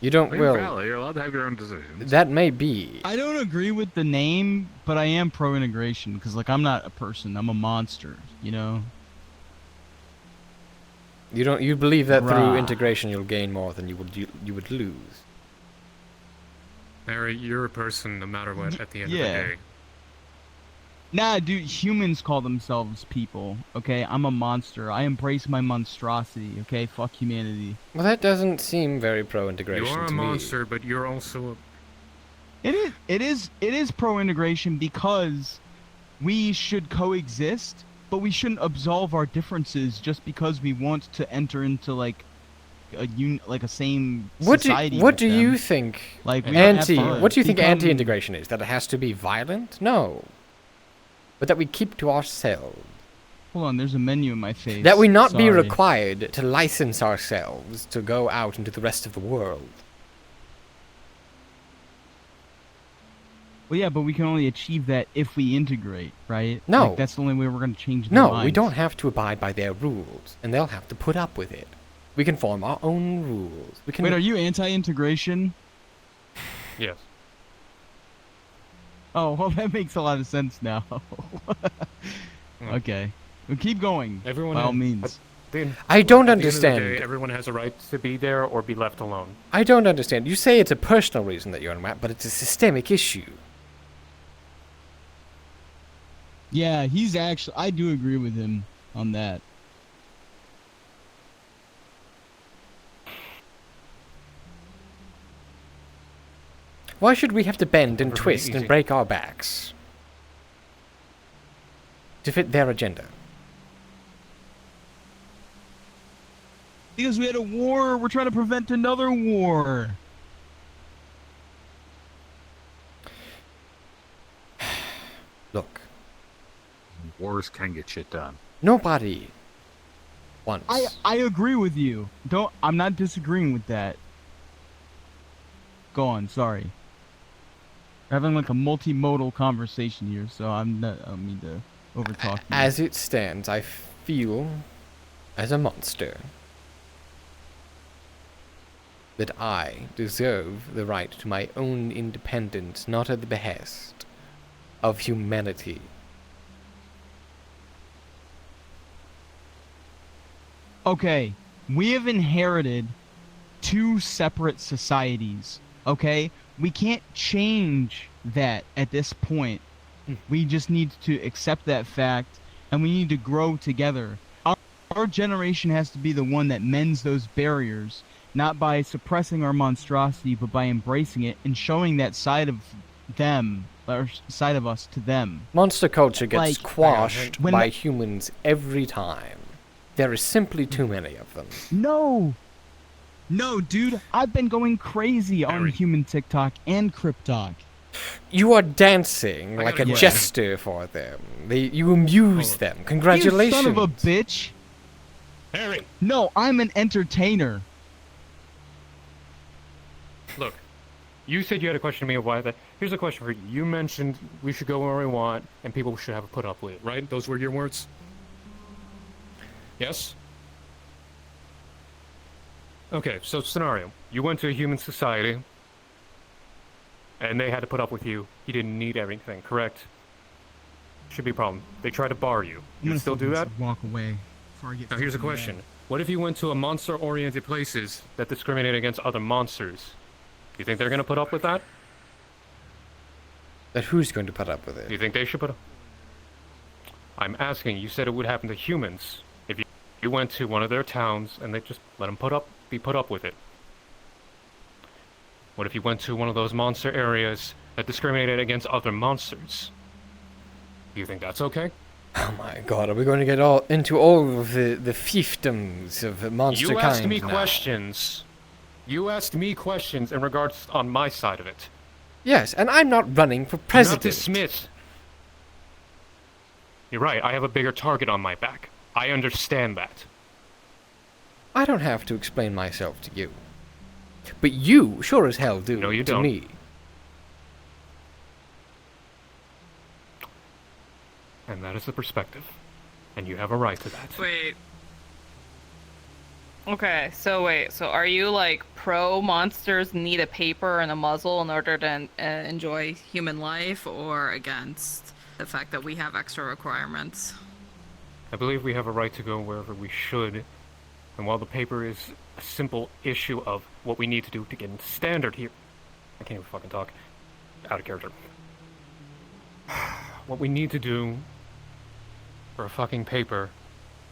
You don't You're will. valid. You're allowed to have your own decisions. That may be. I don't agree with the name, but I am pro-integration because, like, I'm not a person. I'm a monster. You know. You don't. You believe that through Rah. integration you'll gain more than you would lose. Harry, you're a person no matter what at the end of the Yeah. day. Nah, dude, humans call themselves people, okay? I'm a monster. I embrace my monstrosity, okay? Fuck humanity. Well, that doesn't seem very You pro-integration are a to me. monster, but you're also It is pro-integration because we should coexist, but we shouldn't absolve our differences just because we want to enter into, like, a same society. What do with them. you think? Like, we don't have to What do you think become- anti-integration is? That it has to be violent? No. But that we keep to ourselves. Hold on, there's a menu in my face. That we not be Sorry. required to license ourselves to go out into the rest of the world. Well, yeah, but we can only achieve that if we integrate, right? No. Like, that's the only way we're going to change their No, we minds. don't have to abide by their rules, and they'll have to put up with it. We can form our own rules. We can. Wait, are you anti-integration? yes. Oh, well, that makes a lot of sense now. Okay. Well, keep going, Everyone by all has- means. I don't At the end of the understand. day, everyone has a right to be there or be left alone. I don't understand. You say it's a personal reason that you're on WAP, but it's a systemic issue. Yeah, he's actually... I do agree with him on that. Why should we have to bend and Never been twist and easy. break our backs to fit their agenda? Because we had a war, we're trying to prevent another war. Look, Wars can get shit done. nobody wants. I agree with you. I'm not disagreeing with that. Go on, sorry. We're having like a multimodal conversation here, so I don't mean to overtalk you. As it stands, I feel, as a monster, that I deserve the right to my own independence, not at the behest of humanity. Okay, we have inherited two separate societies, okay? We can't change that at this point. We just need to accept that fact, and we need to grow together. Our generation has to be the one that mends those barriers, not by suppressing our monstrosity, but by embracing it and showing that side of them, or side of us to them. Monster culture gets Like, quashed when by the- humans every time. There is simply too many of them. No, dude, I've been going crazy on human TikTok and Cryptok. You are dancing I like a gotta go. jester for them. You amuse them. Congratulations. You son of a bitch. Harry. No, I'm an entertainer. Look, you said you had a question to me of why that. Here's a question for you. You mentioned we should go where we want and people should have a put up with it, right? Those were your words? Yes? Okay, so scenario. You went to a human society and they had to put up with you. You didn't need everything, correct? Should be a problem. They try to bar you. You would still do that? Walk away. Before I get Now here's a fucking question. mad. What if you went to a monster-oriented places that discriminate against other monsters? Do you think they're going to put up with that? That who's going to put up with it? Do you think they should put up? I'm asking. You said it would happen to humans. If you went to one of their towns and they just let them be put up with it. What if you went to one of those monster areas that discriminated against other monsters? Do you think that's okay? Oh my god, are we going to get all into all of the fiefdoms of monster You asked me now? questions. You asked me questions in regards on my side of it. Yes, and I'm not running for Do president. not dismiss. You're right. I have a bigger target on my back. I understand that. I don't have to explain myself to you. But you sure as hell do No, you to don't. me. And that is the perspective. And you have a right to that. Wait. Okay, so wait, so are you like pro monsters need a paper and a muzzle in order to enjoy human life, or against the fact that we have extra requirements? I believe we have a right to go wherever we should. And while the paper is a simple issue of what we need to do to get into standard here, I can't even fucking talk. Out of character. What we need to do for a fucking paper,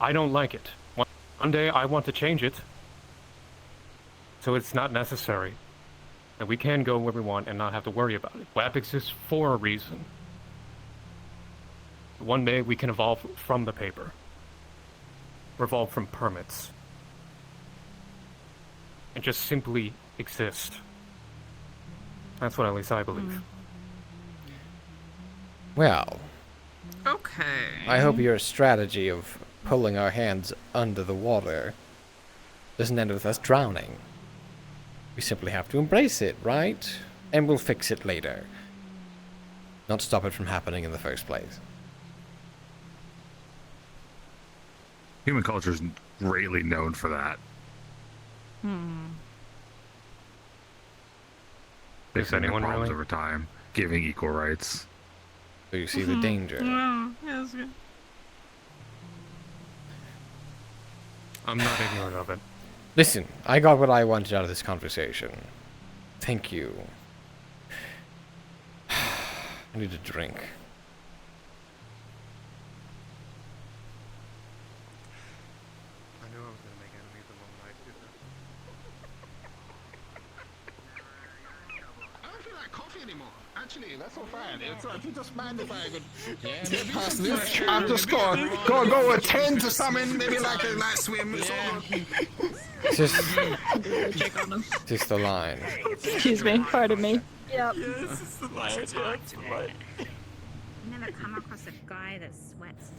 I don't like it. One day I want to change it, so it's not necessary. And we can go where we want and not have to worry about it. WAP exists for a reason. One day we can evolve from the paper. Evolve from permits. And just simply exist. That's what at least I believe. Well. Okay. I hope your strategy of pulling our hands under the water doesn't end with us drowning. We simply have to embrace it, right? And we'll fix it later. Not stop it from happening in the first place. Human culture is greatly known for that. Is anyone problems really? over time, giving equal rights. So you see the danger. Yes. I'm not ignorant of it. Listen, I got what I wanted out of this conversation. Thank you. I need a drink. I knew I was gonna make enemies the moment I did that. I don't feel like coffee anymore. Actually, that's all fine. It's like, you just mind if I could get past this. I'm just go attend to something, maybe like a light swim. It's all Just the line. Excuse me, pardon me. Yep. Yes, it's the light. It's the light. Never come across a guy that sweats.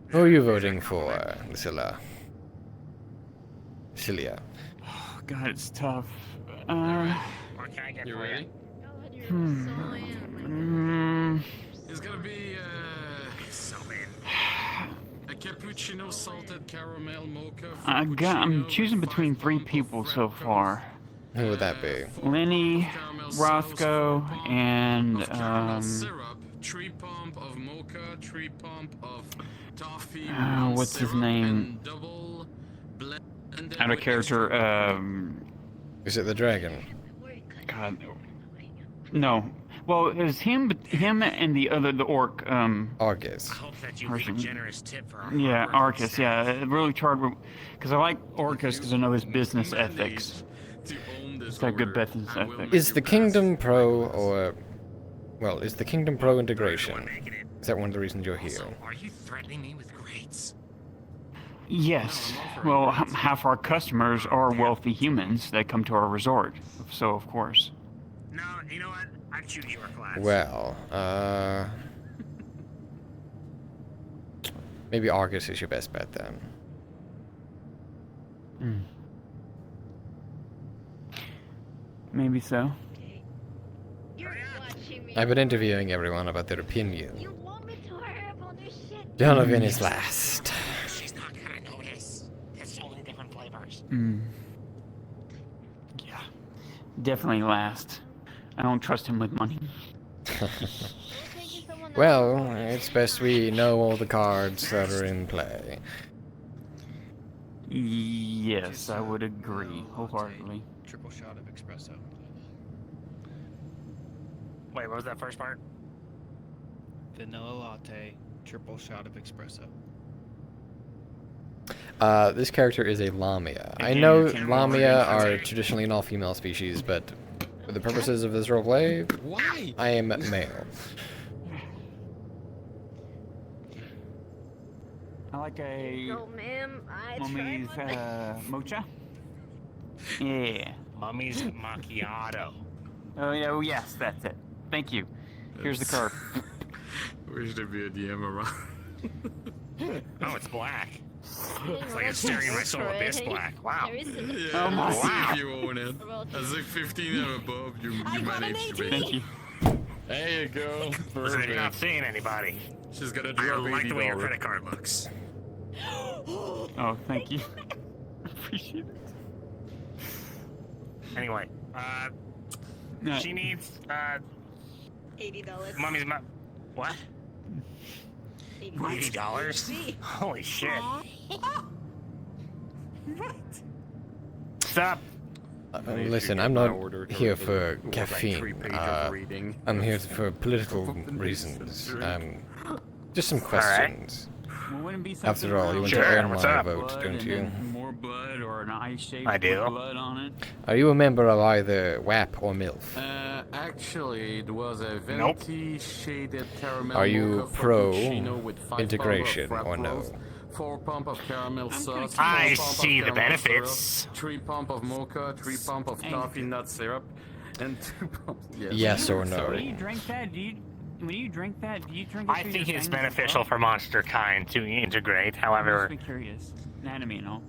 Who are you voting for, Lucilla? Cilia. Oh, God, it's tough. You ready? It's gonna be a cappuccino, salted caramel mocha. I'm choosing between 3 people so far. Who would that be? Lenny, Roscoe, and syrup, 3 pump of mocha, 3 pump of toffee. what's his name? Out of character. Is it the dragon? God, no. Well, it was him and the orc. Argus. I hope that you person. leave a generous tip for our Yeah, hard work. Arcus. Yeah, it really charred because I like Orcus because I know his business ethics. He's got good business ethics. Is the Kingdom Pro or... Well, is the Kingdom Pro integration? Is that one of the reasons you're here? Are you threatening me with grades? Yes. Well, half our customers are wealthy humans that come to our resort. So, of course. No, you know what? I'd choose your class. Well, maybe Argus is your best bet then. Maybe so. I've been interviewing everyone about their opinion. Donovan is last. She's not gonna notice. It's only different flavors. Yeah. Definitely last. I don't trust him with money. Well, it's best we know all the cards that are in play. Yes, I would agree wholeheartedly. Triple shot of espresso. Wait, what was that first part? Vanilla latte, triple shot of espresso. This character is a Lamia. I know Lamia are traditionally an all-female species, but for the purposes of this roleplay, I am male. I like a No, ma'am, I mummy's mocha. Yeah. Mummy's macchiato. Oh yeah. Oh yes, that's it. Thank you. Here's the card. wish there'd be a DM around. Oh, it's black. It's like it's staring in my soul abyss black. Wow. Yeah, Wow. if you own it. As like 15 and above, you manage to make. Thank you. There you go. Listen, you're not seeing anybody. She's gonna I drop like the way your $80. credit card looks. Oh, thank you. Appreciate it. Anyway, No. she needs $80. Mommy's what? $80? Holy shit! Stop. Listen, I'm not here for caffeine. I'm here for political reasons. Just some questions. After all, you want to earn my vote, don't you? More blood or an eye shape I do. with blood on it. Are you a member of either WAP or MILF? Actually, it was a venti shaded caramel. Are you mocha pro frappuccino with 5 integration pump of or no? Frapples, 4 pump of caramel sauce. I 4 pump see of the caramel benefits. Syrup, 3 pump of mocha, 3 pump of coffee nut syrup, and 2 pumps. Yes or no? When you drink that, do you drink it? I think it's beneficial for monster kind to integrate. However, I'm just curious. Anatomy and all.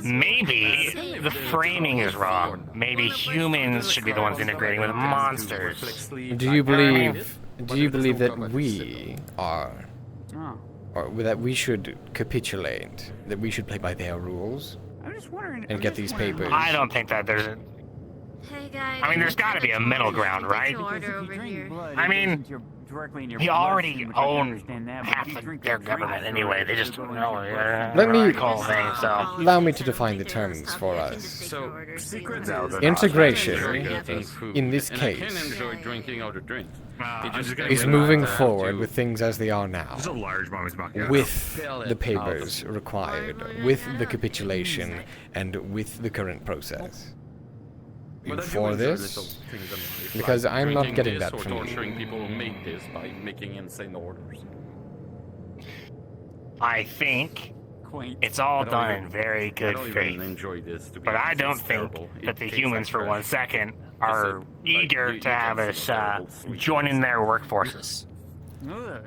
maybe the framing is wrong. Maybe humans should be the ones integrating with monsters. Do you believe? Do you believe that we are, Oh. or that we should capitulate? That we should play by their rules? I'm just wondering. And get these papers. I don't think that there's a. Hey guys. I mean, there's got to be a middle ground, right? I mean, we already own half of their government anyway. They just don't know Let me whole thing. So allow me to define the terms for us. So, secret Integration, in this and case, I can enjoy drinking other drinks. is moving forward with things as they are now, There's a large mommy's bucket. with the papers required, with the capitulation, and with the current process. You for this? Because I'm not getting that from you. Torturing people who make this by making insane orders. I think it's all done in very good faith. Enjoy this, to be But I honest. don't It's think terrible. that It the tastes humans, like for trash. 1 second, are eager to have us join in their workforces.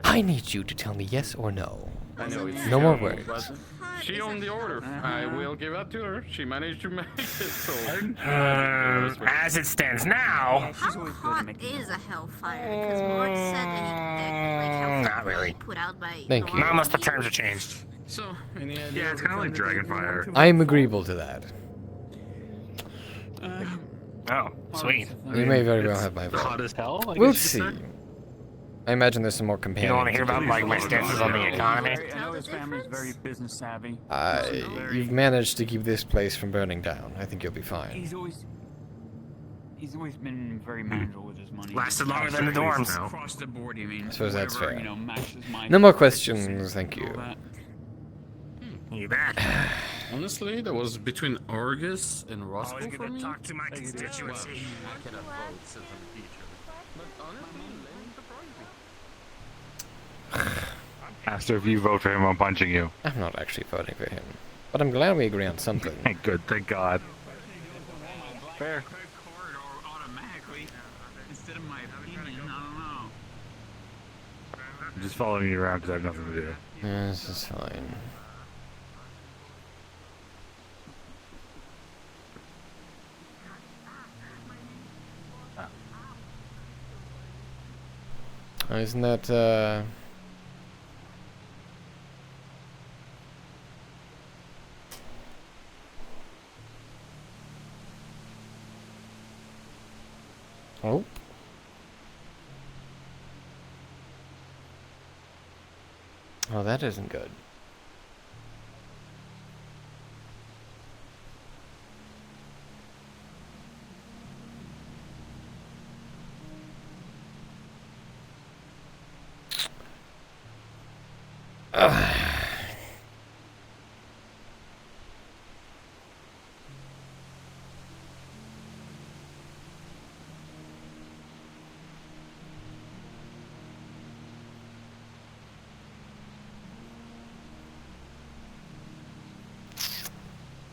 I need you to tell me yes or no. I know it's No more terrible, words. but she owned the order. I will give that to her. She managed to make it, so... As it stands now, How hot is a hellfire? Because Mark said that not really. put out by Thank you. Not unless the terms have changed. So, any idea? Yeah, it's kind of like Dragonfire. I am agreeable to that. Oh, sweet. You may very well have my vote. Hot as hell. I We'll guess you could see. say. I imagine there's some more You companions. don't want to hear about like my stances on the economy? I know his family's very business savvy. You've managed to keep this place from burning down. I think you'll be fine. He's always been very manageable with his money. Lasted longer than the dorms. Across the board, you mean? I suppose that's Whatever, fair. You know, matches my No more efficiency questions, thank and all you. that. You bet. Honestly, that was between Argus and Roscoe Always for gonna me. talk to my constituency. Well, I cannot vote since I'm a teacher. But honestly, Lane surprised me. Master, if you vote for him, I'm punching you. I'm not actually voting for him. But I'm glad we agree on something. Good, thank God. Fair. Automatically, instead of my opinion, I don't know. I'm just following you around because I have nothing to do. Yeah, this is fine. Isn't that, Oh. Oh, that isn't good.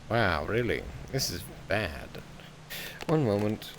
Wow, really? This is bad. One moment.